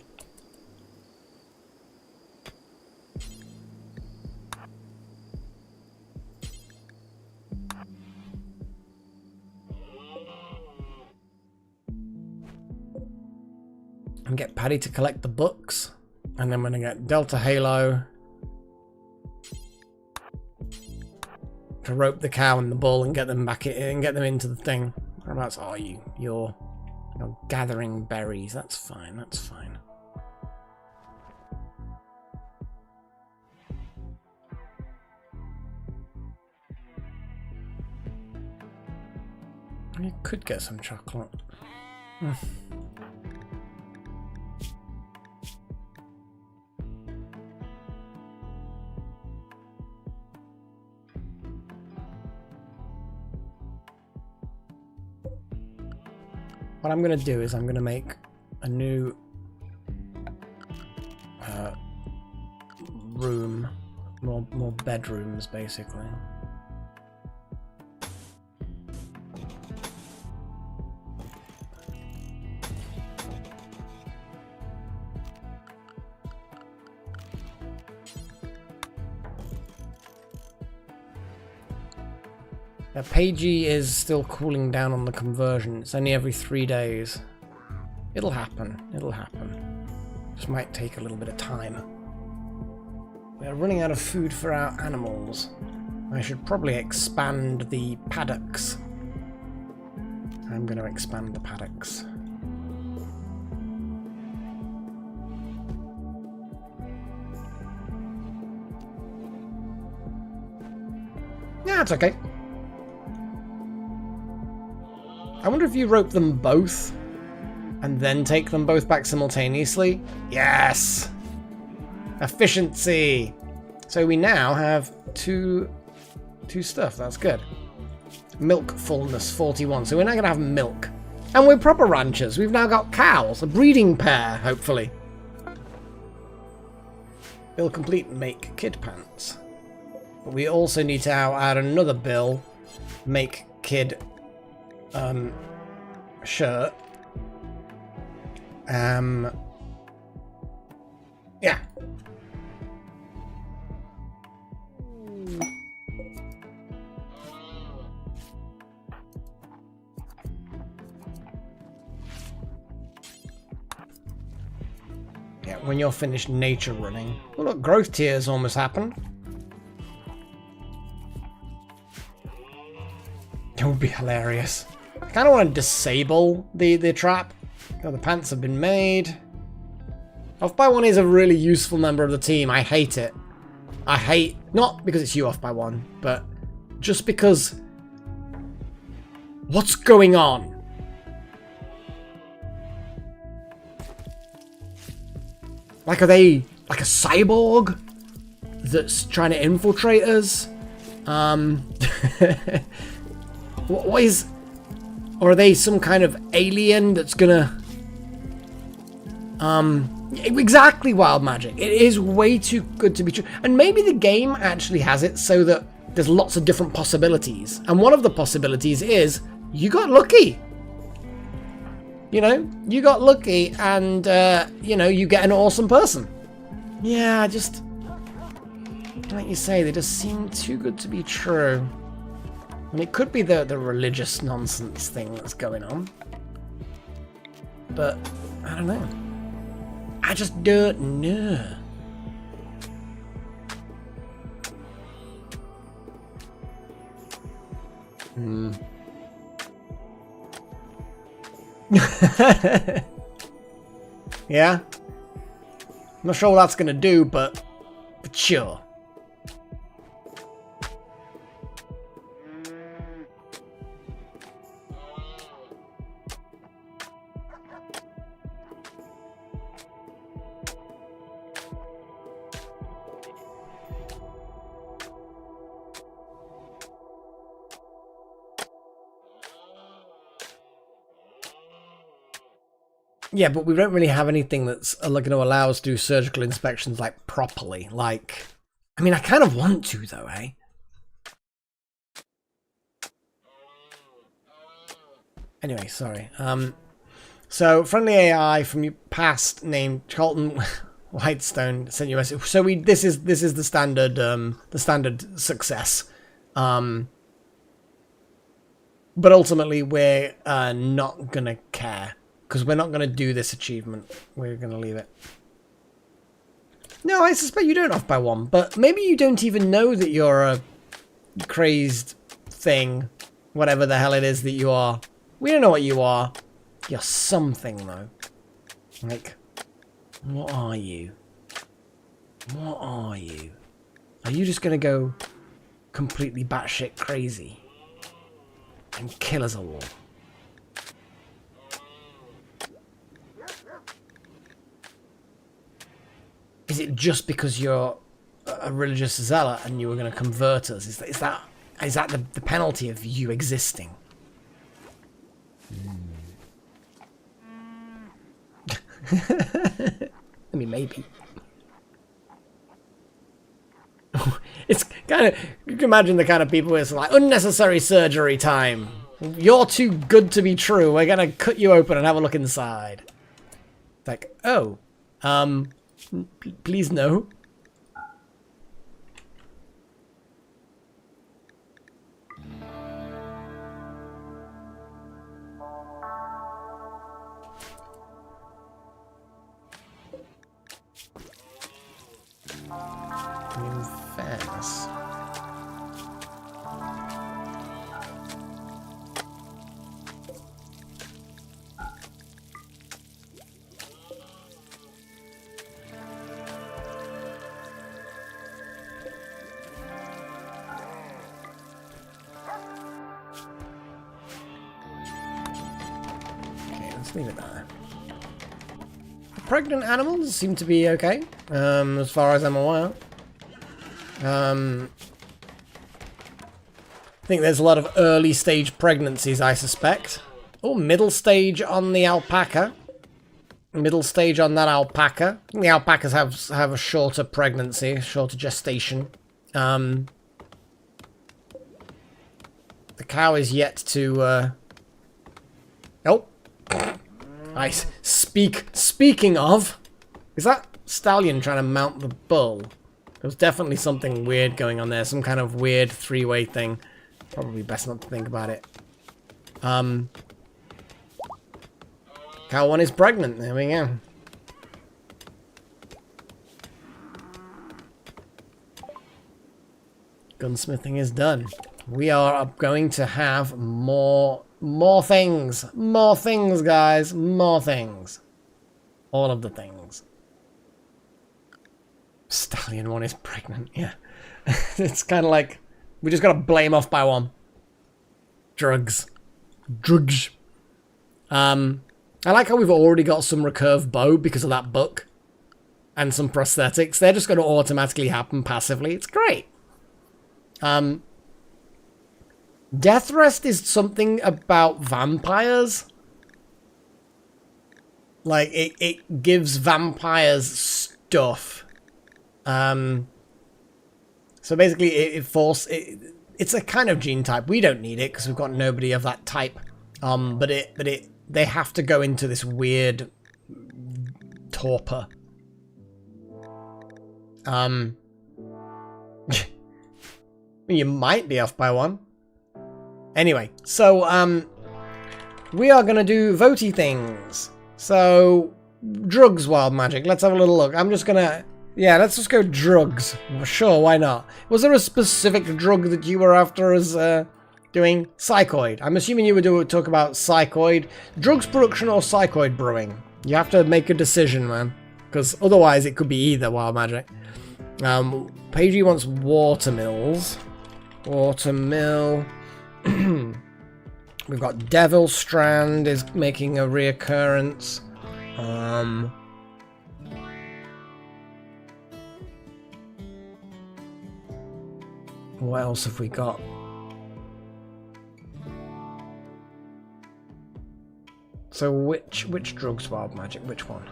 And get Paddy to collect the books. And then we're going to get Delta Halo to rope the cow and the bull and get them back in and get them into the thing. Whereabouts are you? You're gathering berries. That's fine. That's fine. You could get some chocolate. What I'm going to do is I'm going to make a new room, more bedrooms basically. Pagey is still cooling down on the conversion. It's only every 3 days. It'll happen. It'll happen. Just might take a little bit of time. We're running out of food for our animals. I should probably expand the paddocks. I'm going to expand the paddocks. Yeah, it's okay. I wonder if you rope them both And then take them both back simultaneously. Yes! Efficiency! So we now have two stuff. That's good. Milk fullness 41. So we're now going to have milk. And we're proper ranchers. We've now got cows. A breeding pair, hopefully. Bill complete, make kid pants. But we also need to add another bill. Make kid shirt. Yeah. Yeah, when you're finished nature running. Oh look, growth tiers almost happened. It would be hilarious. I kind of want to disable the trap. Oh, the pants have been made. Off by one is a really useful member of the team. I hate it. I hate, not because it's you off by one, but just because. What's going on? Like, are they like a cyborg that's trying to infiltrate us? What is, or are they some kind of alien that's gonna, exactly, wild magic. It is way too good to be true. And maybe the game actually has it so that there's lots of different possibilities. And one of the possibilities is you got lucky. You know, you got lucky and, you know, you get an awesome person. Yeah, just, like you say, they just seem too good to be true. And it could be the religious nonsense thing that's going on. But, I don't know. I just don't know. Yeah? I'm not sure what that's gonna do, but sure. Yeah, but we don't really have anything that's going to allow us to do surgical inspections, like, properly. Like, I mean, I kind of want to, though, eh? Anyway, sorry. So, friendly AI from your past named Colton Whitestone sent you a message. So this is the standard success. But ultimately, we're not gonna care. Because we're not going to do this achievement. We're going to leave it. No, I suspect you don't off by one. But maybe you don't even know that you're a crazed thing. Whatever the hell it is that you are. We don't know what you are. You're something, though. Like, what are you? What are you? Are you just going to go completely batshit crazy? And kill us all? Is it just because you're a religious zealot and you were going to convert us? Is that the penalty of you existing? I mean, maybe. It's kind of, you can imagine the kind of people where it's like, unnecessary surgery time. You're too good to be true. We're going to cut you open and have a look inside. It's like, oh, please no. New fence. Okay, let's leave it there. pregnant animals seem to be okay, as far as I'm aware. I think there's a lot of early stage pregnancies, I suspect. Oh, middle stage on the alpaca. Middle stage on that alpaca. The alpacas have a shorter pregnancy, shorter gestation. The cow is yet to... Oh. Nice. Speaking of... Is that stallion trying to mount the bull? There's definitely something weird going on there. Some kind of weird three-way thing. Probably best not to think about it. Cow 1 is pregnant. There we go. Gunsmithing is done. We are going to have more things. More things, guys. More things. All of the things. Stallion 1 is pregnant. Yeah. It's kind of like we just got to blame off by one. Drugs. Drugs. I like how we've already got some recurve bow because of that book. And some prosthetics. They're just going to automatically happen passively. It's great. Death Rest is something about vampires. Like, it gives vampires stuff. So basically, it's a kind of gene type. We don't need it because we've got nobody of that type. But they have to go into this weird torpor. You might be off by one. Anyway, so we are gonna do votey things. So drugs, wild magic. Let's have a little look. I'm just gonna, yeah, let's just go drugs. Sure, why not? Was there a specific drug that you were after as doing? Psychoid. I'm assuming you would talk about psychoid. Drugs production or psychoid brewing. You have to make a decision, man. Because otherwise it could be either, wild magic. Pagey wants watermills. Watermill. We've got Devil Strand is making a reoccurrence. What else have we got? So which drugs, wild magic? Which one?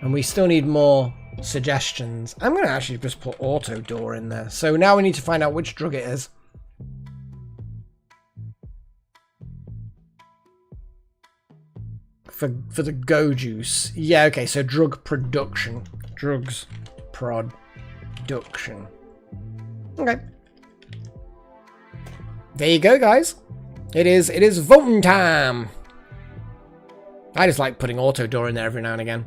And we still need more suggestions. I'm going to actually just put auto door in there. So now we need to find out which drug it is. For the go juice. Yeah, okay, so drug production. Drugs production. Okay. There you go, guys. It is voting time. I just like putting auto door in there every now and again.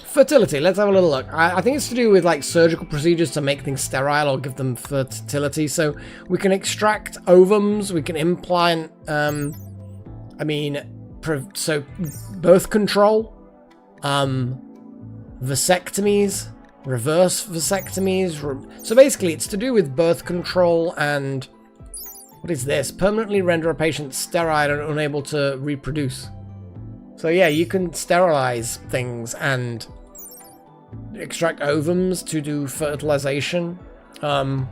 Fertility, let's have a little look. I think it's to do with like surgical procedures to make things sterile or give them fertility. So we can extract ovums, we can implant, so birth control, vasectomies, reverse vasectomies. So basically it's to do with birth control and, what is this? Permanently render a patient sterile and unable to reproduce. So yeah, you can sterilize things and extract ovums to do fertilization. Yeah,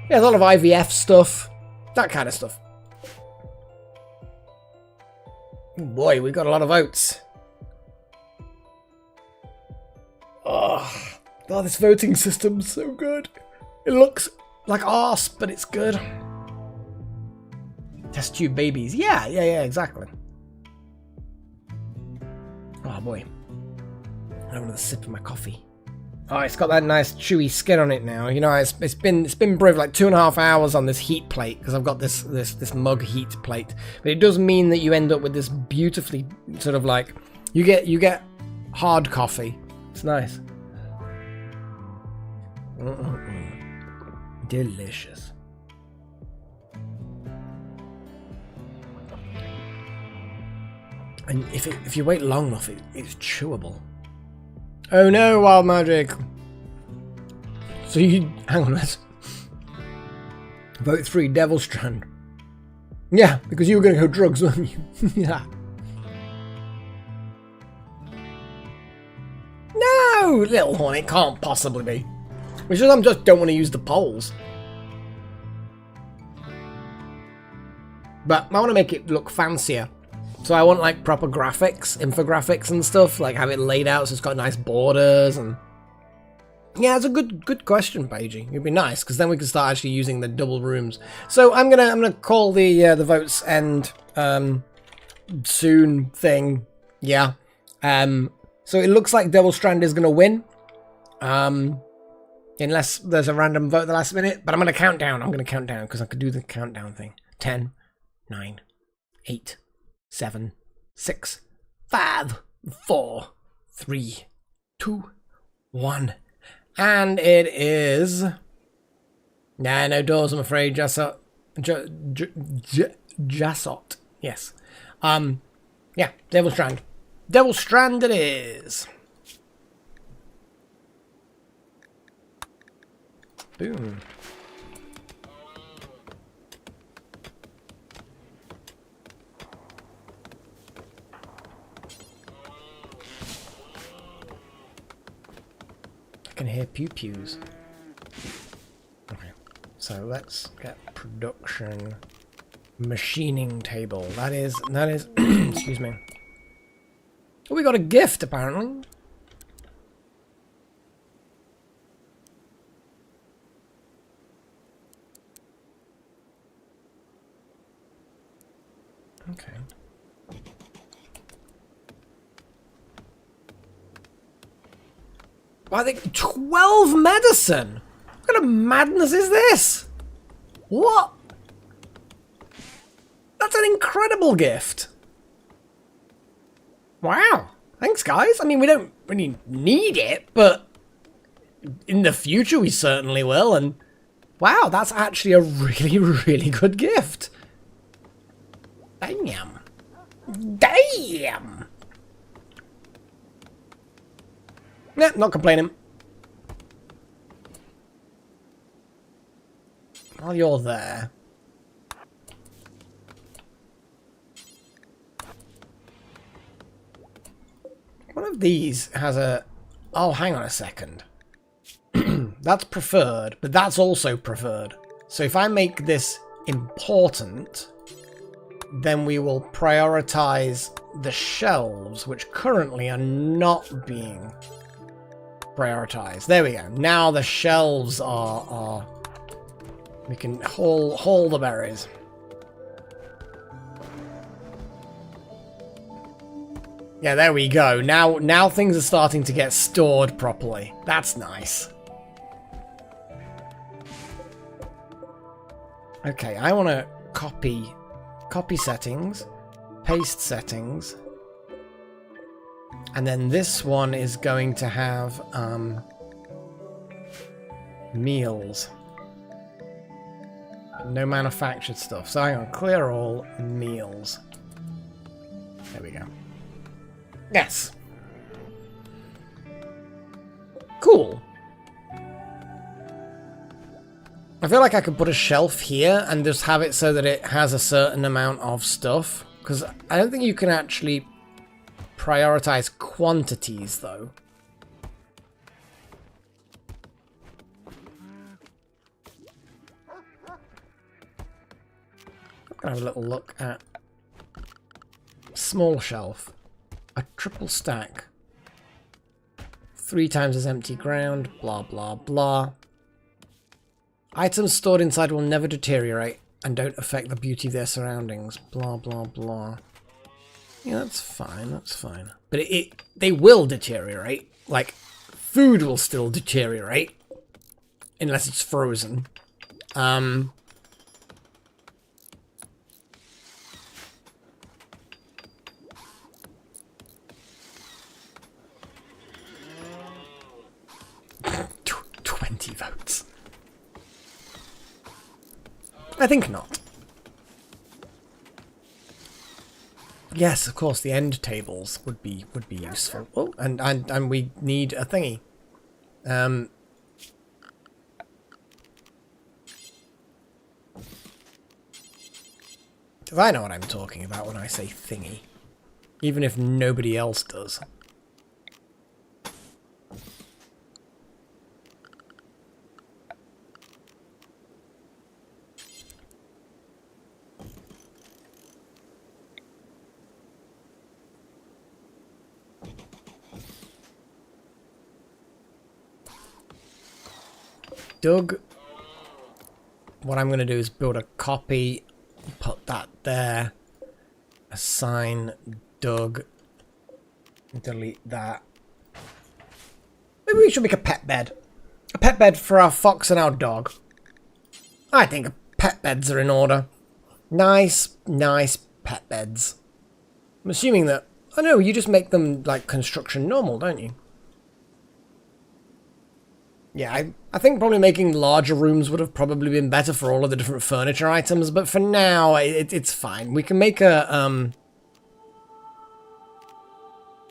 a lot of IVF stuff, that kind of stuff. Oh boy, we got a lot of votes. Oh, this voting system's so good. It looks like arse, but it's good. Test tube babies. Yeah, exactly. Oh boy. I'm having a sip of my coffee. Oh, it's got that nice chewy skin on it now. You know, it's been brewed like 2.5 hours on this heat plate because I've got this mug heat plate. But it does mean that you end up with this beautifully sort of like you get hard coffee. It's nice. Delicious. And if you wait long enough, it's chewable. Oh no, wild magic. So you hang on, let's vote 3, Devil Strand. Yeah, because you were gonna go drugs, weren't you? Yeah. No, little horn, it can't possibly be. It's just I just don't want to use the poles. But I want to make it look fancier. So I want like proper graphics, infographics and stuff, like have it laid out so it's got nice borders and... Yeah, it's a good question, Paigey. It'd be nice, because then we can start actually using the double rooms. So I'm gonna call the votes end soon thing. Yeah. So it looks like Double Strand is gonna win. Unless there's a random vote at the last minute. But I'm gonna count down. I'm gonna count down because I could do the countdown thing. 10, 9, 8, 7, 6, 5, 4, 3, 2, 1. And it is... Nah, no doors, I'm afraid, Jassot. Jassot. Yes. Yeah, Devil Strand. Devil Strand it is. Boom. I can hear pew-pews. Okay, so let's get production machining table. That is, excuse me. Oh, we got a gift apparently. Okay. I think 12 medicine. What kind of madness is this? What? That's an incredible gift. Wow. Thanks, guys. I mean, we don't really need it, but in the future we certainly will. And wow, that's actually a really, really good gift. Damn. Damn. Nah, not complaining. While you're there. One of these has a... Oh, hang on a second. That's preferred, but that's also preferred. So if I make this important, then we will prioritize the shelves, which currently are not being prioritized. There we go. Now the shelves are we can haul the berries. Yeah, there we go. Now things are starting to get stored properly. That's nice. Okay, I want to copy settings, paste settings, and then this one is going to have meals. No manufactured stuff. So hang on, clear all meals. There we go. Yes. Cool. I feel like I could put a shelf here and just have it so that it has a certain amount of stuff. Because I don't think you can actually prioritize quantities, though. I'm going to have a little look at small shelf. A triple stack. 3 times as empty ground, blah, blah, blah. Items stored inside will never deteriorate and don't affect the beauty of their surroundings, blah, blah, blah. Yeah, that's fine, that's fine. But they will deteriorate. Like, food will still deteriorate. Unless it's frozen. 20 votes. I think not. Yes, of course, the end tables would be useful. Oh, and we need a thingy. Because I know what I'm talking about when I say thingy, even if nobody else does. Doug. What I'm going to do is build a copy, put that there, assign Doug, delete that. Maybe we should make a pet bed. A pet bed for our fox and our dog. I think pet beds are in order. Nice, nice pet beds. I'm assuming that... Oh no, you just make them like construction normal, don't you? Yeah, I think probably making larger rooms would have probably been better for all of the different furniture items, but for now, it's fine. We can make a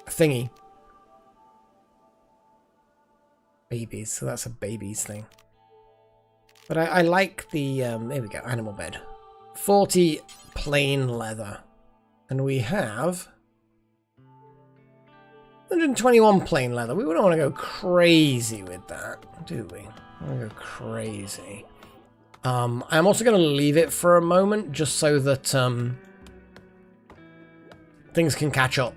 thingy. Babies, so that's a babies thing. But I like the, there we go, animal bed. 40 plain leather. And we have 121 plain leather. We don't want to go crazy with that, do we? I want to go crazy. I'm also going to leave it for a moment just so that things can catch up.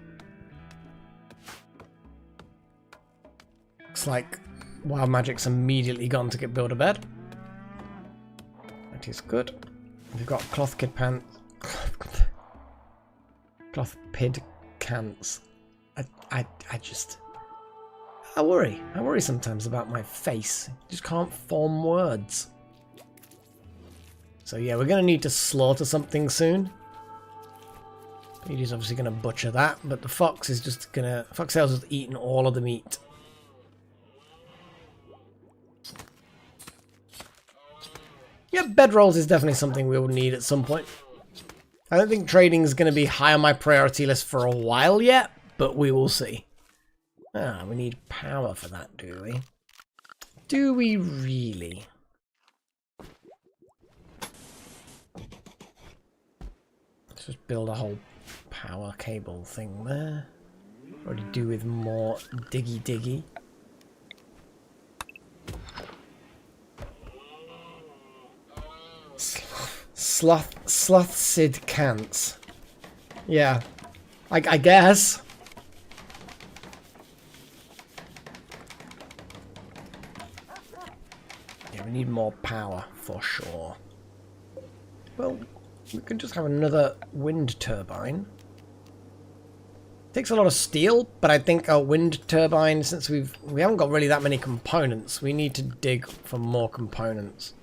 Looks like Wild Magic's immediately gone to get build a bed. That is good. We've got cloth kid pants. Cloth pid cants. I worry. I worry sometimes about my face. I just can't form words. So yeah, we're going to need to slaughter something soon. Petey's obviously going to butcher that, but the fox is just going to... Foxtail's just eating all of the meat. Yeah, bedrolls is definitely something we will need at some point. I don't think trading is going to be high on my priority list for a while yet, but we will see. Ah, we need power for that, do we? Do we really? Let's just build a whole power cable thing there. What do you do with more diggy? Sloth Sid Cants. Yeah, I guess. Yeah, we need more power for sure. Well, we can just have another wind turbine. Takes a lot of steel, but I think a wind turbine, since we haven't got really that many components, we need to dig for more components.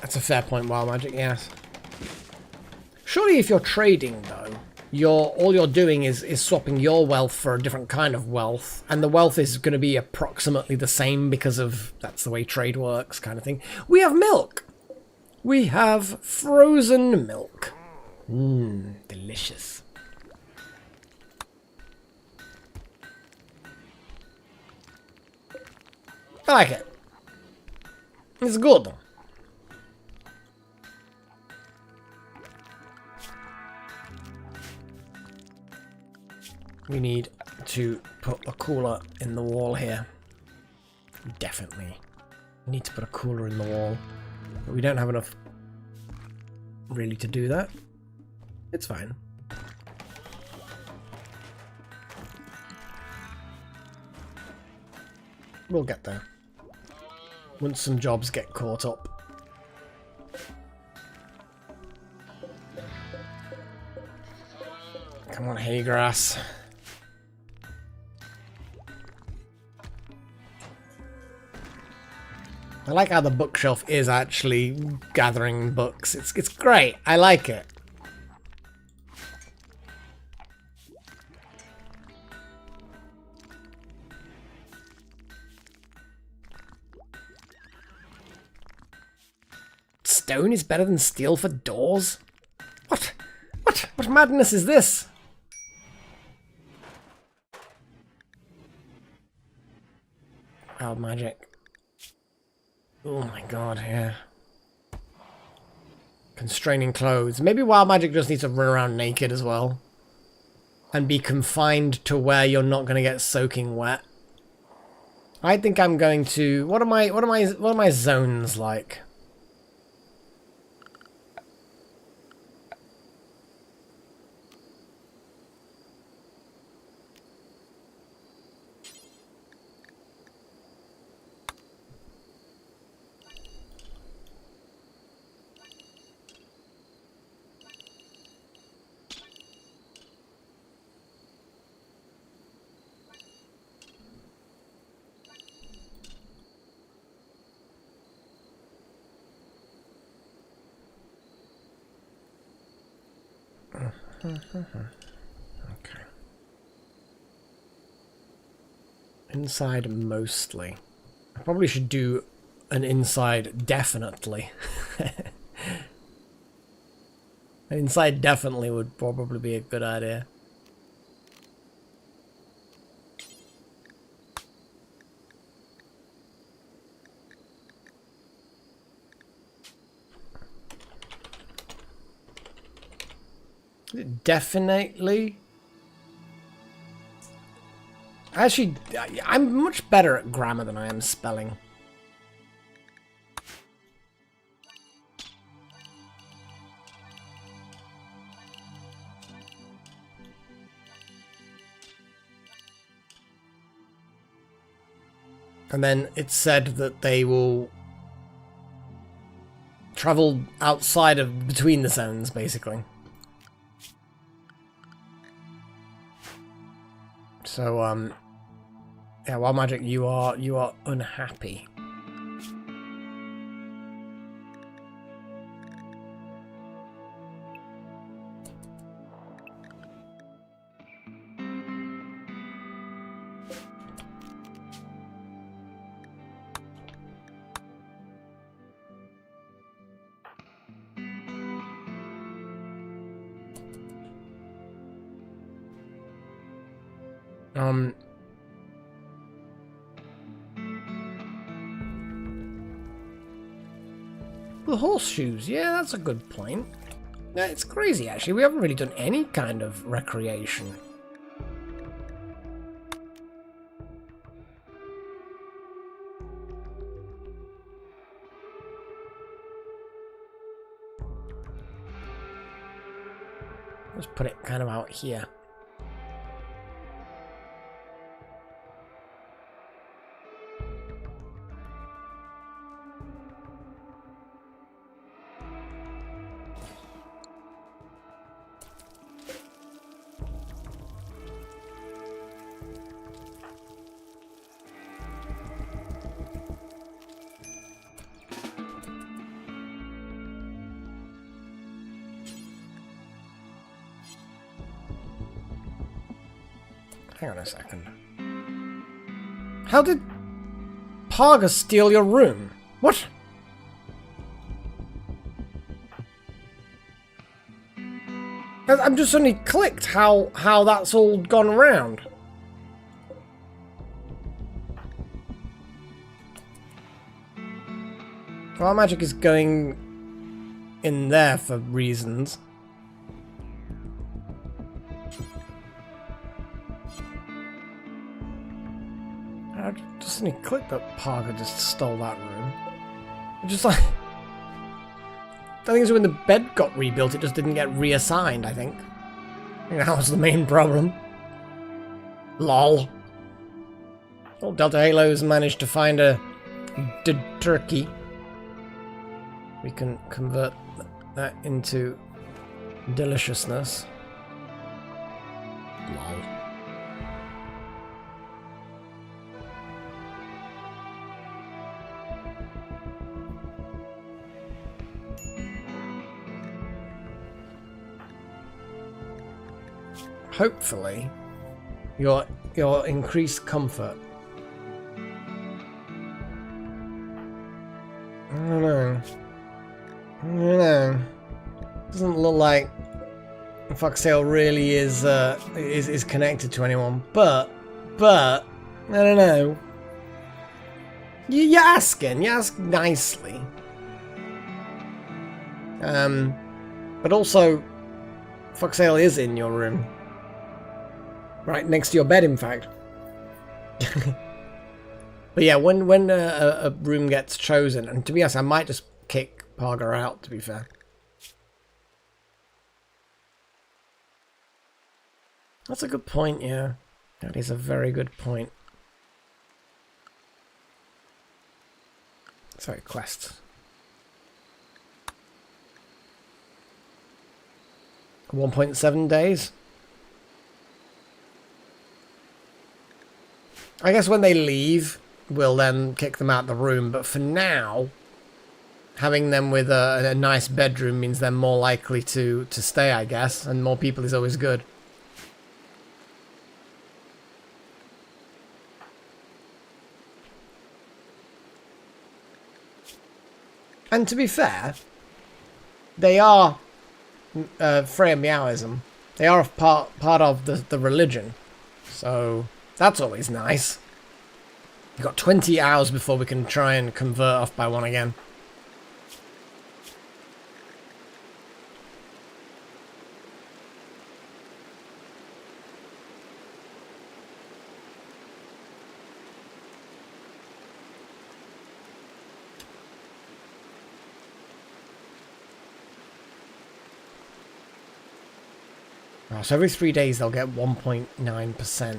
That's a fair point, Wild Magic, yes. Surely if you're trading, though, all you're doing is swapping your wealth for a different kind of wealth, and the wealth is going to be approximately the same because of that's the way trade works, kind of thing. We have milk! We have frozen milk. Mmm, delicious. I like it. It's good. We need to put a cooler in the wall here. Definitely need to put a cooler in the wall. But we don't have enough really to do that. It's fine. We'll get there. Once some jobs get caught up. Come on, hay grass. I like how the bookshelf is actually gathering books. It's great. I like it. Stone is better than steel for doors? What? What madness is this? Wild magic. Oh my god, yeah. Constraining clothes. Maybe wild magic just needs to run around naked as well. And be confined to where you're not going to get soaking wet. I think I'm going to... What are my zones like? Okay. Inside mostly. I probably should do an inside definitely. An inside definitely would probably be a good idea. Definitely. Actually, I'm much better at grammar than I am spelling. And then it's said that they will travel outside of between the zones, basically. So, yeah, Wild Magic, you are unhappy. The horseshoes, yeah, that's a good point. Yeah, it's crazy actually, we haven't really done any kind of recreation. Let's put it kind of out here. Hang on a second. How did Parga steal your room? What? I'm just suddenly clicked how that's all gone around. Well, magic is going in there for reasons. I just suddenly clicked that Parga just stole that room. Just like... I think it's when the bed got rebuilt, it just didn't get reassigned, I think. That was the main problem. LOL. Well, Delta Halo's managed to find a dead turkey. We can convert that into deliciousness. LOL. Hopefully, your increased comfort. I don't know. Doesn't look like Foxtail really is connected to anyone, but I don't know. You're asking. You ask nicely. But also, Foxale is in your room. Right next to your bed, in fact. But yeah, when a room gets chosen, and to be honest, I might just kick Parga out, to be fair. That's a good point, yeah. That is a very good point. Sorry, quests. 1.7 days. I guess when they leave, we'll then kick them out the room. But for now, having them with a nice bedroom means they're more likely to stay, I guess. And more people is always good. And to be fair, they are Freya Meowism. They are part of the religion. So that's always nice. We've got 20 hours before we can try and convert off by one again. So every 3 days they'll get 1.9%.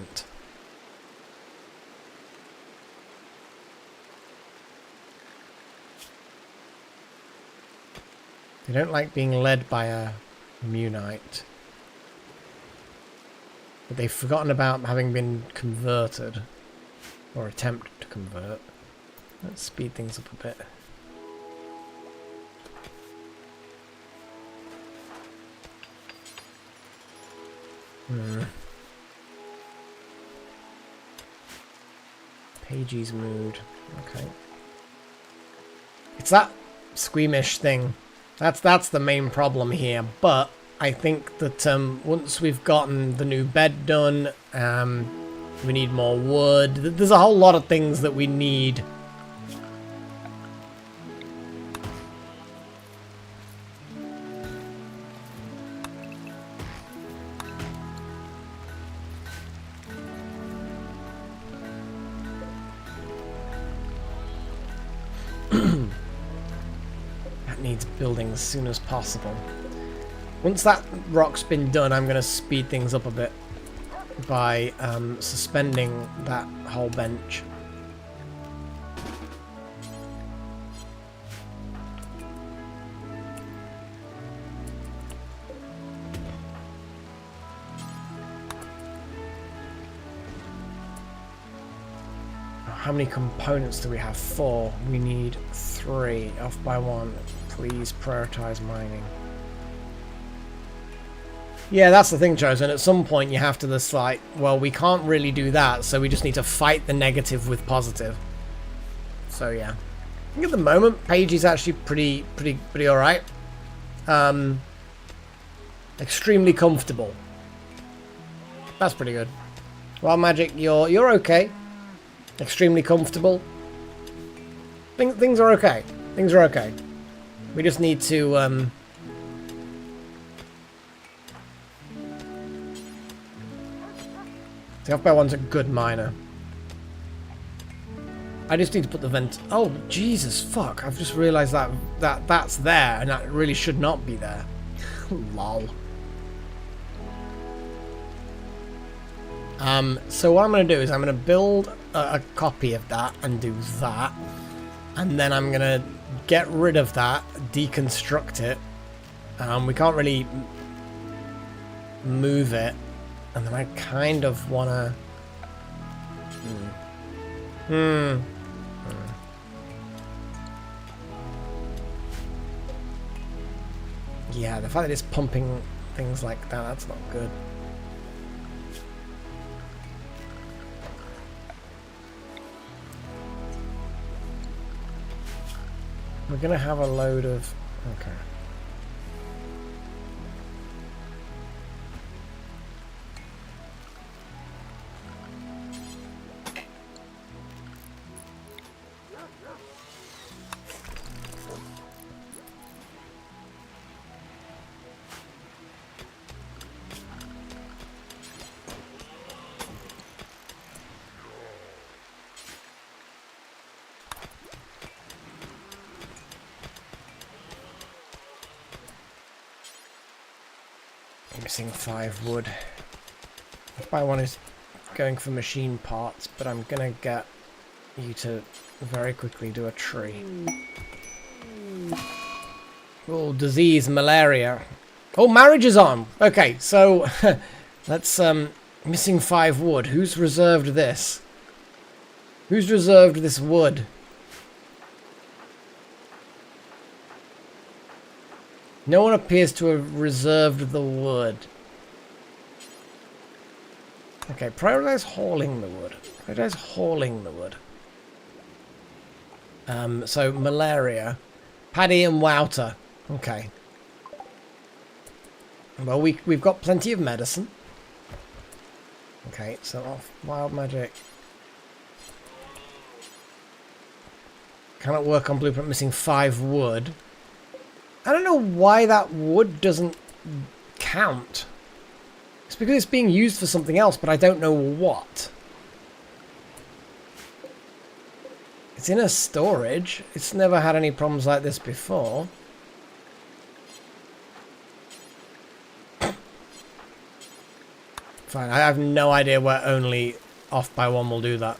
They don't like being led by a Munite. But they've forgotten about having been converted. Or attempt to convert. Let's speed things up a bit. Pagey's mood. Okay. It's that squeamish thing. That's the main problem here. But I think that once we've gotten the new bed done, we need more wood. There's a whole lot of things that we need. Needs building as soon as possible. Once that rock's been done, I'm going to speed things up a bit by suspending that whole bench. How many components do we have? 4. We need 3. Off by 1. Please prioritize mining. Yeah, that's the thing, Chosen. At some point you have to just like, well, we can't really do that, so we just need to fight the negative with positive. So yeah. I think at the moment, Paige is actually pretty alright. Extremely comfortable. That's pretty good. Well, Magic, you're okay. Extremely comfortable. Things are okay. Things are okay. We just need to the off by one's a good miner. I just need to put the vent. Oh Jesus fuck! I've just realised that's there, and that really should not be there. Lol. So what I'm going to do is I'm going to build a copy of that and do that, and then I'm going to get rid of that, deconstruct it. We can't really move it, and then I kind of want to... Yeah, the fact that it's pumping things like that, that's not good. We're going to have a load of... Okay. Missing 5 wood. By one is going for machine parts, but I'm gonna get you to very quickly do a tree. Oh, disease, malaria. Oh, marriage is on. Okay, so let's missing 5 wood. Who's reserved this? Who's reserved this wood? No one appears to have reserved the wood. Okay, prioritize hauling the wood. Prioritize hauling the wood. So malaria. Paddy and Wouter. Okay. Well, we've got plenty of medicine. Okay, so off wild magic. Cannot work on blueprint, missing 5 wood. I don't know why that wood doesn't count. It's because it's being used for something else, but I don't know what. It's in a storage. It's never had any problems like this before. Fine, I have no idea where only off by 1 will do that.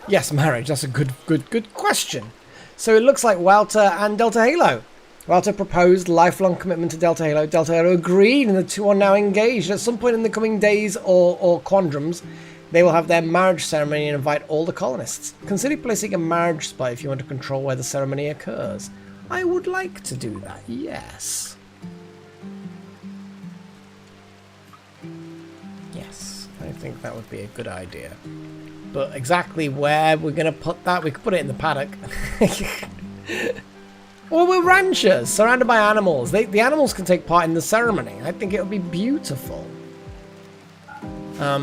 Yes, marriage. That's a good question. So it looks like Wouter and Delta Halo. Wouter proposed lifelong commitment to Delta Halo. Delta Halo agreed, and the two are now engaged. At some point in the coming days or quadrums, they will have their marriage ceremony and invite all the colonists. Consider placing a marriage spot if you want to control where the ceremony occurs. I would like to do that, yes. Yes, I think that would be a good idea. But exactly where we're going to put that, we could put it in the paddock. Well, we're ranchers, surrounded by animals. The animals can take part in the ceremony. I think it would be beautiful. I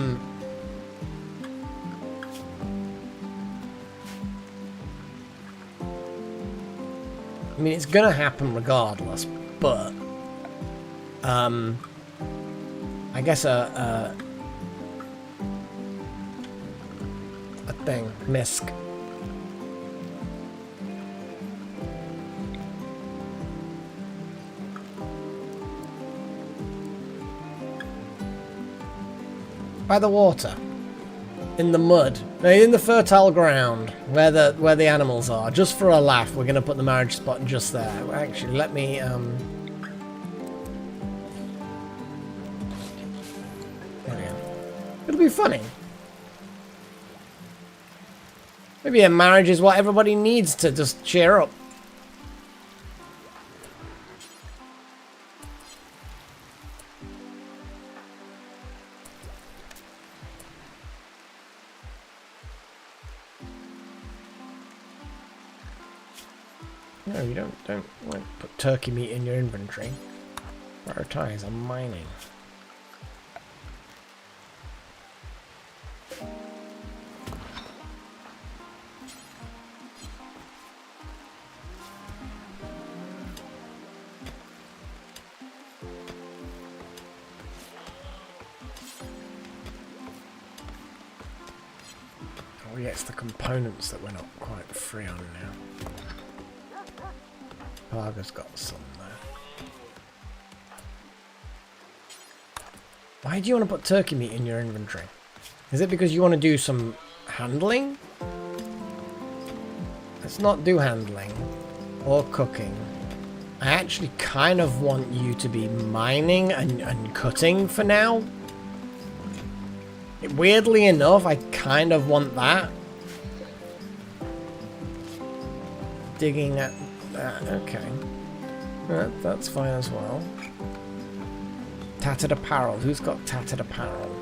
mean, it's going to happen regardless, but I guess a thing, misc. By the water, in the mud, in the fertile ground where the animals are. Just for a laugh, we're gonna put the marriage spot just there. Actually, let me there we go. It'll be funny. Maybe a marriage is what everybody needs to just cheer up. No, you don't put turkey meat in your inventory. Prioritize on mining. Oh yeah, it's the components that we're not quite free on now. Parga's got some there. Why do you want to put turkey meat in your inventory? Is it because you want to do some handling? Let's not do handling or cooking. I actually kind of want you to be mining and cutting for now. Weirdly enough, I kind of want that. Digging at that, okay. That's fine as well. Tattered apparel. Who's got tattered apparel?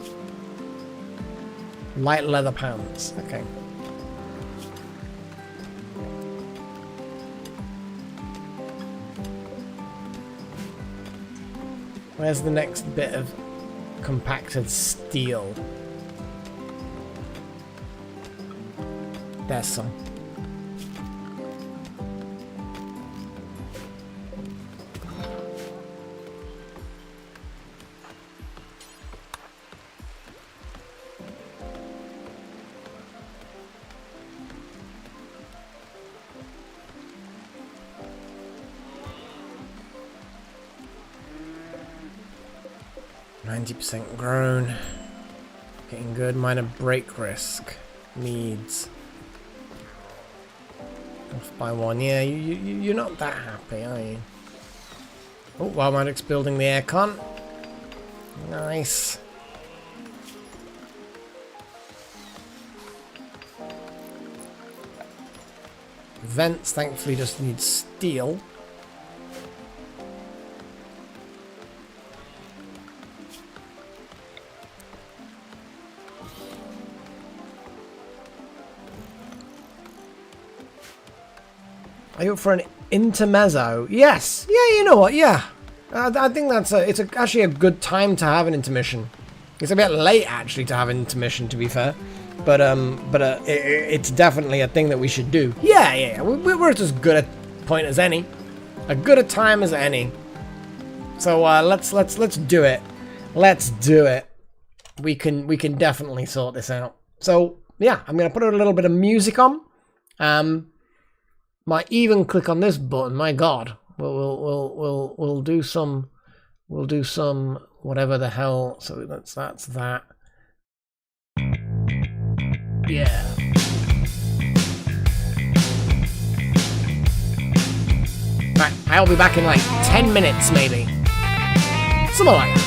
Light leather pants. Okay. Where's the next bit of compacted steel? There's some. 90% grown. Getting good. Minor break risk. Needs. Off by 1. Yeah, you're not that happy, are you? Oh, Wild Magic's building the aircon. Nice. Vents, thankfully, just need steel. Are you up for an intermezzo? Yes. Yeah, you know what? Yeah. I think that's actually a good time to have an intermission. It's a bit late actually to have an intermission, to be fair, but it's definitely a thing that we should do. Yeah. We're at as good a point as any, a good a time as any. So let's do it. Let's do it. We can definitely sort this out. So yeah, I'm gonna put a little bit of music on. Might even click on this button. My God, we'll do some whatever the hell. So that's that. Yeah. Right, I'll be back in like 10 minutes, maybe. Something like that.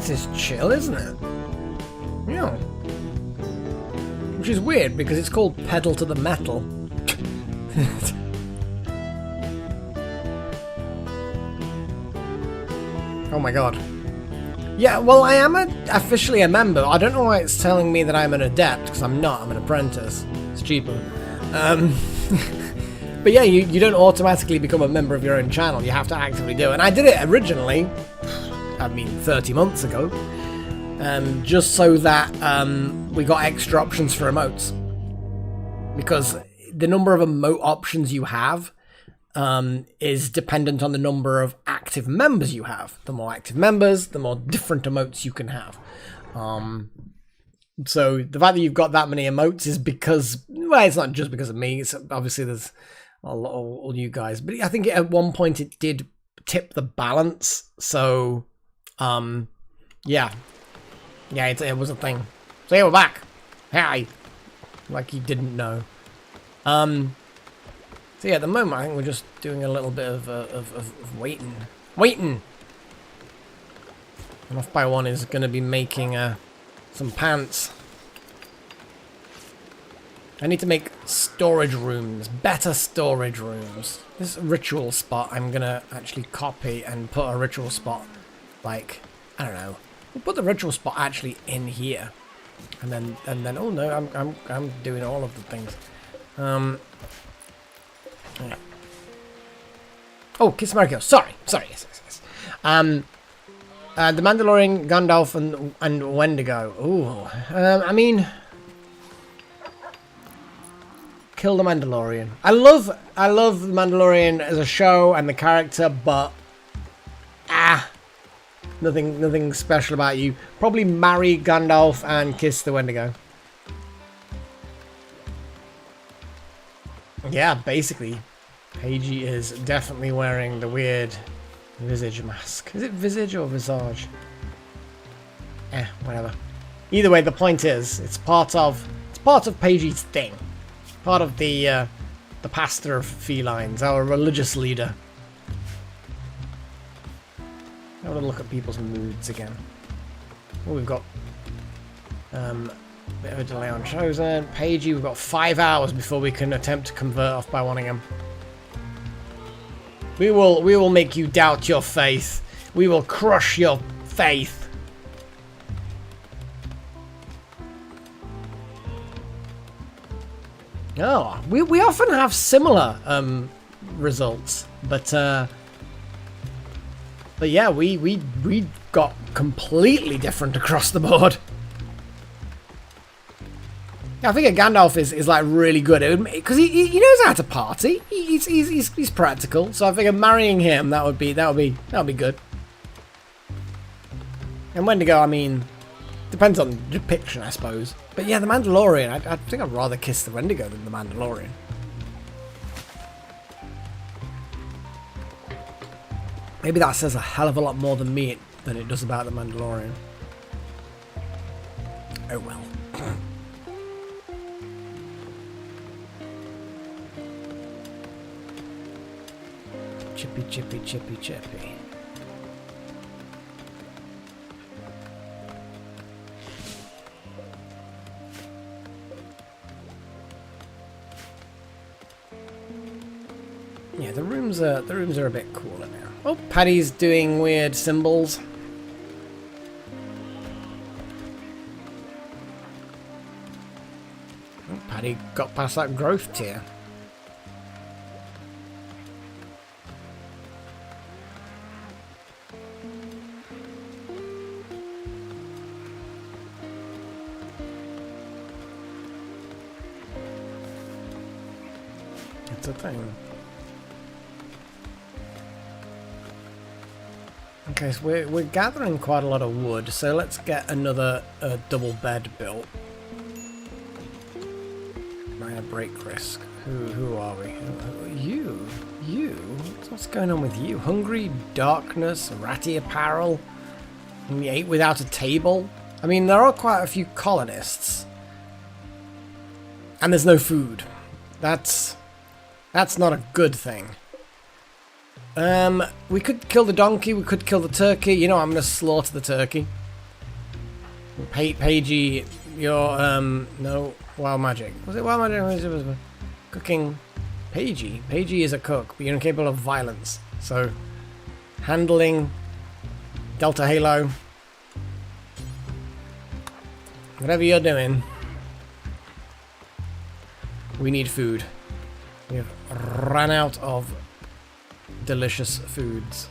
This is chill, isn't it? Yeah. Which is weird because it's called Pedal to the Metal. Oh my god. Yeah, well, I am officially a member. I don't know why it's telling me that I'm an adept, because I'm not. I'm an apprentice. It's cheaper. But yeah, you don't automatically become a member of your own channel. You have to actively do it. And I did it originally, I mean 30 months ago, just so that we got extra options for emotes. Because the number of emote options you have is dependent on the number of active members you have. The more active members, the more different emotes you can have. So the fact that you've got that many emotes is because, well, it's not just because of me. It's obviously there's all you guys, but I think at one point it did tip the balance. So, yeah, it was a thing. So yeah, we're back. Hi, like you didn't know. So yeah, at the moment I think we're just doing a little bit of waiting. And off by one is going to be making some pants. I need to make storage rooms, better storage rooms. This ritual spot I'm going to actually copy and put a ritual spot, like, I don't know. We'll put the ritual spot actually in here. And then oh no, I'm doing all of the things. Yeah. Oh, Kiss Mariko. Sorry, yes. The Mandalorian, Gandalf, and Wendigo. Ooh, I mean, kill the Mandalorian. I love the Mandalorian as a show and the character, but nothing special about you. Probably marry Gandalf and kiss the Wendigo. Yeah, basically, Paigey is definitely wearing the weird visage mask. Is it visage or visage? Whatever. Either way, the point is, it's part of Paigey's thing. Part of the pastor of felines, our religious leader. I want to look at people's moods again. Oh, we've got bit of a delay on Chosen. Paigey, we've got 5 hours before we can attempt to convert off by wanting him. We will make you doubt your faith. We will crush your faith. Oh, we often have similar results, but yeah, we got completely different across the board. I think Gandalf is like really good because he knows how to party. He's practical, so I think marrying him that would be good. And Wendigo, I mean, depends on the depiction, I suppose. But yeah, the Mandalorian, I think I'd rather kiss the Wendigo than the Mandalorian. Maybe that says a hell of a lot more than it does about the Mandalorian. Oh well. Chippy. Yeah, the rooms are a bit cooler now. Oh, Paddy's doing weird symbols. Oh, Paddy got past that growth tier. It's a thing. Okay, so we're gathering quite a lot of wood, so let's get another double bed built. Minor break risk. Who are we? You? What's going on with you? Hungry, darkness, ratty apparel. And we ate without a table. I mean, there are quite a few colonists, and there's no food. That's not a good thing. We could kill the donkey, we could kill the turkey. You know, I'm going to slaughter the turkey. Pagey, your, no, wild magic. Was it wild magic? Or was it cooking? Pagey. Pagey is a cook, but you're incapable of violence. So, handling, Delta Halo, whatever you're doing, we need food. We have run out of delicious foods.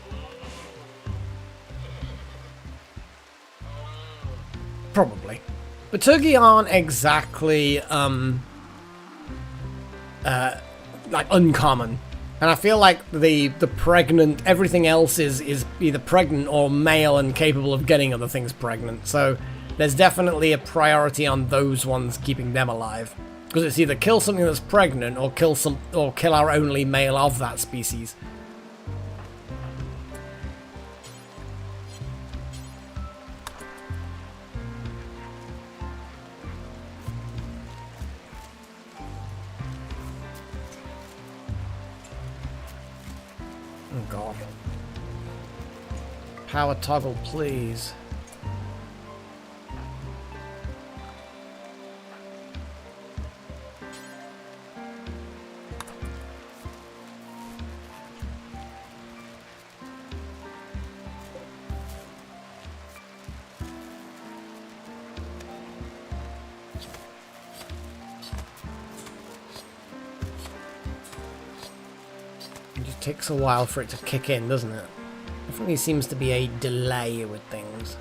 Probably. But turkey aren't exactly, like, uncommon. And I feel like the pregnant, everything else is either pregnant or male and capable of getting other things pregnant. So there's definitely a priority on those ones, keeping them alive. Because it's either kill something that's pregnant or kill our only male of that species. Oh god. Power toggle, please. Takes a while for it to kick in, doesn't it? Definitely seems to be a delay with things.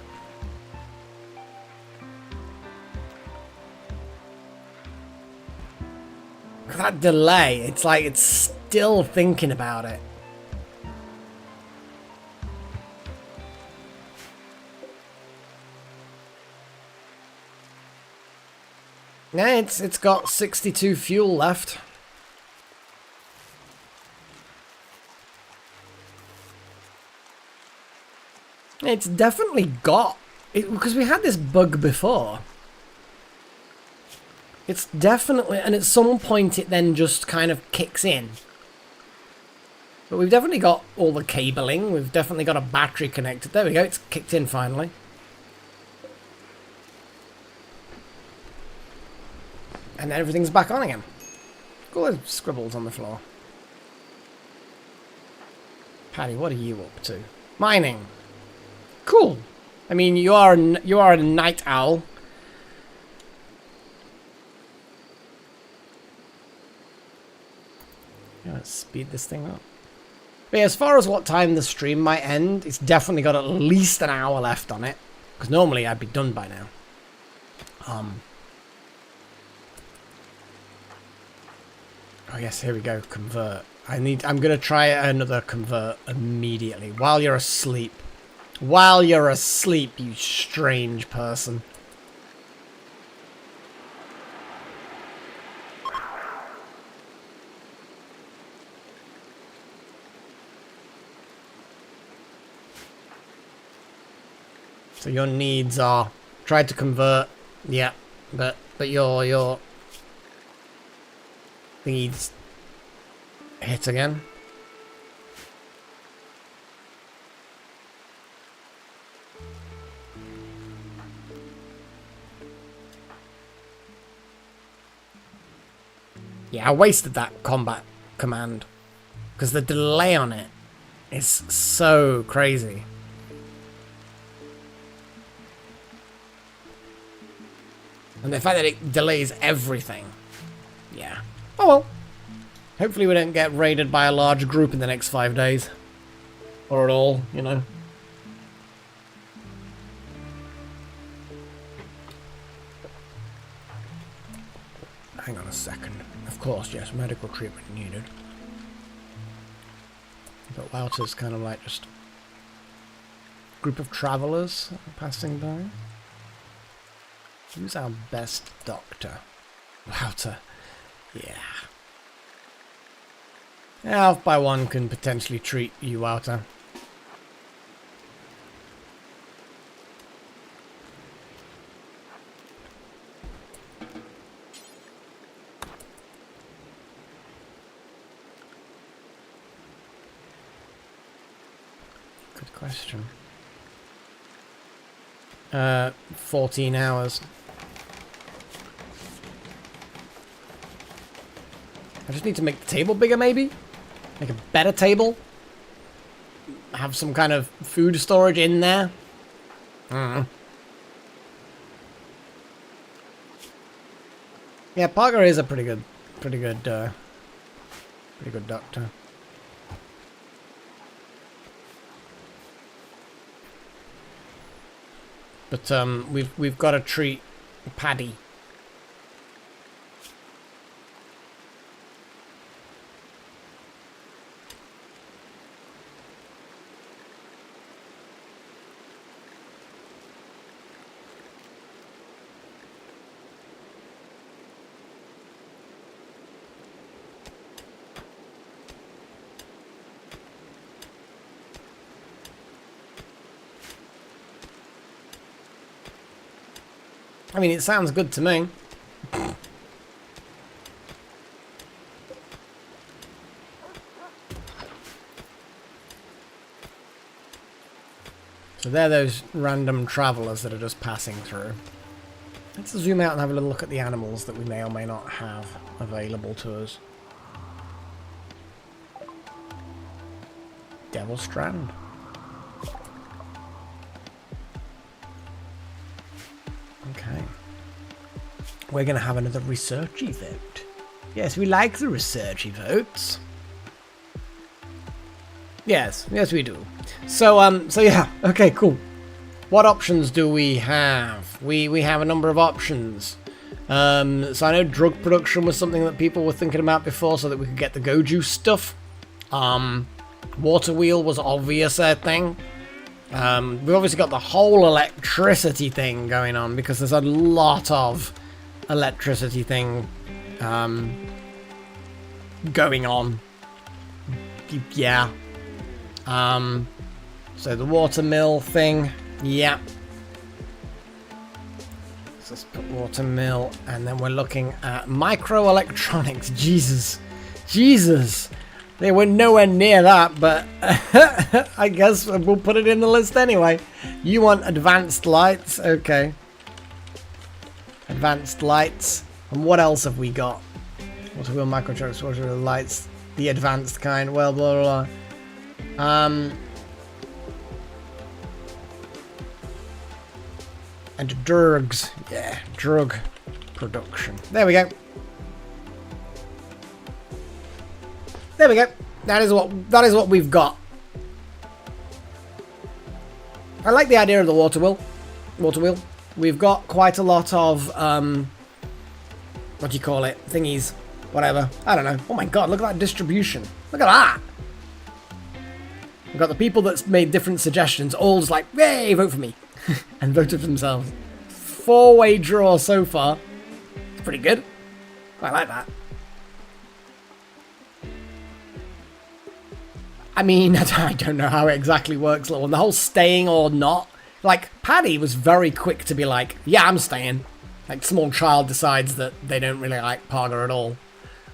That delay, it's like it's still thinking about it. Yeah, it's got 62 fuel left. It's definitely got it, because we had this bug before. It's definitely, and at some point it then just kind of kicks in. But we've definitely got all the cabling. We've definitely got a battery connected. There we go. It's kicked in finally. And then everything's back on again. Look at all those scribbles on the floor. Paddy, what are you up to? Mining. Cool. I mean, you are a night owl. Yeah, let's speed this thing up. But yeah, as far as what time the stream might end, it's definitely got at least an hour left on it. Because normally I'd be done by now. Oh yes, here we go. Convert. I'm gonna try another convert immediately while you're asleep. While you're asleep, you strange person. So your needs are try to convert, yeah, but your needs hit again. Yeah, I wasted that combat command because the delay on it is so crazy. And the fact that it delays everything. Yeah. Oh well. Hopefully we don't get raided by a large group in the next 5 days. Or at all, you know. Hang on a second. Of course, yes, medical treatment needed. But Wouter's kind of like just a group of travellers passing by. Who's our best doctor? Wouter. Yeah. Half by one can potentially treat you, Wouter. Good question. 14 hours. I just need to make the table bigger, maybe? Make a better table? Have some kind of food storage in there? Yeah, Parker is a pretty good doctor. But we've got to treat Paddy. I mean, it sounds good to me. So they're those random travelers that are just passing through. Let's zoom out and have a little look at the animals that we may or may not have available to us. Devil Strand. Okay. We're going to have another researchy vote. Yes, we like the researchy votes. Yes, yes we do. So yeah, okay, cool. What options do we have? We have a number of options. So I know drug production was something that people were thinking about before so that we could get the go juice stuff. Water wheel was obvious a thing. We've obviously got the whole electricity thing going on because there's a lot of electricity thing going on. Yeah. So the water mill thing, yeah. Let's just put water mill, and then we're looking at microelectronics. Jesus. They were nowhere near that, but I guess we'll put it in the list anyway. You want advanced lights? Okay. Advanced lights. And what else have we got? Water wheel microelectronics, water wheel lights, the advanced kind, well, blah, blah, blah. And drugs. Yeah, drug production. There we go. There we go. That is what we've got. I like the idea of the water wheel. We've got quite a lot of what do you call it? Thingies. Whatever. I don't know. Oh my god, look at that distribution. Look at that. We've got the people that's made different suggestions, all just like, yay, vote for me. And voted for themselves. 4-way draw so far. It's pretty good. I like that. I mean, I don't know how it exactly works, little one. The whole staying or not. Like, Paddy was very quick to be like, yeah, I'm staying. Like, small child decides that they don't really like Parga at all.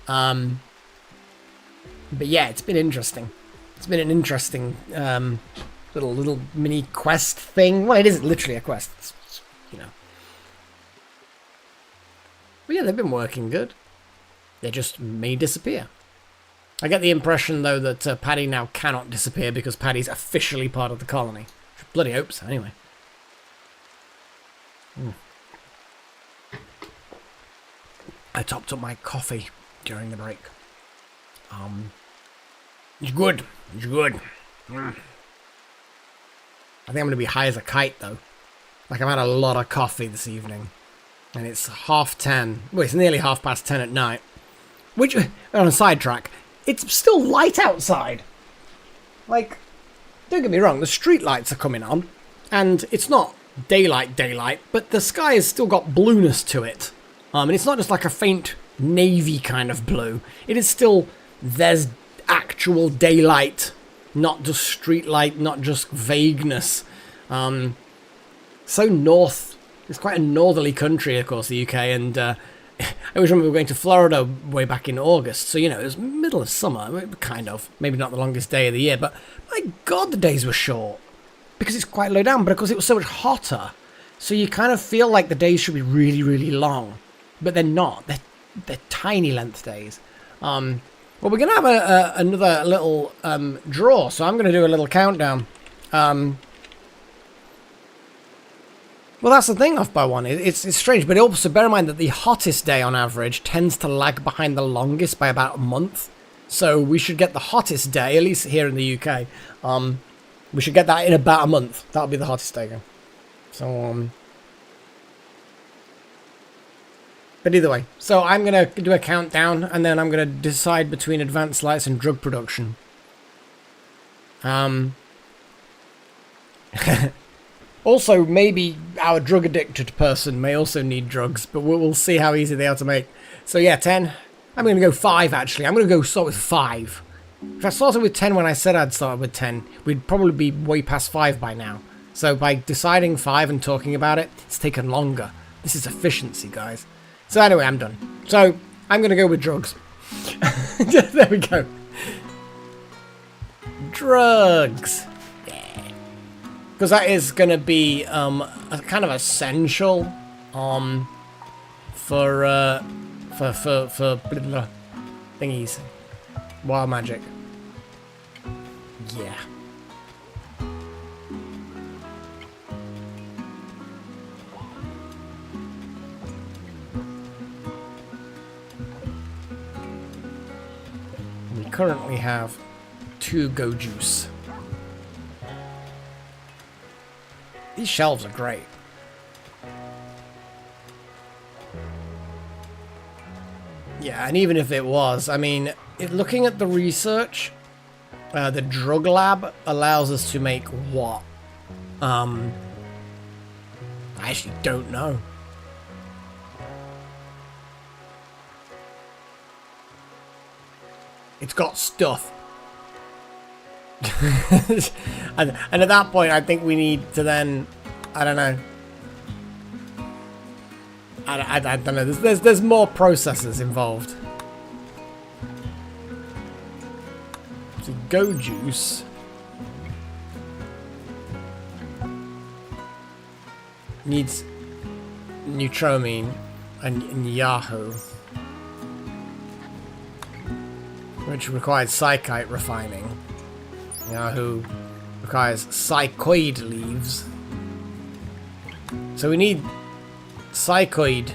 But yeah, it's been interesting. It's been an interesting little mini quest thing. Well, it isn't literally a quest. It's, you know. But yeah, they've been working good. They just may disappear. I get the impression, though, that Paddy now cannot disappear because Paddy's officially part of the colony. Bloody hope so, anyway. I topped up my coffee during the break. It's good. It's good. I think I'm going to be high as a kite, though. Like, I've had a lot of coffee this evening. And it's 10:30. Well, it's nearly 10:30 at night. Which, on a sidetrack, it's still light outside. Like, don't get me wrong, the street lights are coming on. And it's not daylight, but the sky has still got blueness to it. And it's not just like a faint navy kind of blue. It is still, there's actual daylight, not just street light, not just vagueness. So north, it's quite a northerly country, of course, the UK, and I always remember going to Florida way back in August, so, you know, it was middle of summer, kind of, maybe not the longest day of the year, but my god, the days were short, because it's quite low down, but of course it was so much hotter, So you kind of feel like the days should be really, really long, but they're not. They're tiny length days. Well, we're going to have another little draw, so I'm going to do a little countdown. Well, that's the thing off by one. It's strange, but also bear in mind that the hottest day on average tends to lag behind the longest by about a month. So we should get the hottest day, at least here in the UK. We should get that in about a month. That'll be the hottest day again. So, but either way, so I'm going to do a countdown, and then I'm going to decide between advanced lights and drug production. Also, maybe our drug-addicted person may also need drugs, but we'll see how easy they are to make. So yeah, 10. I'm going to go 5, actually. I'm going to start with 5. If I started with 10 when I said I'd start with 10, we'd probably be way past 5 by now. So by deciding 5 and talking about it, it's taken longer. This is efficiency, guys. So anyway, I'm done. So I'm going to go with drugs. There we go. Drugs. Because that is going to be kind of essential for blah, blah, thingies. Wild magic. Yeah. We currently have 2 go juice. These shelves are great. Yeah, and even if it was, I mean, looking at the research, the drug lab allows us to make what? I actually don't know. It's got stuff. and at that point, I think we need to then, I don't know. I don't know. There's more processes involved. So go juice needs Neutramine and Yahoo, which requires psychite refining. Yahoo requires psychoid leaves. So we need psychoid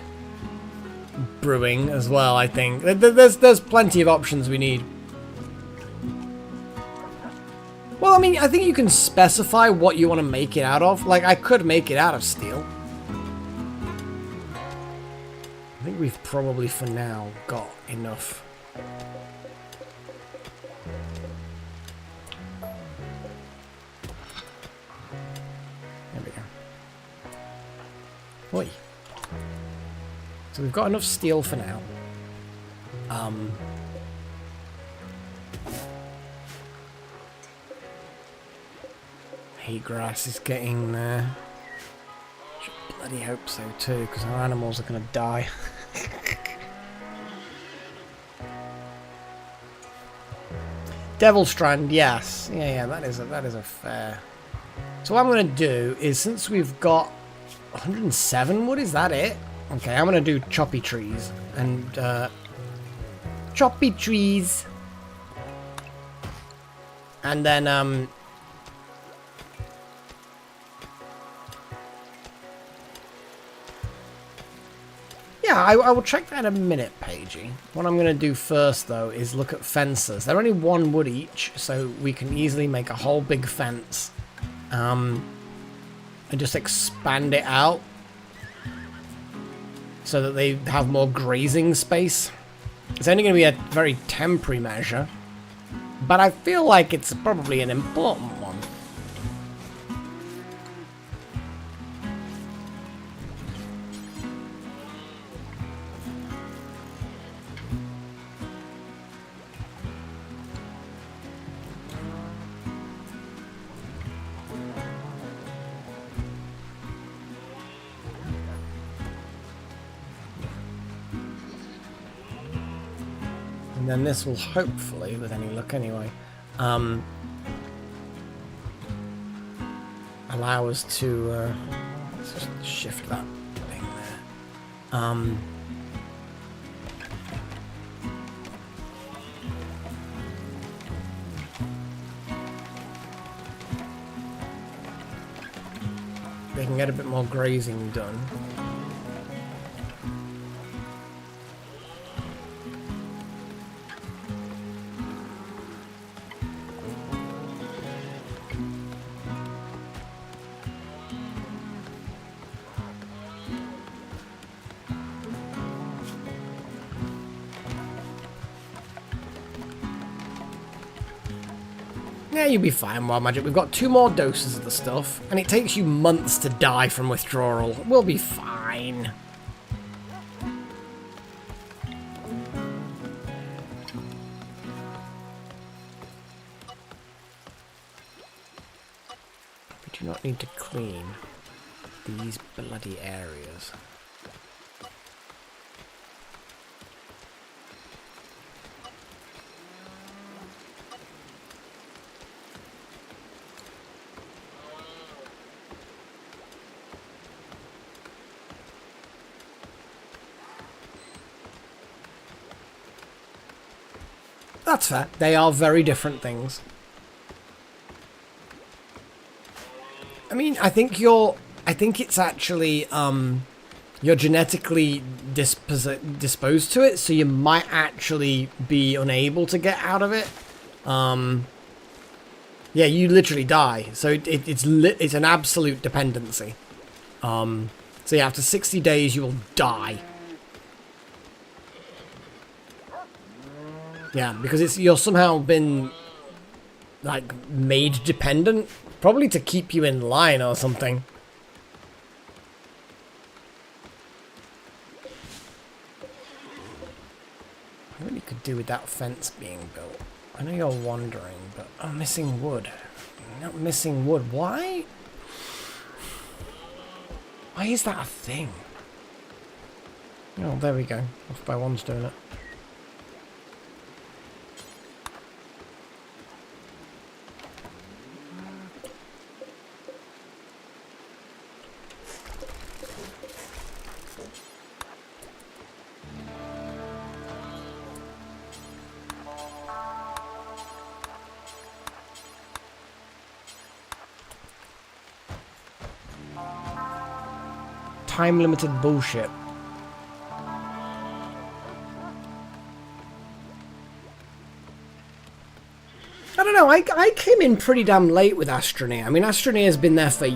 brewing as well, I think. There's plenty of options we need. Well, I mean, I think you can specify what you want to make it out of. Like, I could make it out of steel. I think we've probably, for now, got enough. Oi. So we've got enough steel for now. Hay grass is getting there. Should bloody hope so too, because our animals are going to die. Devil Strand, yes. Yeah, that is a fair. So what I'm going to do is, since we've got 107 wood, is that it? Okay, I'm gonna do choppy trees and choppy trees, and then yeah, I will check that in a minute, Pagey. What I'm gonna do first though is look at fences. They're only 1 wood each, so we can easily make a whole big fence. And just expand it out so that they have more grazing space. It's only going to be a very temporary measure, but I feel like it's probably an important one. And then this will hopefully, with any luck anyway, allow us to Let's just shift that thing there. They can get a bit more grazing done. Yeah, you'll be fine, Wild Magic. We've got 2 more doses of the stuff, and it takes you months to die from withdrawal. We'll be fine. We do not need to clean these bloody areas. That's fair. They are very different things. I mean, I think it's actually, you're genetically disposed to it, so you might actually be unable to get out of it. Yeah, you literally die. So it's an absolute dependency. So yeah, after 60 days, you will die. Yeah, because you're somehow been, like, made dependent. Probably to keep you in line or something. I really could do with that fence being built. I know you're wondering, but I'm missing wood. Not missing wood. Why? Why is that a thing? Oh, there we go. Off by one's doing it. Time-limited bullshit. I don't know. I came in pretty damn late with Astroneer. I mean, Astroneer's been there for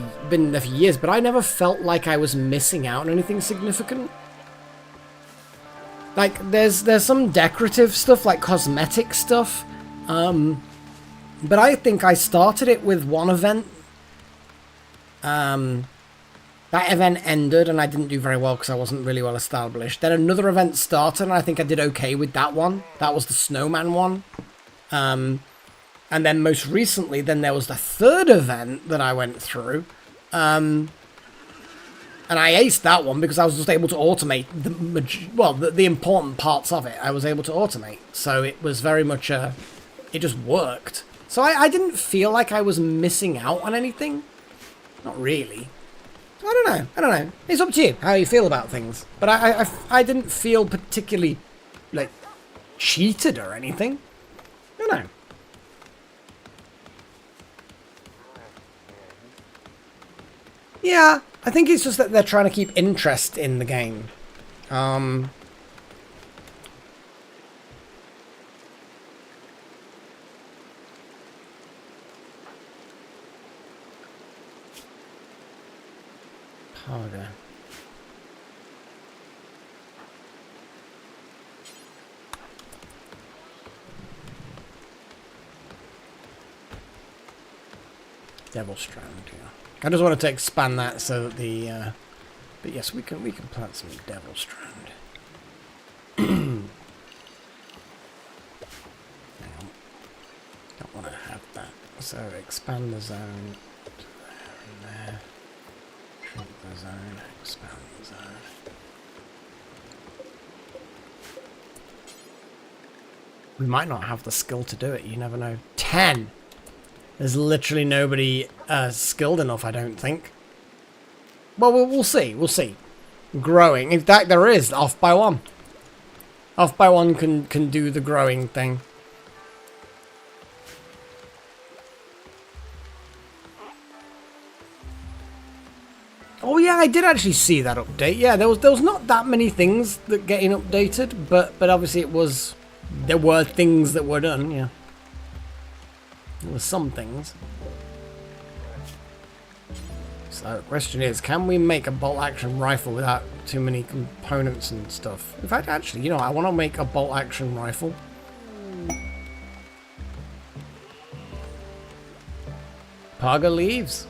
years, but I never felt like I was missing out on anything significant. Like, there's some decorative stuff, like cosmetic stuff, but I think I started it with one event. That event ended and I didn't do very well because I wasn't really well established. Then another event started and I think I did okay with that one. That was the snowman one. And then most recently, then there was the 3rd event that I went through. And I aced that one because I was just able to automate the important parts of it. I was able to automate. So it was very much it just worked. So I didn't feel like I was missing out on anything. Not really. I don't know. It's up to you how you feel about things. But I didn't feel particularly, like, cheated or anything. I don't know. Yeah, I think it's just that they're trying to keep interest in the game. Harder. Devil Strand, yeah. I just wanted to expand that so that the but yes, we can plant some Devil Strand. Hang on. Don't want to have that. So expand the zone to there and there. Shrink the zone, expand the zone. We might not have the skill to do it, you never know. 10! There's literally nobody skilled enough, I don't think. Well, we'll see. We'll see. Growing. In fact, there is off by one. Off by one can do the growing thing. Oh yeah, I did actually see that update. Yeah, there was not that many things that getting updated, but obviously there were things that were done. Yeah, there were some things. So the question is, can we make a bolt action rifle without too many components and stuff? In fact, actually, you know, I want to make a bolt action rifle. Paga leaves.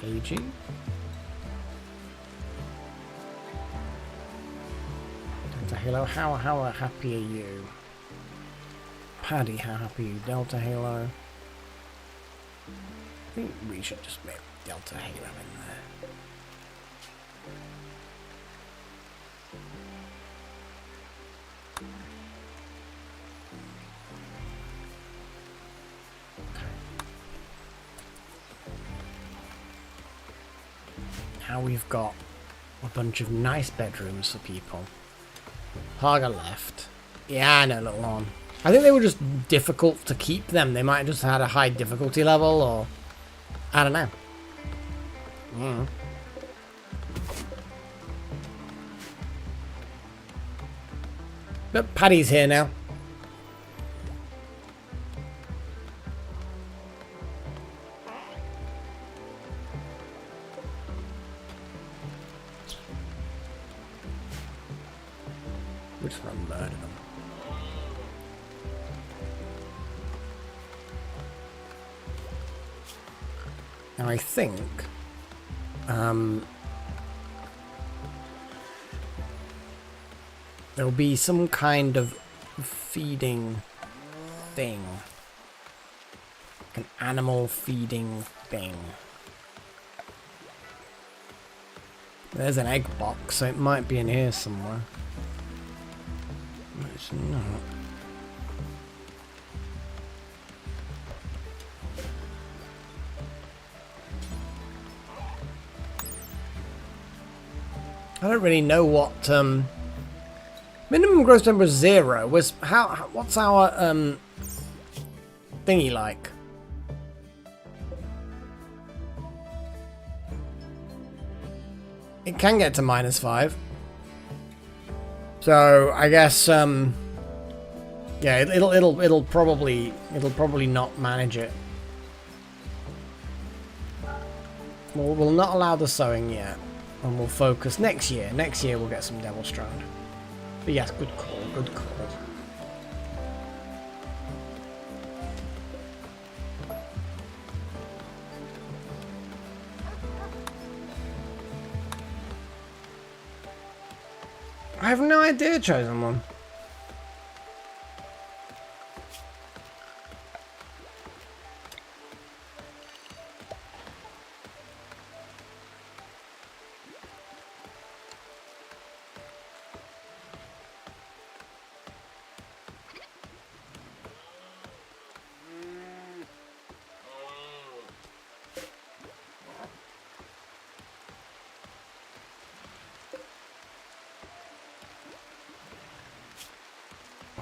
Aging. Delta Halo, how happy are you? Paddy, how happy are you? Delta Halo. I think we should just make Delta Halo in there. Now we've got a bunch of nice bedrooms for people. Haga left. Yeah, I know, little on. I think they were just difficult to keep them. They might have just had a high difficulty level, or I don't know. Mm. But Paddy's here now. We're just gonna murder them. Now I think there'll be some kind of feeding thing. Like an animal feeding thing. There's an egg box, so it might be in here somewhere. But it's not. I don't really know what minimum gross number is 0. Was what's our thingy like? It can get to -5. So I guess yeah, it'll probably not manage it. We'll not allow the sewing yet. And we'll focus next year. Next year we'll get some Devil Strand. But yes, good call, good call. I have no idea, Chosen One.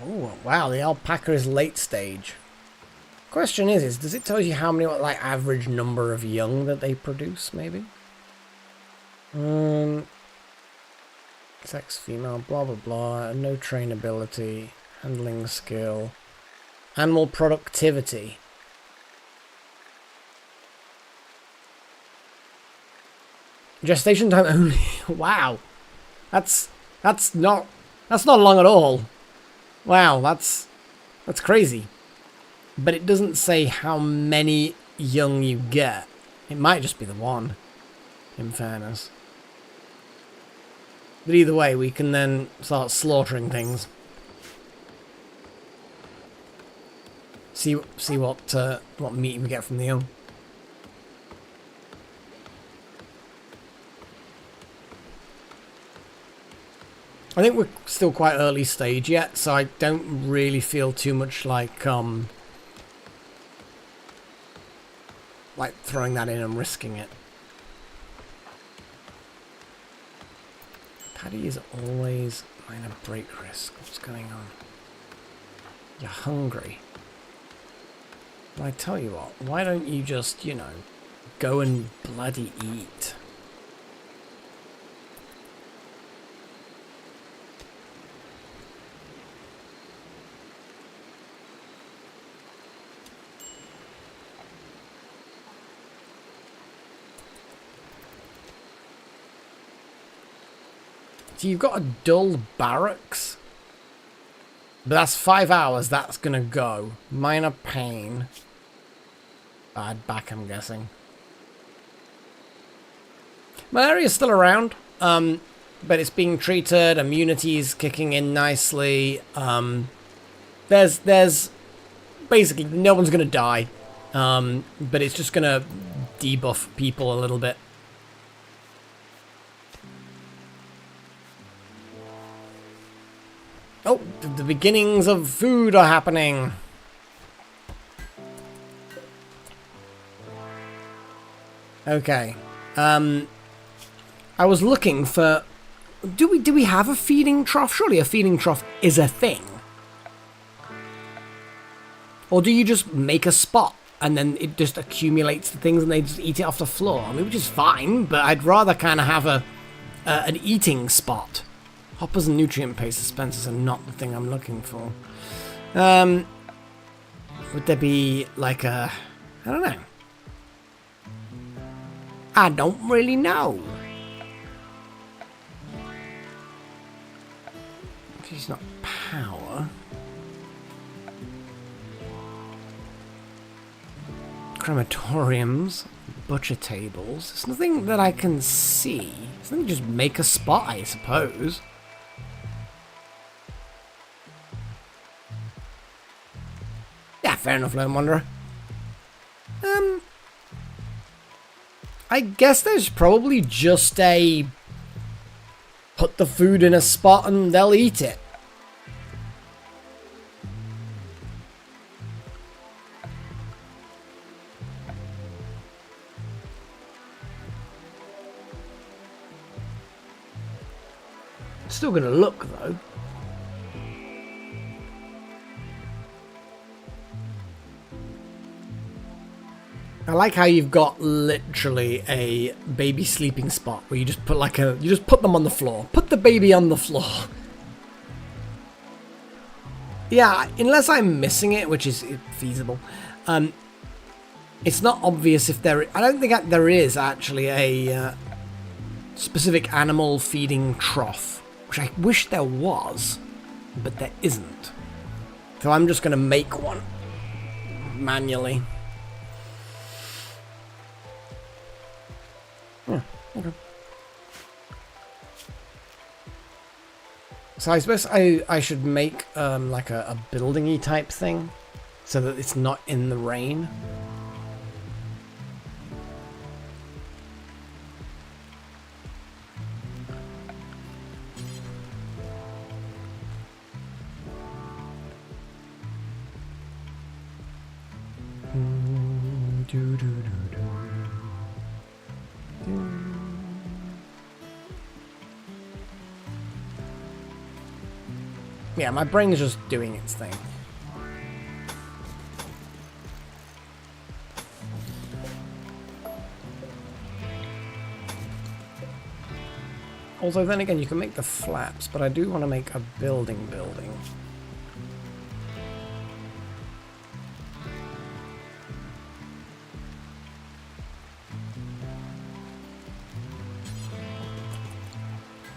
Oh, wow, the alpaca is late stage. Question is does it tell you how many, like, average number of young that they produce, maybe? Sex, female, blah, blah, blah. No trainability, handling skill, animal productivity. Gestation time only. Wow. That's not long at all. Wow, that's crazy. But it doesn't say how many young you get. It might just be the one, in fairness. But either way, we can then start slaughtering things. See what meat we get from the young. I think we're still quite early stage yet, so I don't really feel too much like throwing that in and risking it. Paddy is always minor break risk. What's going on? You're hungry. Well, I tell you what, why don't you just, you know, go and bloody eat? So you've got a dull barracks? But that's 5 hours, that's gonna go. Minor pain. Bad back, I'm guessing. Malaria's still around, but it's being treated, immunity's kicking in nicely. There's basically no one's gonna die, but it's just gonna debuff people a little bit. Oh, the beginnings of food are happening. Okay. I was looking for... Do we have a feeding trough? Surely a feeding trough is a thing. Or do you just make a spot and then it just accumulates the things and they just eat it off the floor? I mean, which is fine, but I'd rather kind of have an eating spot. Hoppers and nutrient paste dispensers are not the thing I'm looking for. Would there be like a... I don't know. I don't really know. It's not power. Crematoriums, butcher tables. There's nothing that I can see. There's nothing, just make a spot, I suppose. Yeah, fair enough, Lone Wanderer. I guess there's probably just a... Put the food in a spot and they'll eat it. Still gonna look, though. I like how you've got literally a baby sleeping spot where you just put like you just put them on the floor. Put the baby on the floor. Yeah, unless I'm missing it, which is feasible. It's not obvious if there... I don't think there is actually a specific animal feeding trough, which I wish there was, but there isn't. So I'm just going to make one manually. Okay. So I suppose I should make like a building-y type thing so that it's not in the rain. Yeah, my brain is just doing its thing. Although then again, you can make the flaps, but I do want to make a building.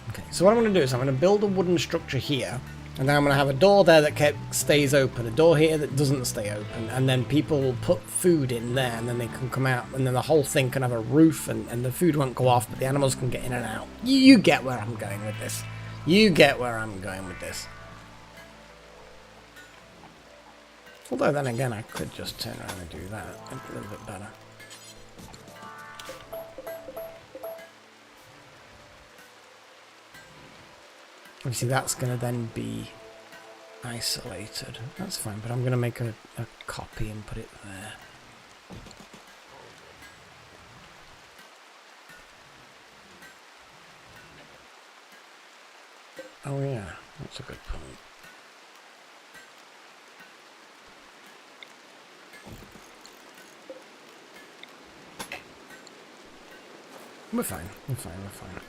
Okay, so what I'm going to do is I'm going to build a wooden structure here. And then I'm going to have a door there that stays open, a door here that doesn't stay open, and then people will put food in there, and then they can come out, and then the whole thing can have a roof, and the food won't go off, but the animals can get in and out. You get where I'm going with this. You get where I'm going with this. Although then again, I could just turn around and do that a little bit better. Obviously that's going to then be isolated. That's fine, but I'm going to make a copy and put it there. Oh yeah, that's a good point. We're fine, we're fine, we're fine.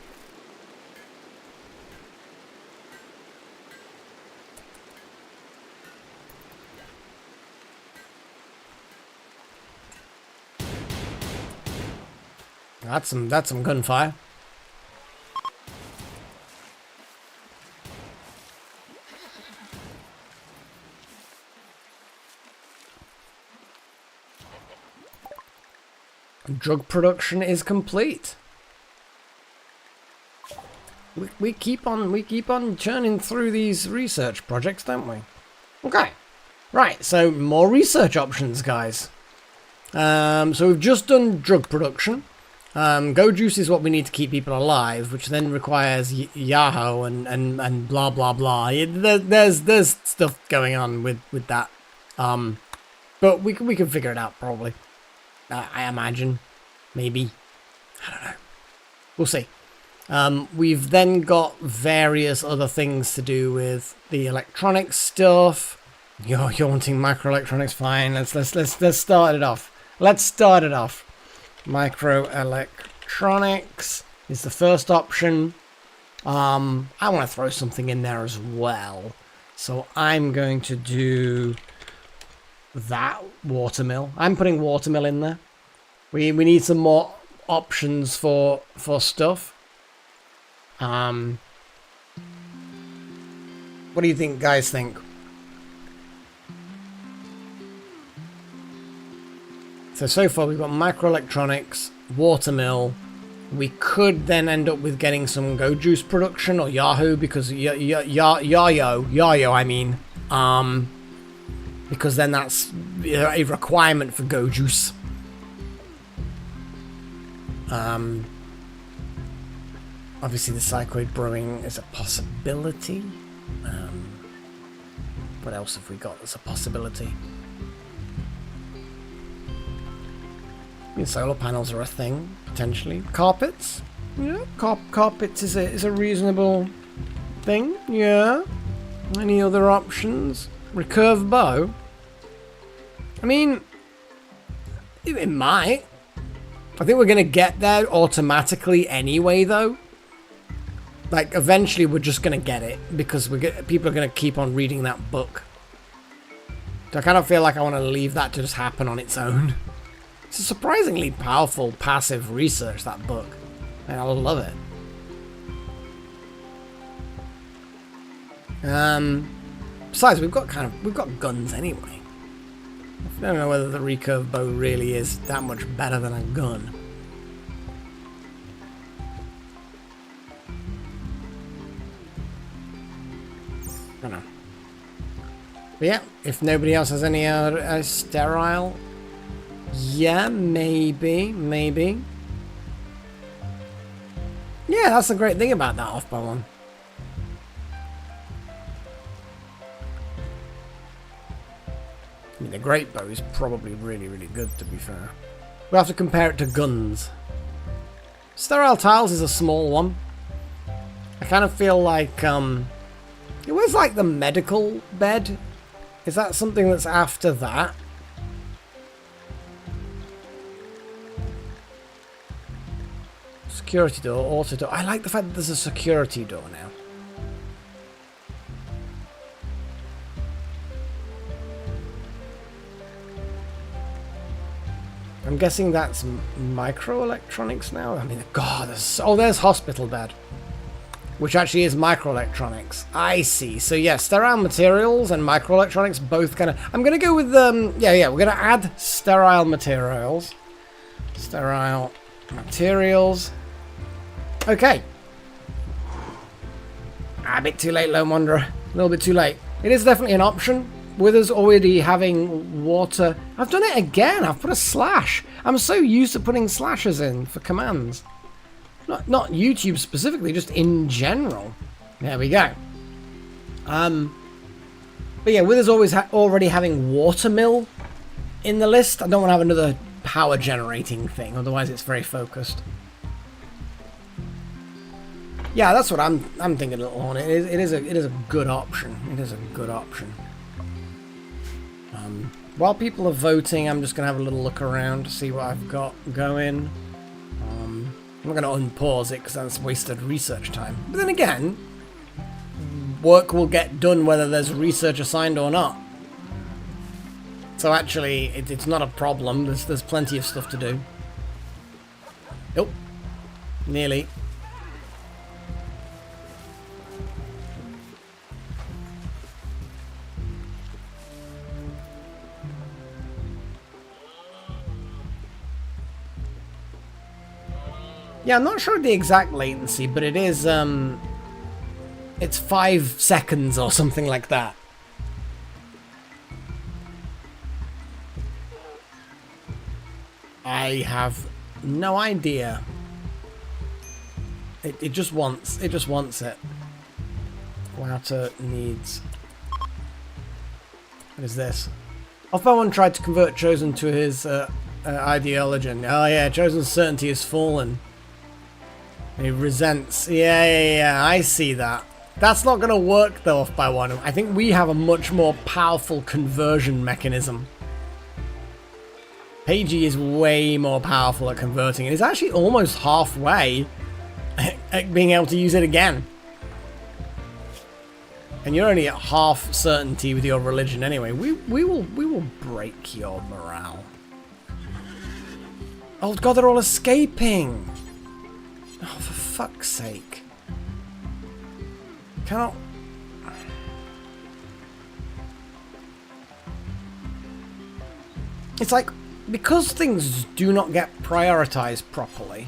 That's some gunfire. Drug production is complete. We keep on churning through these research projects, don't we? Okay. Right, so more research options, guys. So we've just done drug production. Go juice is what we need to keep people alive, which then requires Yahoo and blah blah blah. There's stuff going on with that. But we can figure it out probably. I imagine, maybe. I don't know. We'll see. We've then got various other things to do with the electronics stuff. You're wanting microelectronics, fine. Let's start it off. Let's start it off. Microelectronics is the first option. I want to throw something in there as well. So I'm going to do that watermill. I'm putting watermill in there. We need some more options for stuff. What do you think, guys? Think? So far we've got microelectronics, watermill. We could then end up with getting some go juice production or Yahoo because Yayo, I mean, because then that's a requirement for go juice. Obviously the cycloid brewing is a possibility. What else have we got that's a possibility? I mean, solar panels are a thing, potentially. Carpets? Yeah, carpets is a reasonable thing, yeah. Any other options? Recurve bow? I mean, it might. I think we're going to get there automatically anyway, though. Like, eventually we're just going to get it, because people are going to keep on reading that book. So I kind of feel like I want to leave that to just happen on its own. It's a surprisingly powerful passive research, that book. And I love it. Besides, we've got guns anyway. I don't know whether the recurve bow really is that much better than a gun. I don't know. But yeah, if nobody else has any other sterile, yeah, maybe. Yeah, that's the great thing about that off-bow one. I mean, the great bow is probably really, really good, to be fair. We'll have to compare it to guns. Sterile tiles is a small one. I kind of feel like, it was like the medical bed. Is that something that's after that? Security door, auto door. I like the fact that there's a security door now. I'm guessing that's microelectronics now. I mean, God, there's hospital bed, which actually is microelectronics. I see. So yeah, sterile materials and microelectronics both kind of. I'm gonna go with yeah. We're gonna add sterile materials. Sterile materials. Okay. A bit too late, Lone Wanderer. A little bit too late. It is definitely an option. With us already having water. I've done it again. I've put a slash. I'm so used to putting slashes in for commands. Not YouTube specifically, just in general. There we go. But yeah, with us always already having watermill in the list, I don't want to have another power generating thing, otherwise it's very focused. Yeah, that's what I'm thinking, little horn. It is a good option. It is a good option. While people are voting, I'm just gonna have a little look around to see what I've got going. I'm not gonna unpause it because that's wasted research time. But then again, work will get done whether there's research assigned or not. So actually, it's not a problem. There's plenty of stuff to do. Oh, nearly. Yeah, I'm not sure the exact latency, but it is, it's 5 seconds or something like that. I have no idea. It just wants it. Router needs. What is this? Alpha-1 tried to convert Chosen to his ideology. Oh yeah, Chosen's certainty has fallen. He resents. Yeah, I see that. That's not going to work though, off by one. I think we have a much more powerful conversion mechanism. Pagey is way more powerful at converting. It is actually almost halfway at being able to use it again. And you're only at half certainty with your religion anyway. We will break your morale. Oh god, they're all escaping. Oh, for fuck's sake. Cannot... It's like, because things do not get prioritized properly.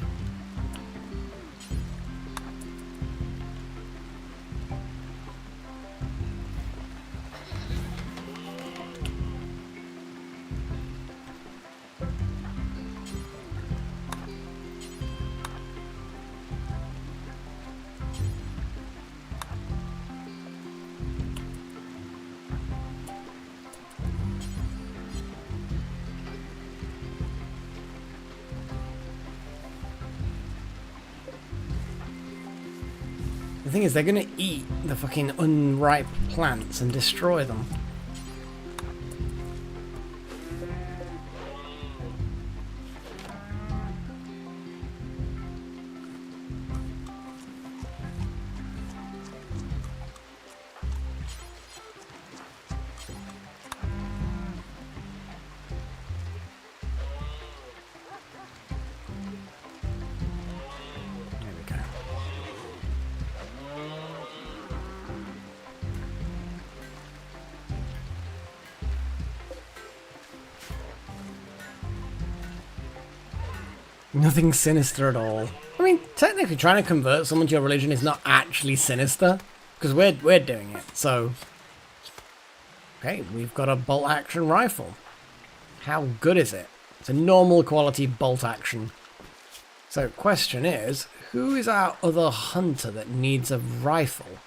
The thing is, they're gonna eat the fucking unripe plants and destroy them. Nothing sinister at all. I mean, technically trying to convert someone to your religion is not actually sinister, because we're doing it, so... Okay, we've got a bolt action rifle. How good is it? It's a normal quality bolt action. So, question is, who is our other hunter that needs a rifle?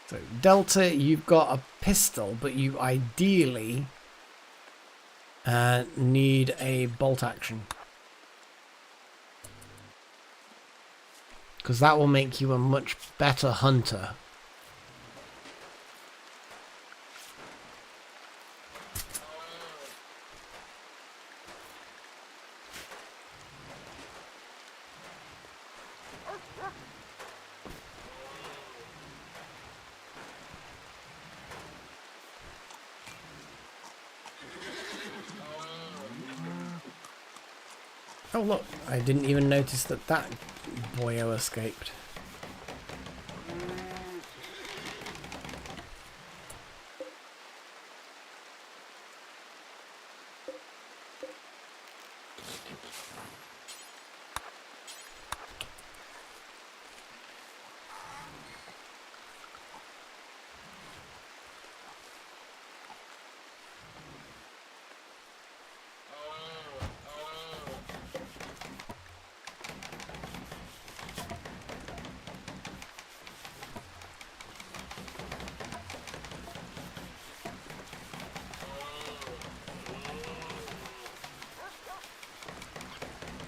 So, Delta, you've got a pistol, but you ideally need a bolt action. Because that will make you a much better hunter. Oh look, I didn't even notice that that boyo escaped.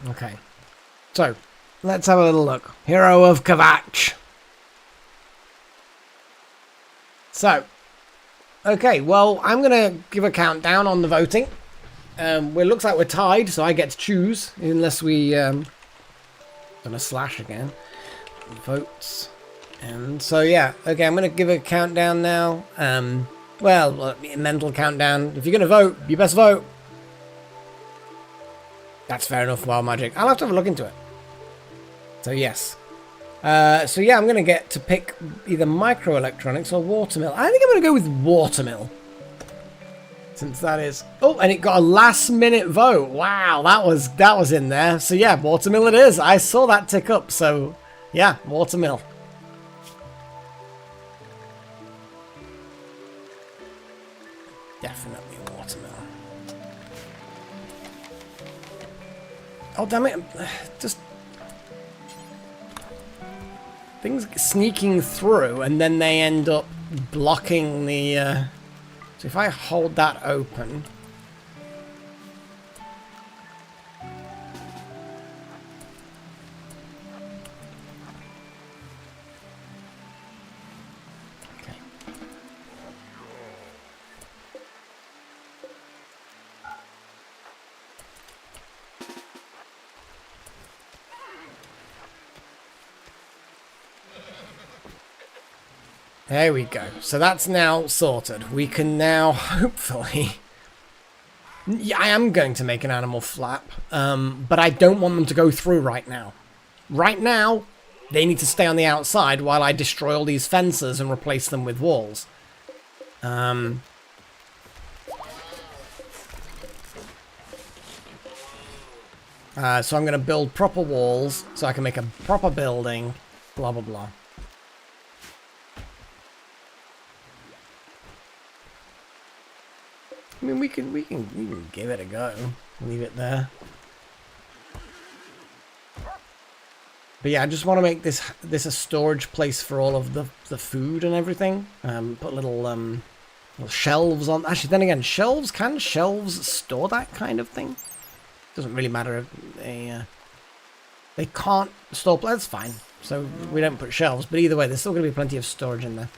Okay. So, let's have a little look. Hero of Kvatch. So, okay, well, I'm going to give a countdown on the voting. Well, it looks like we're tied, so I get to choose, unless we... Gonna slash again. Votes. And so, yeah, okay, I'm going to give a countdown now. Well, a mental countdown. If you're going to vote, you best vote. That's fair enough, Wild Magic. I'll have to have a look into it. So, yes. So, yeah, I'm going to get to pick either microelectronics or watermill. I think I'm going to go with watermill. Since that is... Oh, and it got a last-minute vote. Wow, that was in there. So, yeah, watermill it is. I saw that tick up. So, yeah, watermill. Definitely watermill. Oh, damn it. Just... Things sneaking through, and then they end up blocking the... So if I hold that open... Okay. There we go. So that's now sorted. We can now, hopefully... Yeah, I am going to make an animal flap, but I don't want them to go through right now. Right now, they need to stay on the outside while I destroy all these fences and replace them with walls. So I'm going to build proper walls so I can make a proper building, blah, blah, blah. I mean, we can give it a go. Leave it there. But yeah, I just want to make this a storage place for all of the food and everything. Put little shelves on. Actually, then again, can shelves store that kind of thing? Doesn't really matter if they can't store. That's fine. So we don't put shelves. But either way, there's still going to be plenty of storage in there.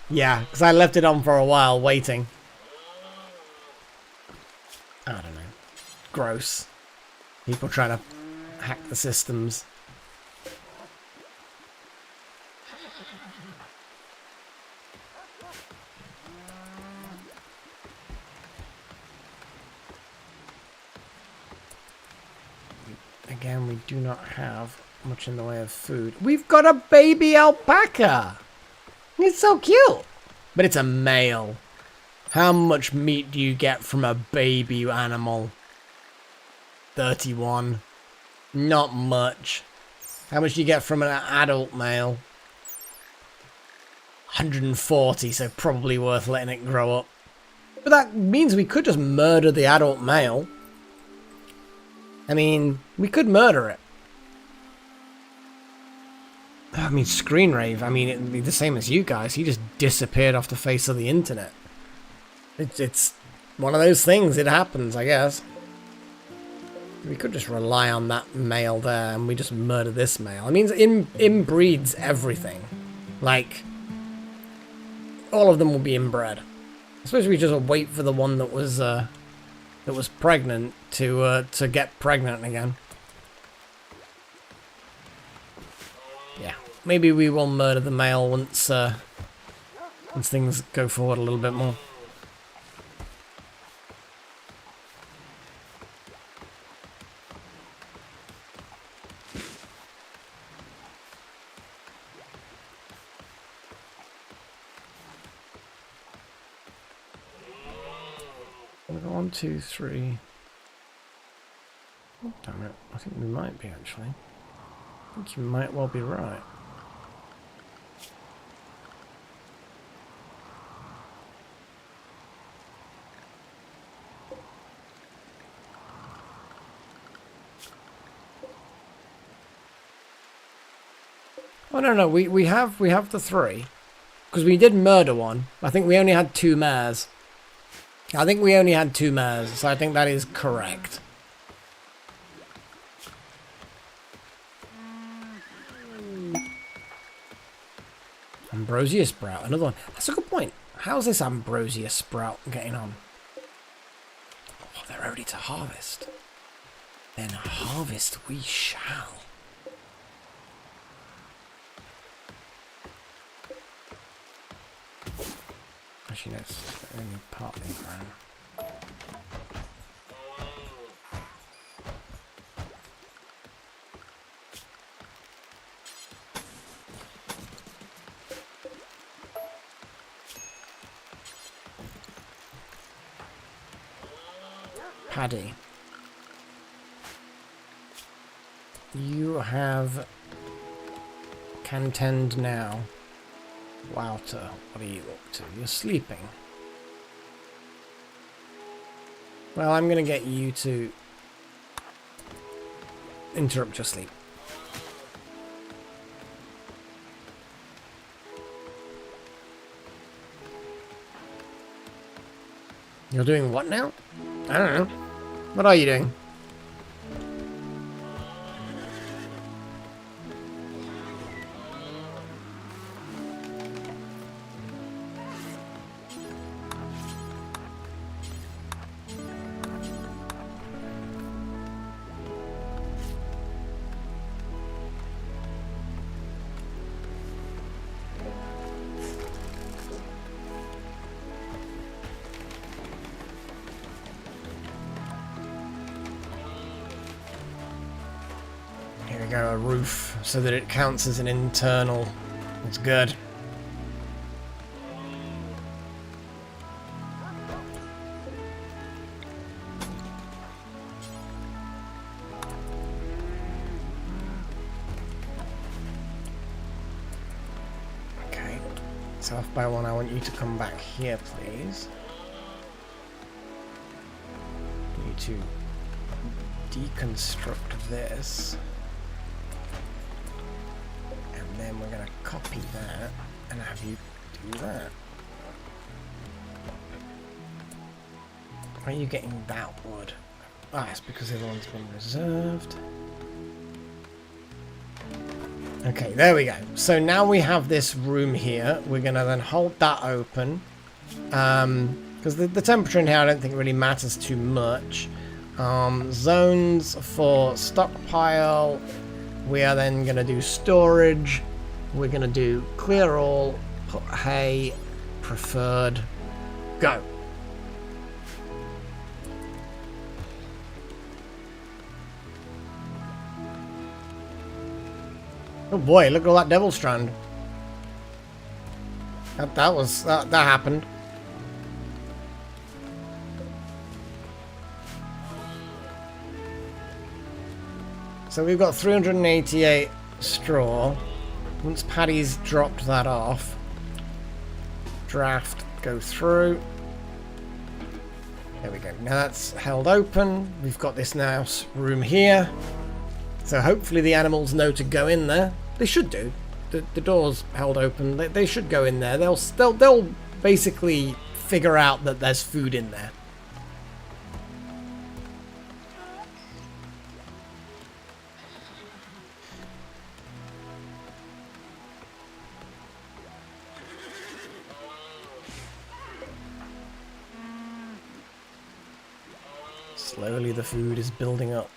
Yeah, because I left it on for a while waiting. I don't know. Gross. People trying to hack the systems. Again, we do not have much in the way of food. We've got a baby alpaca! It's so cute! But it's a male. How much meat do you get from a baby animal? 31. Not much. How much do you get from an adult male? 140, so probably worth letting it grow up. But that means we could just murder the adult male. I mean, we could murder it. I mean, Screen Rave, I mean, it'd be the same as you guys. He just disappeared off the face of the internet. It's one of those things. It happens, I guess. We could just rely on that male there, and we just murder this male. It means inbreeds everything. Like, all of them will be inbred. I suppose we just wait for the one that was pregnant to get pregnant again. Yeah, maybe we will murder the male once things go forward a little bit more. One, two, three. Oh, damn it. I think we might be, actually. I think you might well be right. Oh no, we have the 3. Because we did murder one. I think we only had 2 mares. I think we only had 2 mares, so I think that is correct. Ambrosia Sprout, another one. That's a good point. How's this Ambrosia Sprout getting on? Oh, they're ready to harvest. Then harvest we shall. Actually, no, it's only partly grown. Paddy, you have can tend now. Wouter, what are you up to? You're sleeping. Well, I'm going to get you to interrupt your sleep. You're doing what now? I don't know. What are you doing? Here we go, a roof, so that it counts as an internal. It's good. Okay, so off by 1, I want you to come back here, please. I need to deconstruct this. Then we're going to copy that and have you do that. Why are you getting that wood? Ah, it's because the other one's been reserved. Okay, there we go. So now we have this room here. We're going to then hold that open. Because the temperature in here I don't think really matters too much. Zones for stockpile. We are then going to do storage. We're going to do clear all, put hay, preferred, go. Oh boy, look at all that devil strand. That happened. So we've got 388 straw. Once Paddy's dropped that off, draft, go through. There we go. Now that's held open. We've got this nice room here. So hopefully the animals know to go in there. They should do. The door's held open. They should go in there. They'll basically figure out that there's food in there. Slowly the food is building up.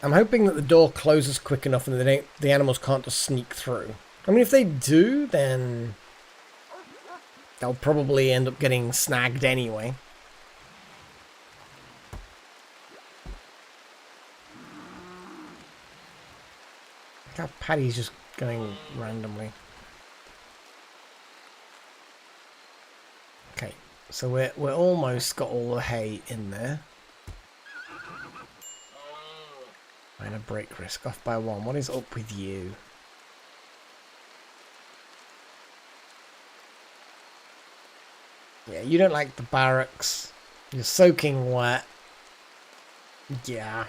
I'm hoping that the door closes quick enough and that the animals can't just sneak through. I mean, if they do, then they'll probably end up getting snagged anyway. Look how Paddy's just going randomly. Okay, so we're almost got all the hay in there. Minor break risk, off by 1. What is up with you? Yeah, you don't like the barracks. You're soaking wet. Yeah.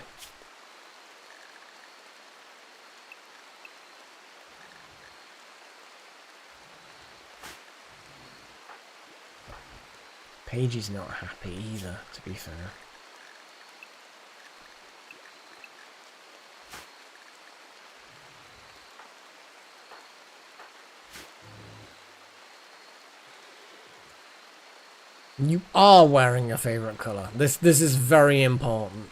Paige's not happy either, to be fair. You are wearing your favorite color. This is very important.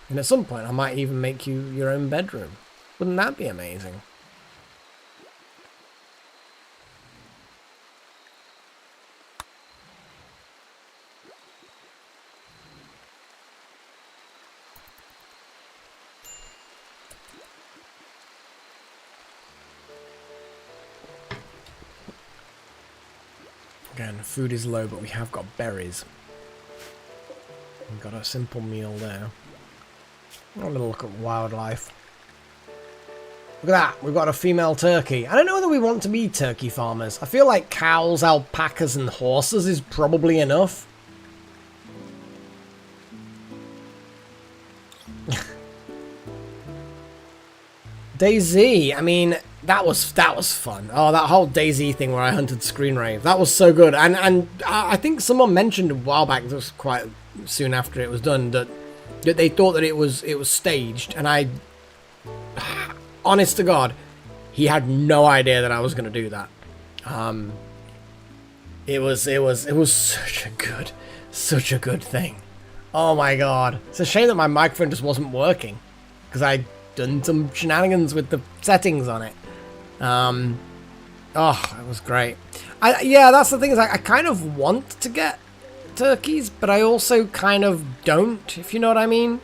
And at some point, I might even make you your own bedroom. Wouldn't that be amazing? Again, food is low, but we have got berries. We've got a simple meal there. I'm gonna look at wildlife. Look at that, we've got a female turkey. I don't know whether we want to be turkey farmers. I feel like cows, alpacas, and horses is probably enough. DayZ, I mean, that was fun. Oh, that whole DayZ thing where I hunted Screen Rave, that was so good. And I think someone mentioned a while back, just quite soon after it was done, that they thought that it was staged, and I, honest to God, he had no idea that I was going to do that. It was such a good thing. Oh my God, it's a shame that my microphone just wasn't working, because I'd done some shenanigans with the settings on it. Oh, it was great. Yeah, that's the thing, is I kind of want to get turkeys, but I also kind of don't, if you know what I mean.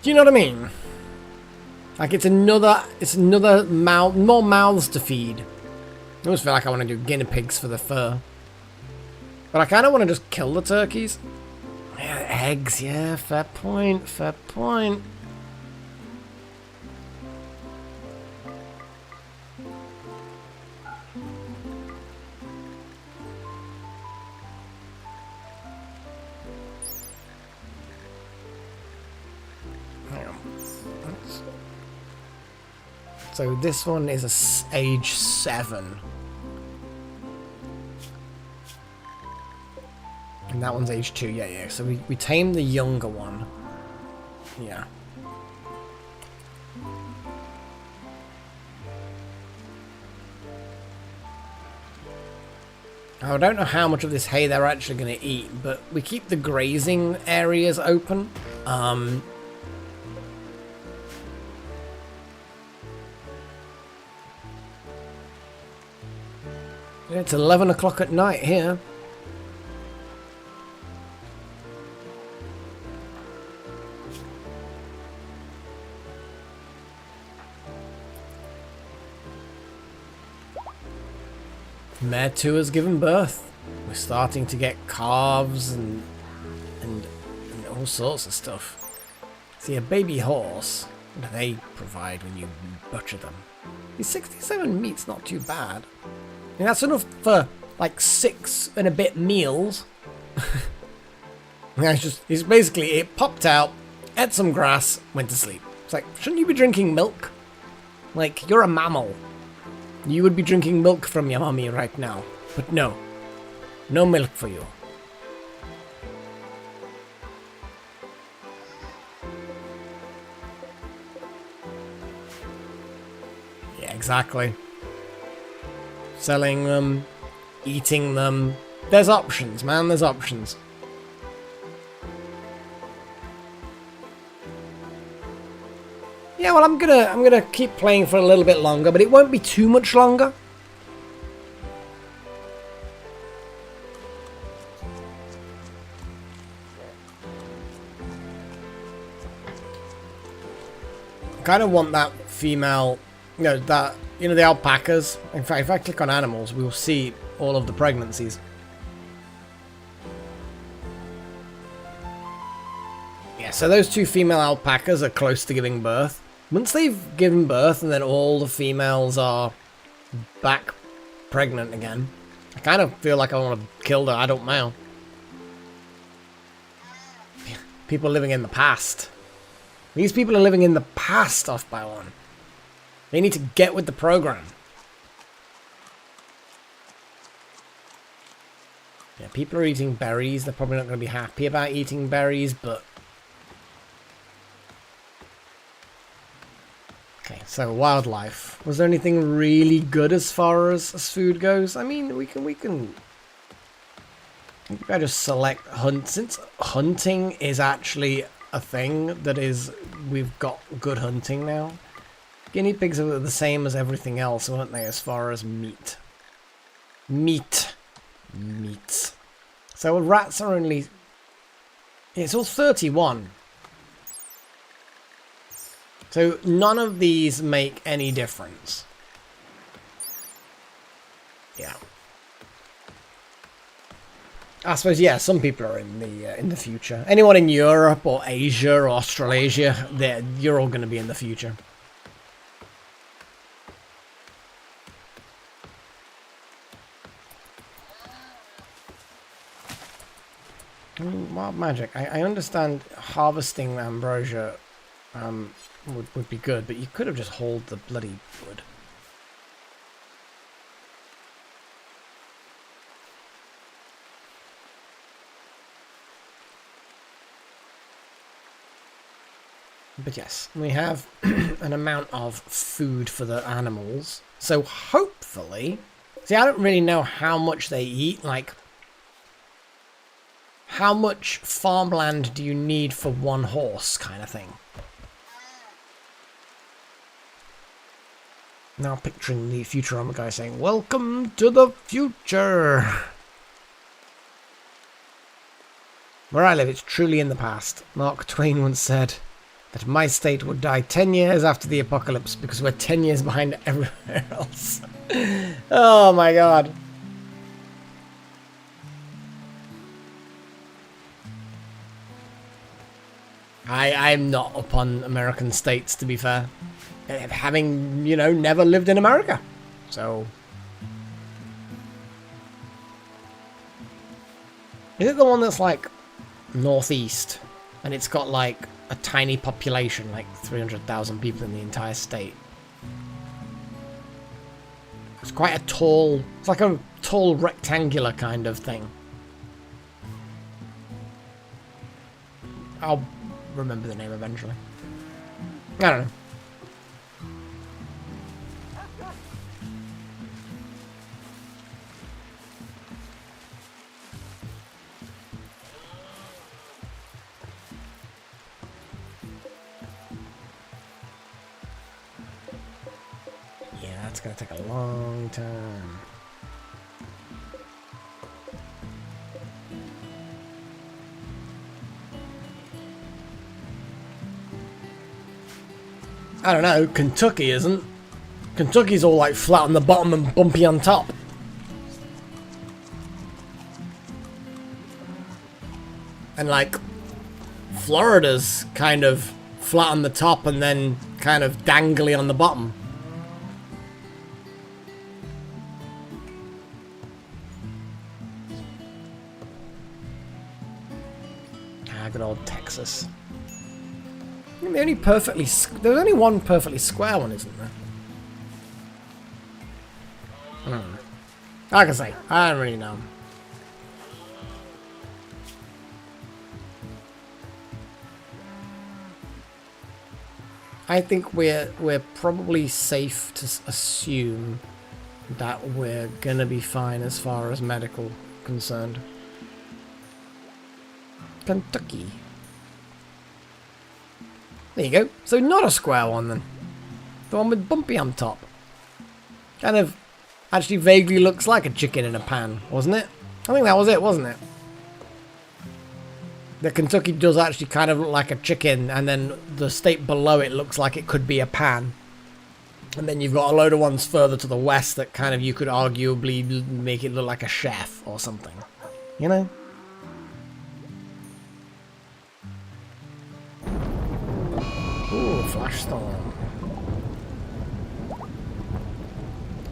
Do you know what I mean? Like, it's another more mouths to feed. I always feel like I want to do guinea pigs for the fur. But I kind of want to just kill the turkeys. Yeah, eggs, yeah, fair point, fair point. So this one is age 7. And that one's age 2, yeah. So we tamed the younger one. Yeah. I don't know how much of this hay they're actually going to eat, but we keep the grazing areas open. It's 11 o'clock at night here. Mare 2 has given birth. We're starting to get calves and all sorts of stuff. See, a baby horse, what do they provide when you butcher them? These 67 meat's not too bad. I mean, that's enough for like 6 and a bit meals. It's basically, it popped out, ate some grass, went to sleep. It's like, shouldn't you be drinking milk? Like, you're a mammal. You would be drinking milk from your mommy right now. But no. No milk for you. Yeah, exactly. Selling them, eating them. There's options, man. There's options. Yeah, well, I'm gonna keep playing for a little bit longer, but it won't be too much longer. I kind of want that female, the alpacas. In fact, if I click on animals, we'll see all of the pregnancies. Yeah, so those 2 female alpacas are close to giving birth. Once they've given birth and then all the females are back pregnant again, I kind of feel like I want to kill the adult male. People living in the past. These people are living in the past off by one. They need to get with the program. Yeah, people are eating berries. They're probably not going to be happy about eating berries, but... Okay, so wildlife. Was there anything really good as far as food goes? I mean, we can... Maybe I just select hunt, since hunting is actually a thing that is... We've got good hunting now. Guinea pigs are the same as everything else, aren't they, as far as meat? Meats. So rats are only... It's all 31. So none of these make any difference. Yeah. I suppose, yeah, some people are in the future. Anyone in Europe or Asia or Australasia, you're all going to be in the future. Wild magic. I understand harvesting ambrosia would be good, but you could have just hauled the bloody wood. But yes, we have an amount of food for the animals. So hopefully... See, I don't really know how much they eat, like... How much farmland do you need for one horse, kind of thing? Now picturing the Futurama guy saying, "Welcome to the future!" Where I live, it's truly in the past. Mark Twain once said that my state would die 10 years after the apocalypse because we're 10 years behind everywhere else. Oh my god. I'm not upon American states, to be fair. Having, you know, never lived in America. So... Is it the one that's, like, northeast? And it's got, like, a tiny population, like 300,000 people in the entire state. It's quite a tall... It's like a tall rectangular kind of thing. I'll remember the name eventually. I don't know. Yeah, that's gonna take a long time. I don't know, Kentucky isn't. Kentucky's all like flat on the bottom and bumpy on top. And like, Florida's kind of flat on the top and then kind of dangly on the bottom. Ah, good old Texas. The only perfectly... There's only one perfectly square one, isn't there? Like I say, I don't really know. I think we're probably safe to assume that we're gonna be fine as far as medical concerned. Kentucky. There you go. So not a square one then. The one with bumpy on top. Kind of actually vaguely looks like a chicken in a pan, wasn't it? I think that was it, wasn't it? The Kentucky does actually kind of look like a chicken, and then the state below it looks like it could be a pan. And then you've got a load of ones further to the west that kind of you could arguably make it look like a chef or something. You know? Ooh, flash storm.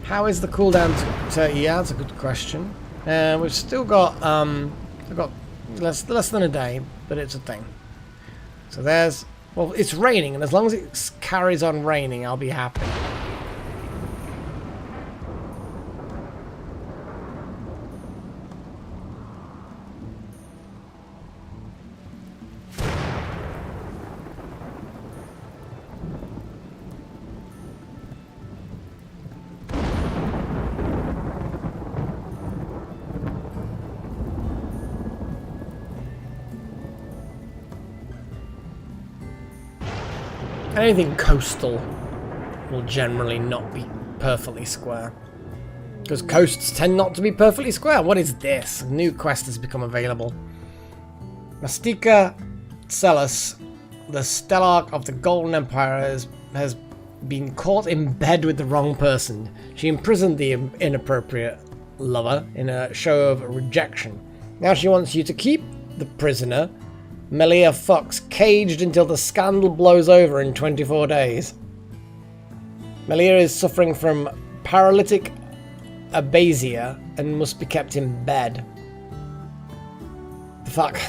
How is the cooldown to yeah, that's a good question. We've still got we've got less than a day, but it's a thing. So there's, well, it's raining, and as long as it carries on raining, I'll be happy. Anything coastal will generally not be perfectly square. Because coasts tend not to be perfectly square. What is this? A new quest has become available. Mastika Celis, the Stellarch of the Golden Empire, has been caught in bed with the wrong person. She imprisoned the inappropriate lover in a show of rejection. Now she wants you to keep the prisoner, Melia Fox, caged until the scandal blows over in 24 days. Melia is suffering from paralytic abasia and must be kept in bed. The fuck?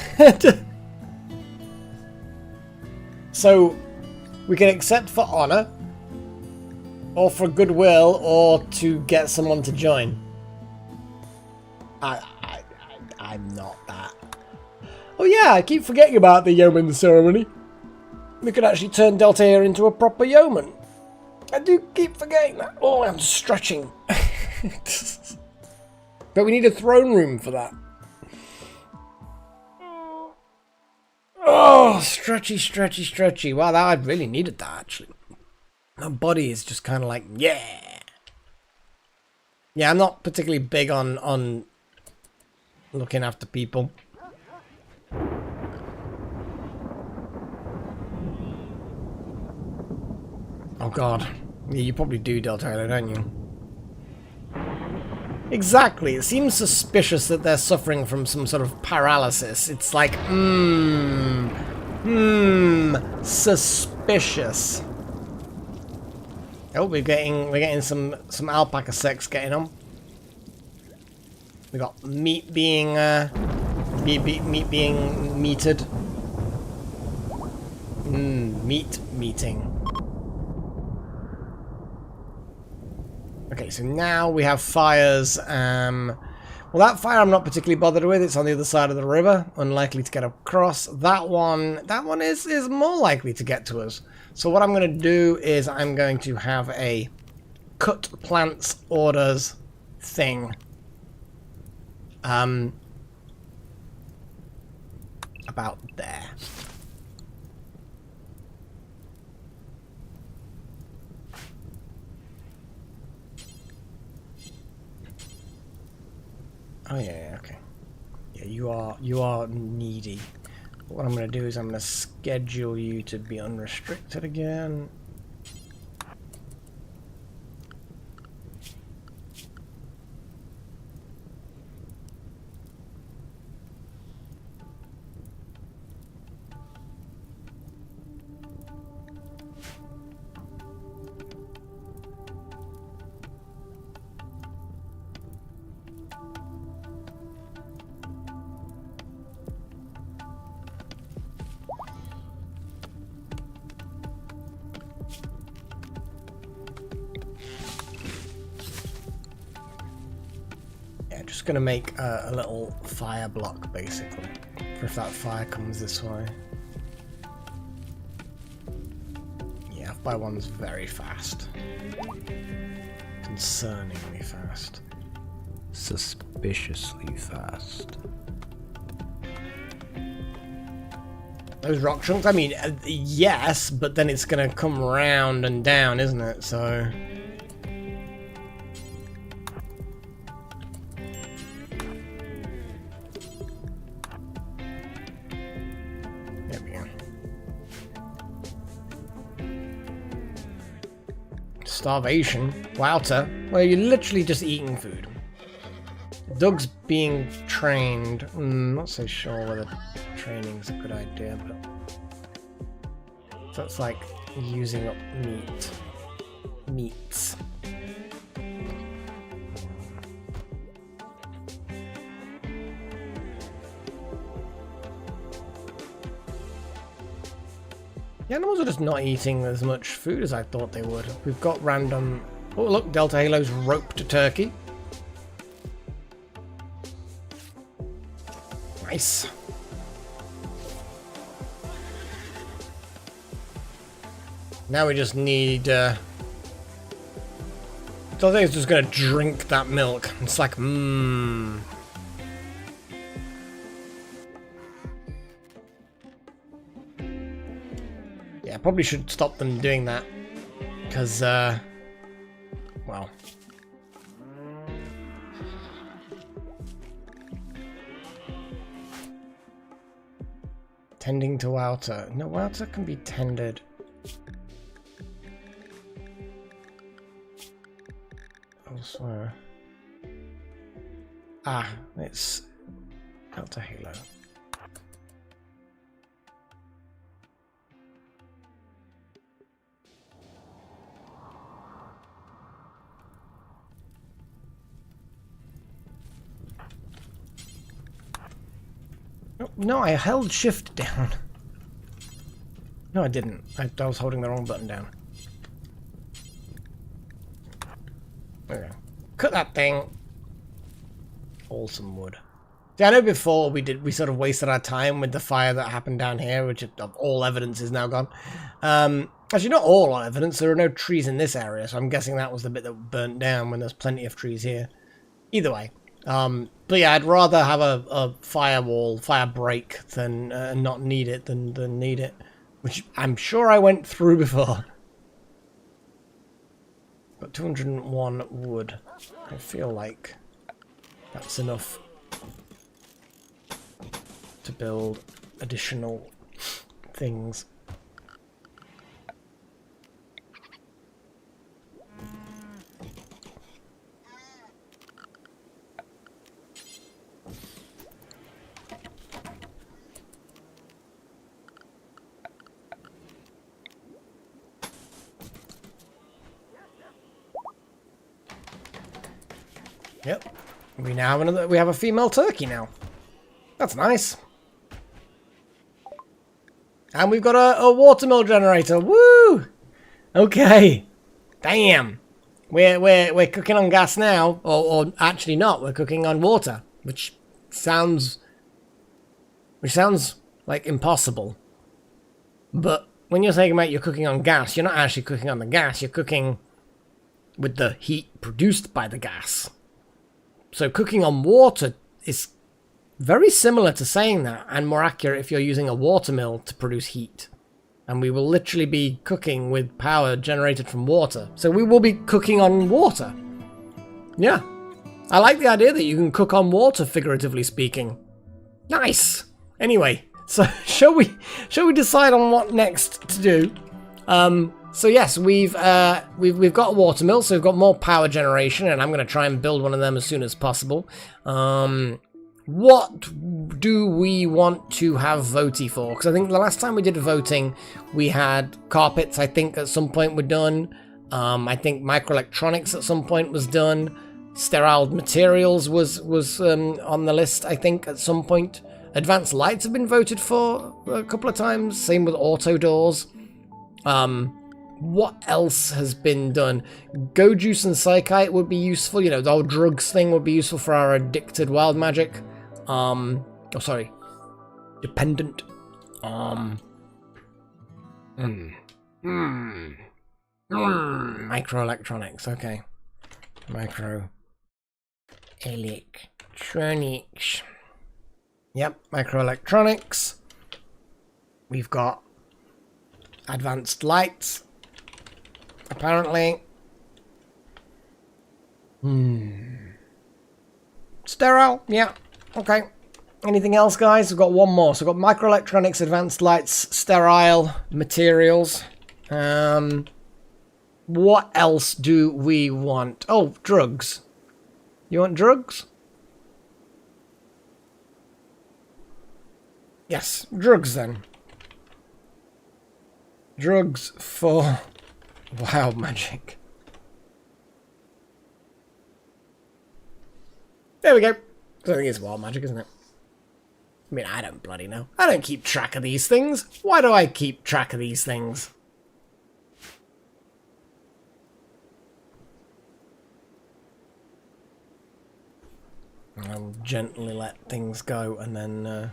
So, we can accept for honor, or for goodwill, or to get someone to join. I'm not that. Oh yeah, I keep forgetting about the yeoman ceremony. We could actually turn Deltair into a proper yeoman. I do keep forgetting that. Oh, I'm stretching. But we need a throne room for that. Oh, stretchy, stretchy, stretchy. Wow, I really needed that, actually. My body is just kind of like, yeah. Yeah, I'm not particularly big on looking after people. Oh god. Yeah, you probably do, Deltair, don't you? Exactly. It seems suspicious that they're suffering from some sort of paralysis. It's like, suspicious. Oh, we're getting some alpaca sex getting on. We got meat being meat being meated. Meat meeting. Okay, so now we have fires. Well, that fire I'm not particularly bothered with. It's on the other side of the river, unlikely to get across. That one is more likely to get to us. So what I'm going to do is I'm going to have a cut plants orders thing. About there. Oh yeah, okay. Yeah, you are needy. What I'm going to do is I'm going to schedule you to be unrestricted again. Just gonna make a little fire block basically for if that fire comes this way. Yeah, F-by-1's very fast. Concerningly fast. Suspiciously fast. Those rock chunks, I mean, yes, but then it's gonna come round and down, isn't it? So... Starvation? Wouter? Well, you're literally just eating food. Doug's being trained. I'm not so sure whether training's a good idea, but... So it's like using up meats. The animals are just not eating as much food as I thought they would. We've got random... Oh, look, Delta Halo's roped a turkey. Nice. Now we just need... Delta Halo's just going to drink that milk. It's like, probably should stop them doing that. Because, well... Tending to outer. No, outer can be tended. Elsewhere. Ah, it's outer halo. No, I held shift down. No, I didn't. I was holding the wrong button down. There we go. Cut that thing. Awesome wood. See, I know before we sort of wasted our time with the fire that happened down here, which of all evidence is now gone. Actually, not all evidence. There are no trees in this area, so I'm guessing that was the bit that burnt down when there's plenty of trees here. Either way. But yeah, I'd rather have a firewall, fire break, than not need it than need it. Which I'm sure I went through before. Got 201 wood. I feel like that's enough to build additional things. Yep. We have a female turkey now. That's nice. And we've got a watermill generator. Woo! Okay. Damn. We're cooking on gas now, or actually not. We're cooking on water, which sounds like impossible. But when you're saying about you're cooking on gas, you're not actually cooking on the gas. You're cooking with the heat produced by the gas. So cooking on water is very similar to saying that, and more accurate if you're using a watermill to produce heat. And we will literally be cooking with power generated from water. So we will be cooking on water. Yeah. I like the idea that you can cook on water, figuratively speaking. Nice. Anyway, so shall we decide on what next to do? So yes, we've got a watermill, so we've got more power generation, and I'm going to try and build one of them as soon as possible. What do we want to have votey for? Because I think the last time we did voting, we had carpets, I think, at some point were done. I think microelectronics at some point was done. Sterile materials was on the list, I think, at some point. Advanced lights have been voted for a couple of times. Same with auto doors. What else has been done? Go juice and psychite would be useful. You know, the whole drugs thing would be useful for our addicted wild magic. Oh, sorry. Dependent. Microelectronics. Okay. Microelectronics. Yep, microelectronics. We've got advanced lights. Apparently. Sterile, yeah. Okay. Anything else, guys? We've got one more. So we've got microelectronics, advanced lights, sterile materials. What else do we want? Oh, drugs. You want drugs? Yes, drugs then. Drugs for wild magic. There we go. I think it's wild magic, isn't it? I mean, I don't bloody know. I don't keep track of these things. Why do I keep track of these things? I'll gently let things go and then...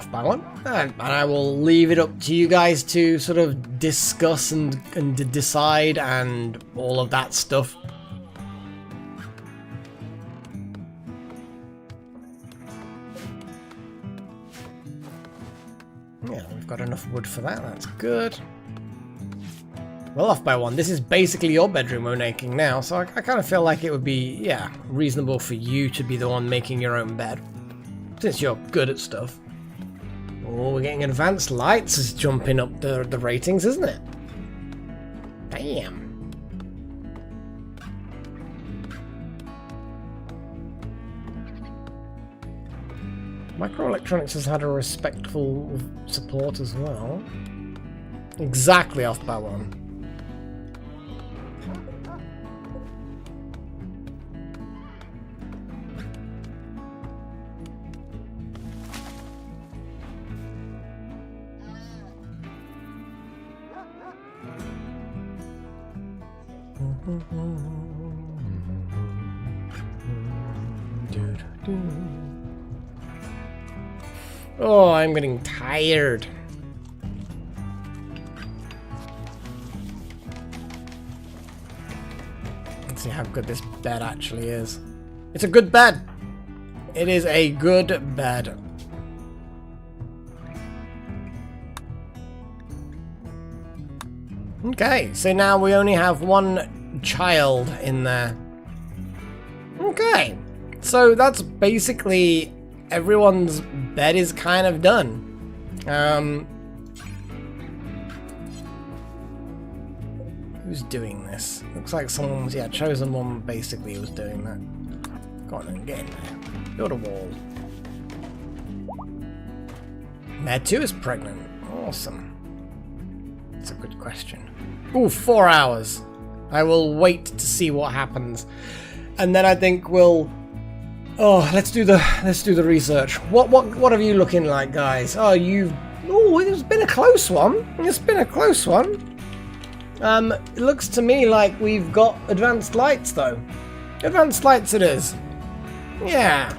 off by one. And I will leave it up to you guys to sort of discuss and decide and all of that stuff. Yeah, we've got enough wood for that. That's good. Well, off by one. This is basically your bedroom we're making now, so I kind of feel like it would be, yeah, reasonable for you to be the one making your own bed. Since you're good at stuff. Oh, we're getting advanced lights is jumping up the ratings, isn't it? Damn. Microelectronics has had a respectful support as well. Exactly off by one. Oh, I'm getting tired. Let's see how good this bed actually is. It's a good bed. It is a good bed. Okay, so now we only have one child in there. Okay, so that's basically everyone's bed is kind of done. Who's doing this? Looks like someone's, yeah, chosen one basically was doing that. Go on and get in there. Build a wall. Mare 2 is pregnant. Awesome. That's a good question. Ooh, 4 hours. I will wait to see what happens. And then I think we'll... Oh, let's do the research. What are you looking like, guys? Oh, it's been a close one. It's been a close one. It looks to me like we've got advanced lights, though. Advanced lights it is. Yeah.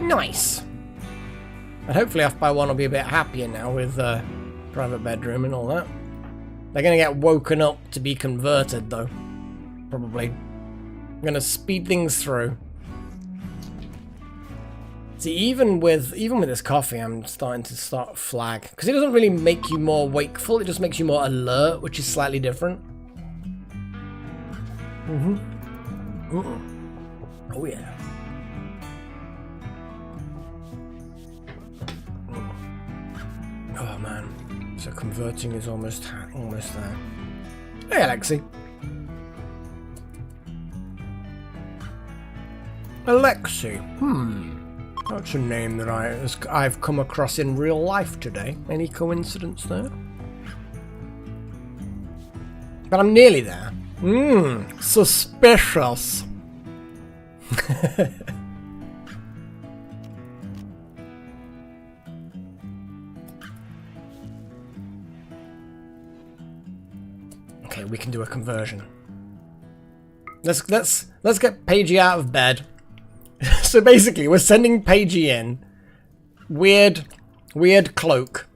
Nice. And hopefully off by one will be a bit happier now with private bedroom and all that. They're going to get woken up to be converted, though. Probably. I'm going to speed things through. See, even with this coffee, I'm starting to flag. Because it doesn't really make you more wakeful, it just makes you more alert, which is slightly different. Oh, yeah. Oh, man. So converting is almost there. Hey, Alexi. Alexi. That's a name that I've come across in real life today. Any coincidence there? But I'm nearly there. Suspicious. Okay, we can do a conversion. Let's get Paigey out of bed. So basically, we're sending Paigey in. Weird cloak.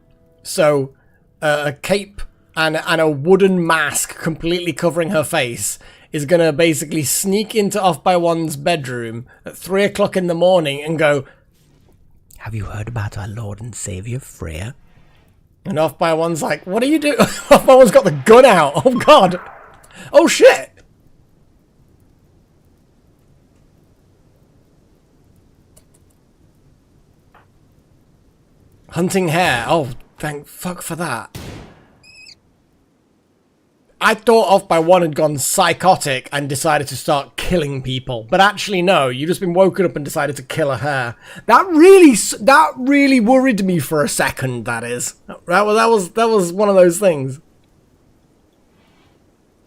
So a cape and a wooden mask completely covering her face is gonna basically sneak into Off by One's bedroom at 3 o'clock in the morning and go, "Have you heard about our Lord and Savior Freya?" And Off by One's like, "What are you doing?" Off by One's got the gun out. Oh god. Oh shit. Hunting hare. Oh, thank fuck for that. I thought Off by One had gone psychotic and decided to start killing people. But actually, no. You've just been woken up and decided to kill a hare. That really worried me for a second, that is. That was one of those things.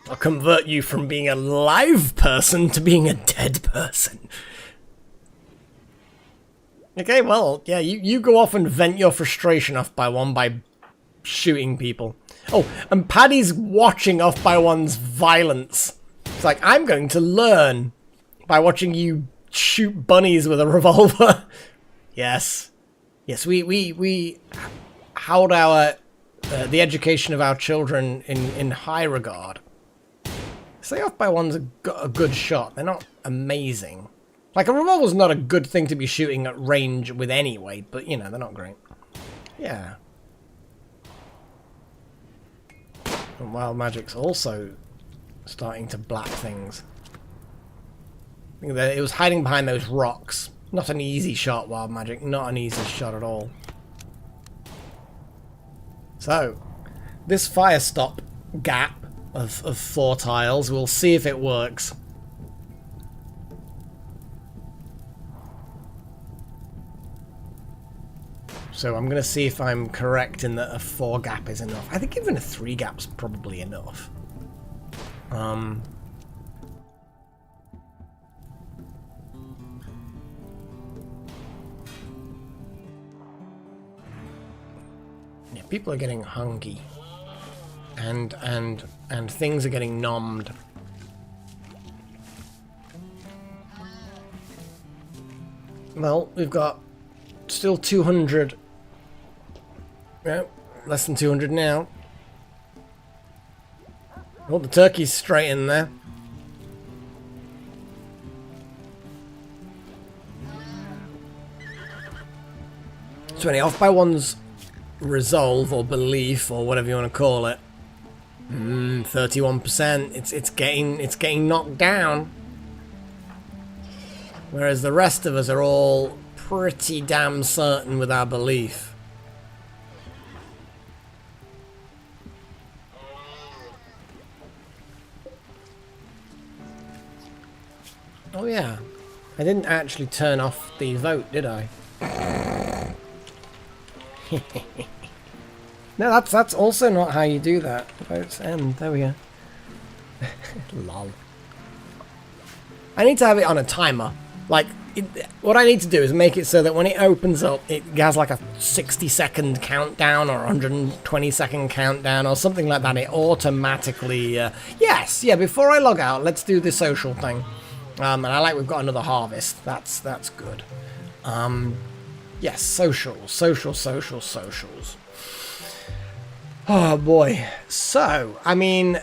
I'll convert you from being a live person to being a dead person. Okay, well, yeah, you go off and vent your frustration Off by One by shooting people. Oh, and Paddy's watching Off by One's violence. It's like, I'm going to learn by watching you shoot bunnies with a revolver. Yes. Yes, we hold our the education of our children in high regard. Say off by one's got a good shot. They're not amazing. Like, a revolver's not a good thing to be shooting at range with anyway, but, you know, they're not great. Yeah. And wild magic's also starting to black things. I think that it was hiding behind those rocks. Not an easy shot, wild magic. Not an easy shot at all. So, this fire stop gap of 4 tiles, we'll see if it works. So I'm going to see if I'm correct in that a 4 gap is enough. I think even a 3 gap's probably enough. Yeah, people are getting hungry. And things are getting nommed. Well, we've got still 200. Yeah, less than 200 now. Oh, the turkey's straight in there. So any off by one's resolve or belief or whatever you want to call it. 31%. It's getting knocked down. Whereas the rest of us are all pretty damn certain with our belief. Oh yeah, I didn't actually turn off the vote, did I? No, that's also not how you do that. Votes end. There we go. Lol. I need to have it on a timer. Like, what I need to do is make it so that when it opens up, it has like a 60-second countdown or 120-second countdown or something like that. It automatically... yes, yeah, before I log out, let's do the social thing. And I like we've got another harvest. That's good. Yes, socials. Oh, boy. So, I mean...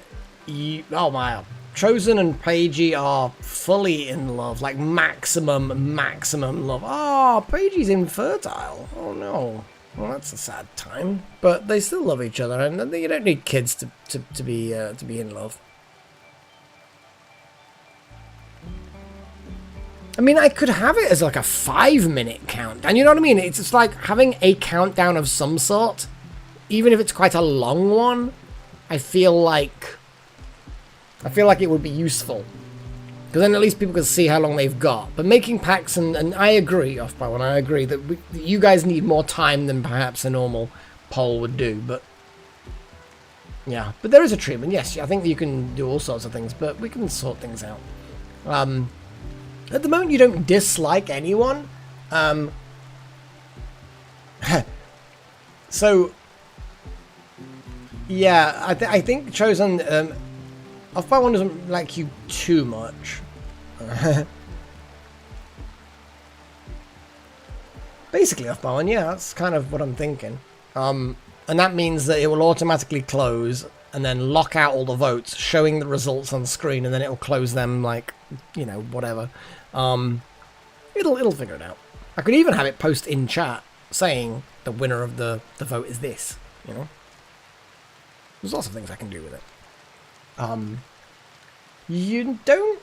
oh, my... Chosen and Paigey are fully in love, like maximum love. Oh, Paigey's infertile. Oh no. Well, that's a sad time. But they still love each other, and you don't need kids to be in love. I mean, I could have it as like a 5-minute countdown. You know what I mean? It's just like having a countdown of some sort, even if it's quite a long one. I feel like it would be useful. Because then at least people can see how long they've got. But making packs, and I agree, off by one, I agree that you guys need more time than perhaps a normal poll would do. But, yeah. But there is a treatment, yes. I think you can do all sorts of things, but we can sort things out. At the moment, you don't dislike anyone. So, yeah, I think Chosen... Off by one doesn't like you too much. Basically, off by one, yeah, that's kind of what I'm thinking. And that means that it will automatically close and then lock out all the votes, showing the results on screen, and then it'll close them like, you know, whatever. It'll figure it out. I could even have it post in chat saying the winner of the vote is this, you know. There's lots of things I can do with it. You don't...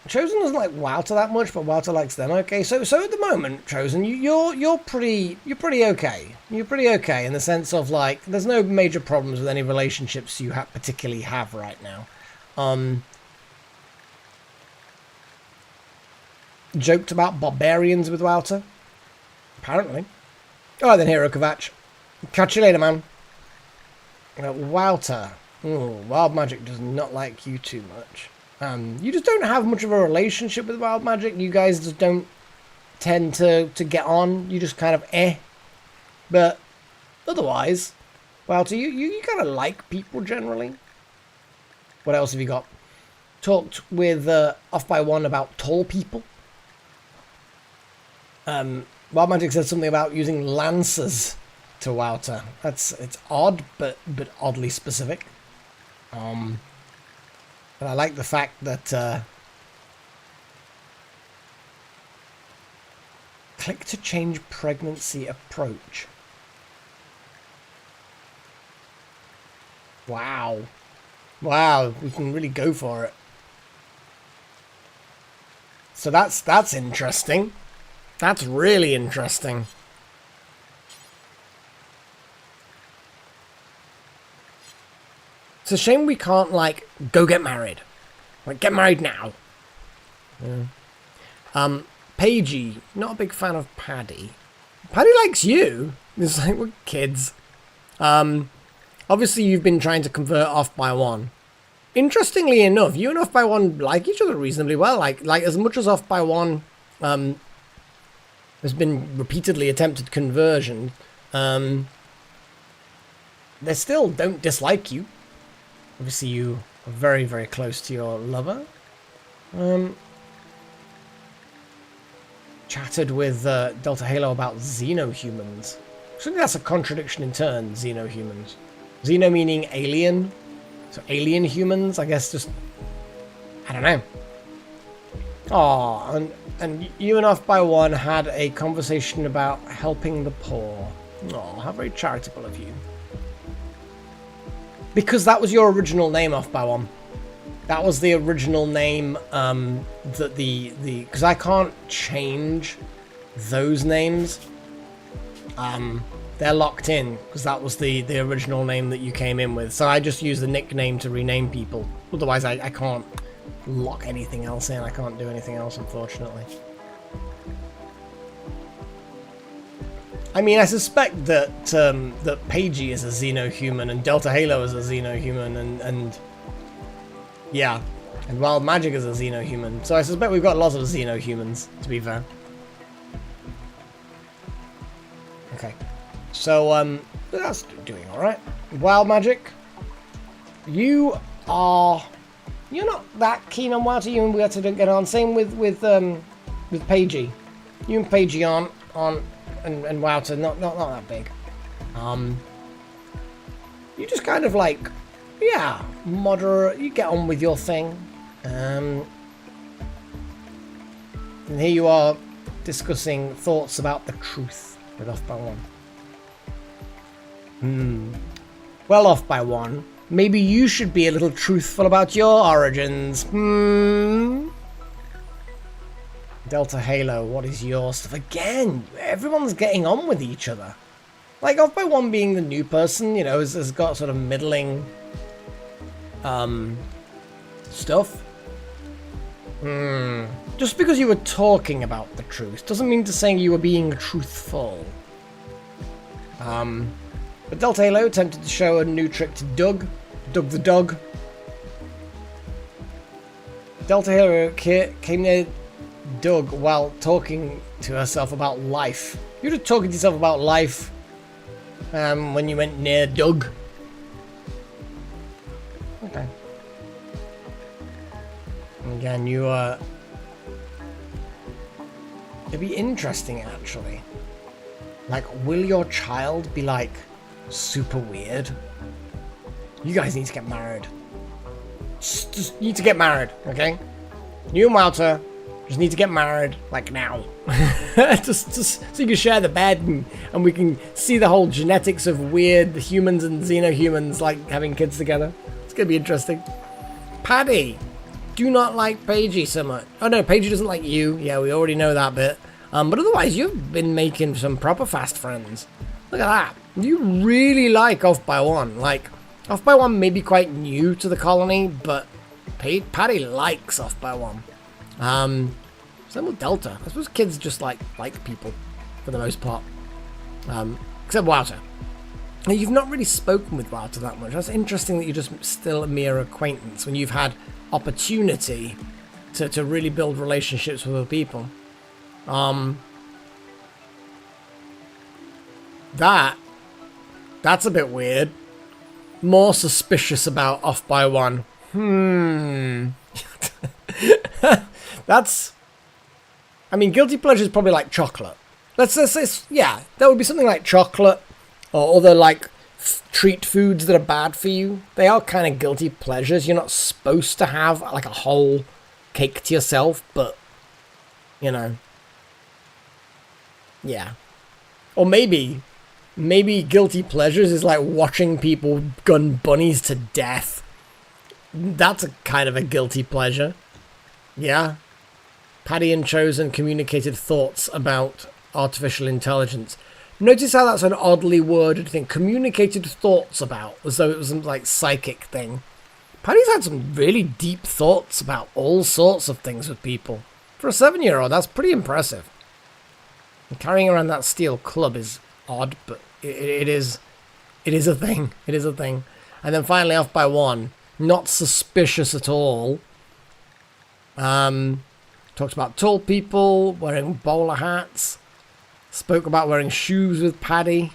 Chosen doesn't like Wouter that much, but Wouter likes them. Okay, so at the moment, Chosen, you're pretty okay. You're pretty okay in the sense of like there's no major problems with any relationships you particularly have right now. Joked about barbarians with Wouter, apparently. All right then, Hero Kovac. Catch you later, man. Wouter. Ooh, Wild Magic does not like you too much. You just don't have much of a relationship with Wild Magic. You guys just don't tend to get on. You just kind of But otherwise, Wouter, you kind of like people generally. What else have you got? talked with Off by One about tall people. Wild Magic said something about using lancers to Wouter. It's odd, but oddly specific. And I like the fact that click to change pregnancy approach. Wow. Wow, we can really go for it. So that's interesting. That's really interesting. It's a shame we can't, like, go get married. Like, get married now. Yeah. Paigey, not a big fan of Paddy. Paddy likes you. It's like, we're kids. Obviously, you've been trying to convert Off by One. Interestingly enough, you and Off by One like each other reasonably well. Like as much as Off by One has been repeatedly attempted conversion, they still don't dislike you. Obviously, you are very, very close to your lover. Chatted with Delta Halo about xenohumans. I think that's a contradiction in turn, xenohumans. Xeno meaning alien. So alien humans, I guess, just... I don't know. Oh, and you and Off by One had a conversation about helping the poor. Oh, how very charitable of you. Because that was your original name, Off by One. That was the original name that because I can't change those names. They're locked in because that was the original name that you came in with. So I just use the nickname to rename people. Otherwise, I can't lock anything else in. I can't do anything else, unfortunately. I mean, I suspect that that Paigey is a xenohuman and Delta Halo is a xenohuman and yeah, and Wild Magic is a xenohuman. So I suspect we've got lots of xenohumans, to be fair. Okay. So, that's doing alright. Wild Magic, you're not that keen on Wouter. You and Wouter don't get on. Same with Paigey. You and Paigey aren't and Wouter not that big. You just kind of like, yeah, moderate. You get on with your thing. And here you are discussing thoughts about the truth with Off by One. Well, Off by One, maybe you should be a little truthful about your origins. Delta Halo, what is your stuff? Again, everyone's getting on with each other. Like, Off by One being the new person, you know, has got sort of middling stuff. Just because you were talking about the truth doesn't mean to say you were being truthful. But Delta Halo attempted to show a new trick to Doug the dog. Delta Halo came near Doug while talking to herself about life. You were talking to yourself about life when you went near Doug. Okay. Again, it'd be interesting, actually. Like, will your child be, like, super weird? You guys need to get married. Just need to get married, okay? You and Wouter just need to get married, like, now. just so you can share the bed and we can see the whole genetics of weird humans and xenohumans, like, having kids together. It's gonna be interesting. Paddy, do not like Paigey so much. Oh no, Paigey doesn't like you. Yeah, we already know that bit. But otherwise, you've been making some proper fast friends. Look at that. You really like Off by One. Like, Off by One may be quite new to the colony, but Paddy likes Off by One. Same with Delta. I suppose kids just like people, for the most part. Except Wouter. Now, you've not really spoken with Wouter that much. That's interesting that you're just still a mere acquaintance when you've had opportunity to really build relationships with other people. That's a bit weird. More suspicious about Off by One. That's... I mean, guilty pleasure is probably like chocolate. Let's say, yeah, that would be something like chocolate or other like treat foods that are bad for you. They are kind of guilty pleasures. You're not supposed to have like a whole cake to yourself, but, you know, yeah. Or maybe guilty pleasures is like watching people gun bunnies to death. That's a kind of a guilty pleasure. Yeah. Paddy and Chosen communicated thoughts about artificial intelligence. Notice how that's an oddly worded thing. Communicated thoughts about, as though it was some like psychic thing. Paddy's had some really deep thoughts about all sorts of things with people. For a 7-year-old, that's pretty impressive. And carrying around that steel club is odd, but it is a thing. It is a thing. And then finally off by 1. Not suspicious at all. Talked about tall people wearing bowler hats. Spoke about wearing shoes with Paddy.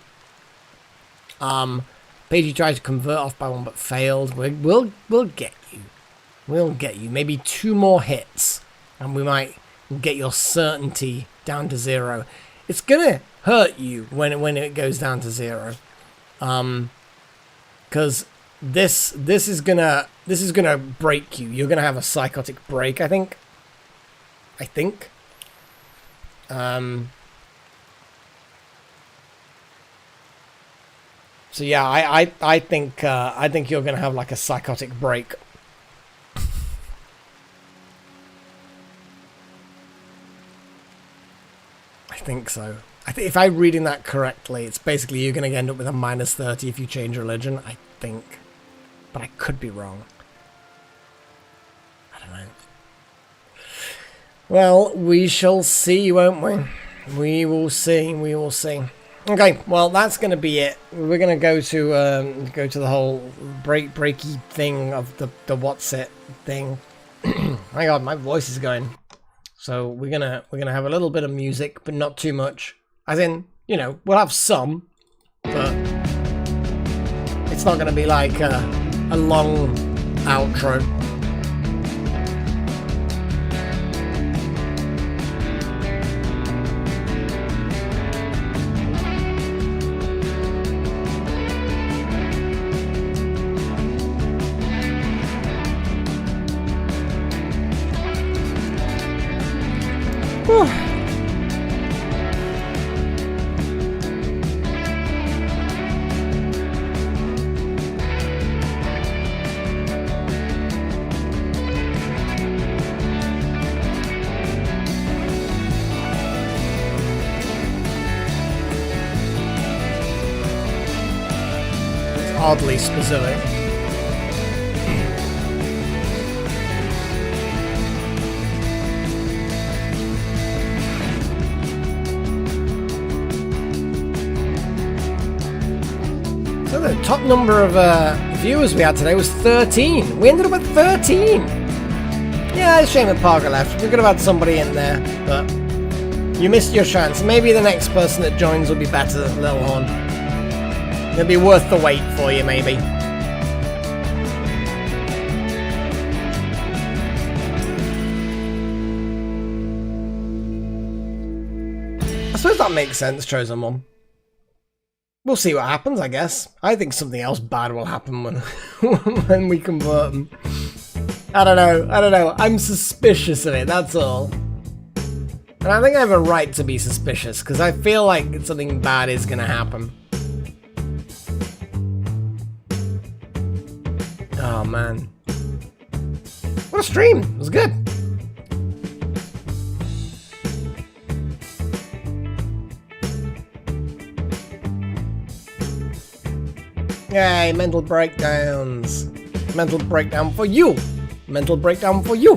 Paigey tried to convert off by 1 but failed. We'll get you. We'll get you. Maybe 2 more hits and we might get your certainty down to 0. It's gonna hurt you when it goes down to 0. Because this is gonna break you. You're gonna have a psychotic break, I think. So yeah, I think you're gonna have like a psychotic break. I think so. I think if I'm reading that correctly, it's basically you're gonna end up with a -30 if you change religion. I think, but I could be wrong. I don't know. Well, we shall see, won't we? We will see. We will see. Okay, well, that's going to be it. We're going to go to the whole breaky thing of the what's it thing. My God, my voice is going. So we're gonna have a little bit of music, but not too much. As in, you know, we'll have some, but it's not going to be like a long outro. Oddly specific. So the top number of viewers we had today was 13. We ended up at 13. Yeah, it's a shame that Parker left. We could have had somebody in there, but you missed your chance. Maybe the next person that joins will be better than Little Horn. It'll be worth the wait for you, maybe. I suppose that makes sense, Chosen One. We'll see what happens, I guess. I think something else bad will happen when we convert them. I don't know. I'm suspicious of it, that's all. And I think I have a right to be suspicious, because I feel like something bad is going to happen. Oh man. What a stream! It was good. Yay, mental breakdowns. Mental breakdown for you. Mental breakdown for you.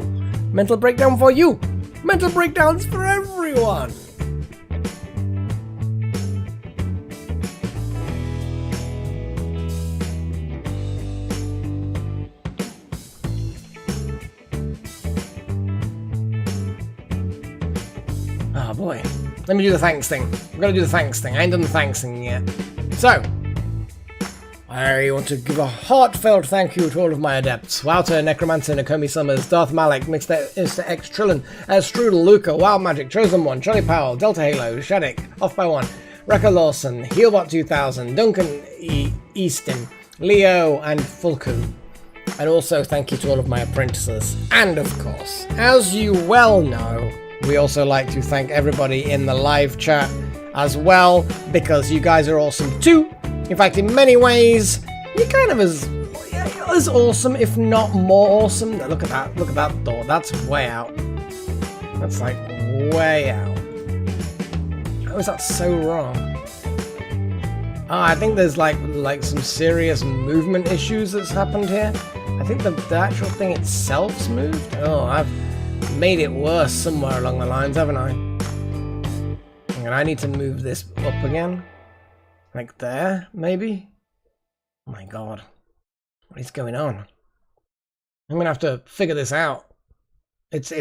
Mental breakdown for you. Mental breakdowns for everyone. Oh boy. Let me do the thanks thing. I'm gonna do the thanks thing. I ain't done the thanks thing yet. So, I want to give a heartfelt thank you to all of my adepts. Wouter, Necromancer, Nakomi Summers, Darth Malik, Mr. X Trillin, Strudel, Luca, Wild Magic, Chosen One, Charlie Powell, Delta Halo, Shadik, Off by One, Rekka Lawson, Healbot 2000, Duncan Easton, Leo, and Fulku. And also thank you to all of my apprentices. And of course, as you well know, we also like to thank everybody in the live chat as well, because you guys are awesome too. In fact, in many ways, you're kind of as awesome, if not more awesome. Look at that door. That's way out. That's like way out. How is that so wrong? Oh, I think there's like some serious movement issues that's happened here. I think the actual thing itself's moved. Oh, I've made it worse somewhere along the lines, haven't I? And I need to move this up again. Like there, maybe? Oh my god. What is going on? I'm gonna have to figure this out. It's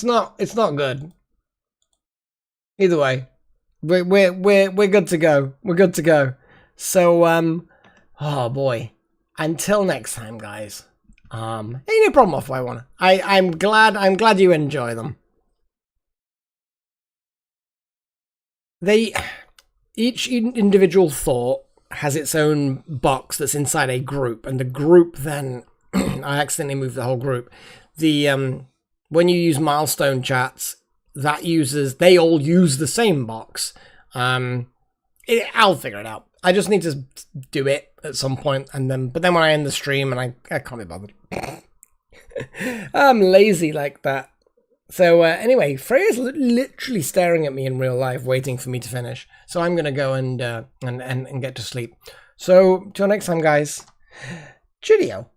not good. Either way. We're good to go. We're good to go. So oh boy. Until next time, guys. Ain't no problem off I wanna. I'm glad you enjoy them. Each individual thought has its own box that's inside a group, and the group then I accidentally moved the whole group. When you use milestone chats, they all use the same box. I'll figure it out. I just need to do it at some point, but then when I end the stream, and I can't be bothered. I'm lazy like that. So anyway, Freya's literally staring at me in real life, waiting for me to finish. So I'm gonna go and get to sleep. So till next time, guys. Cheerio.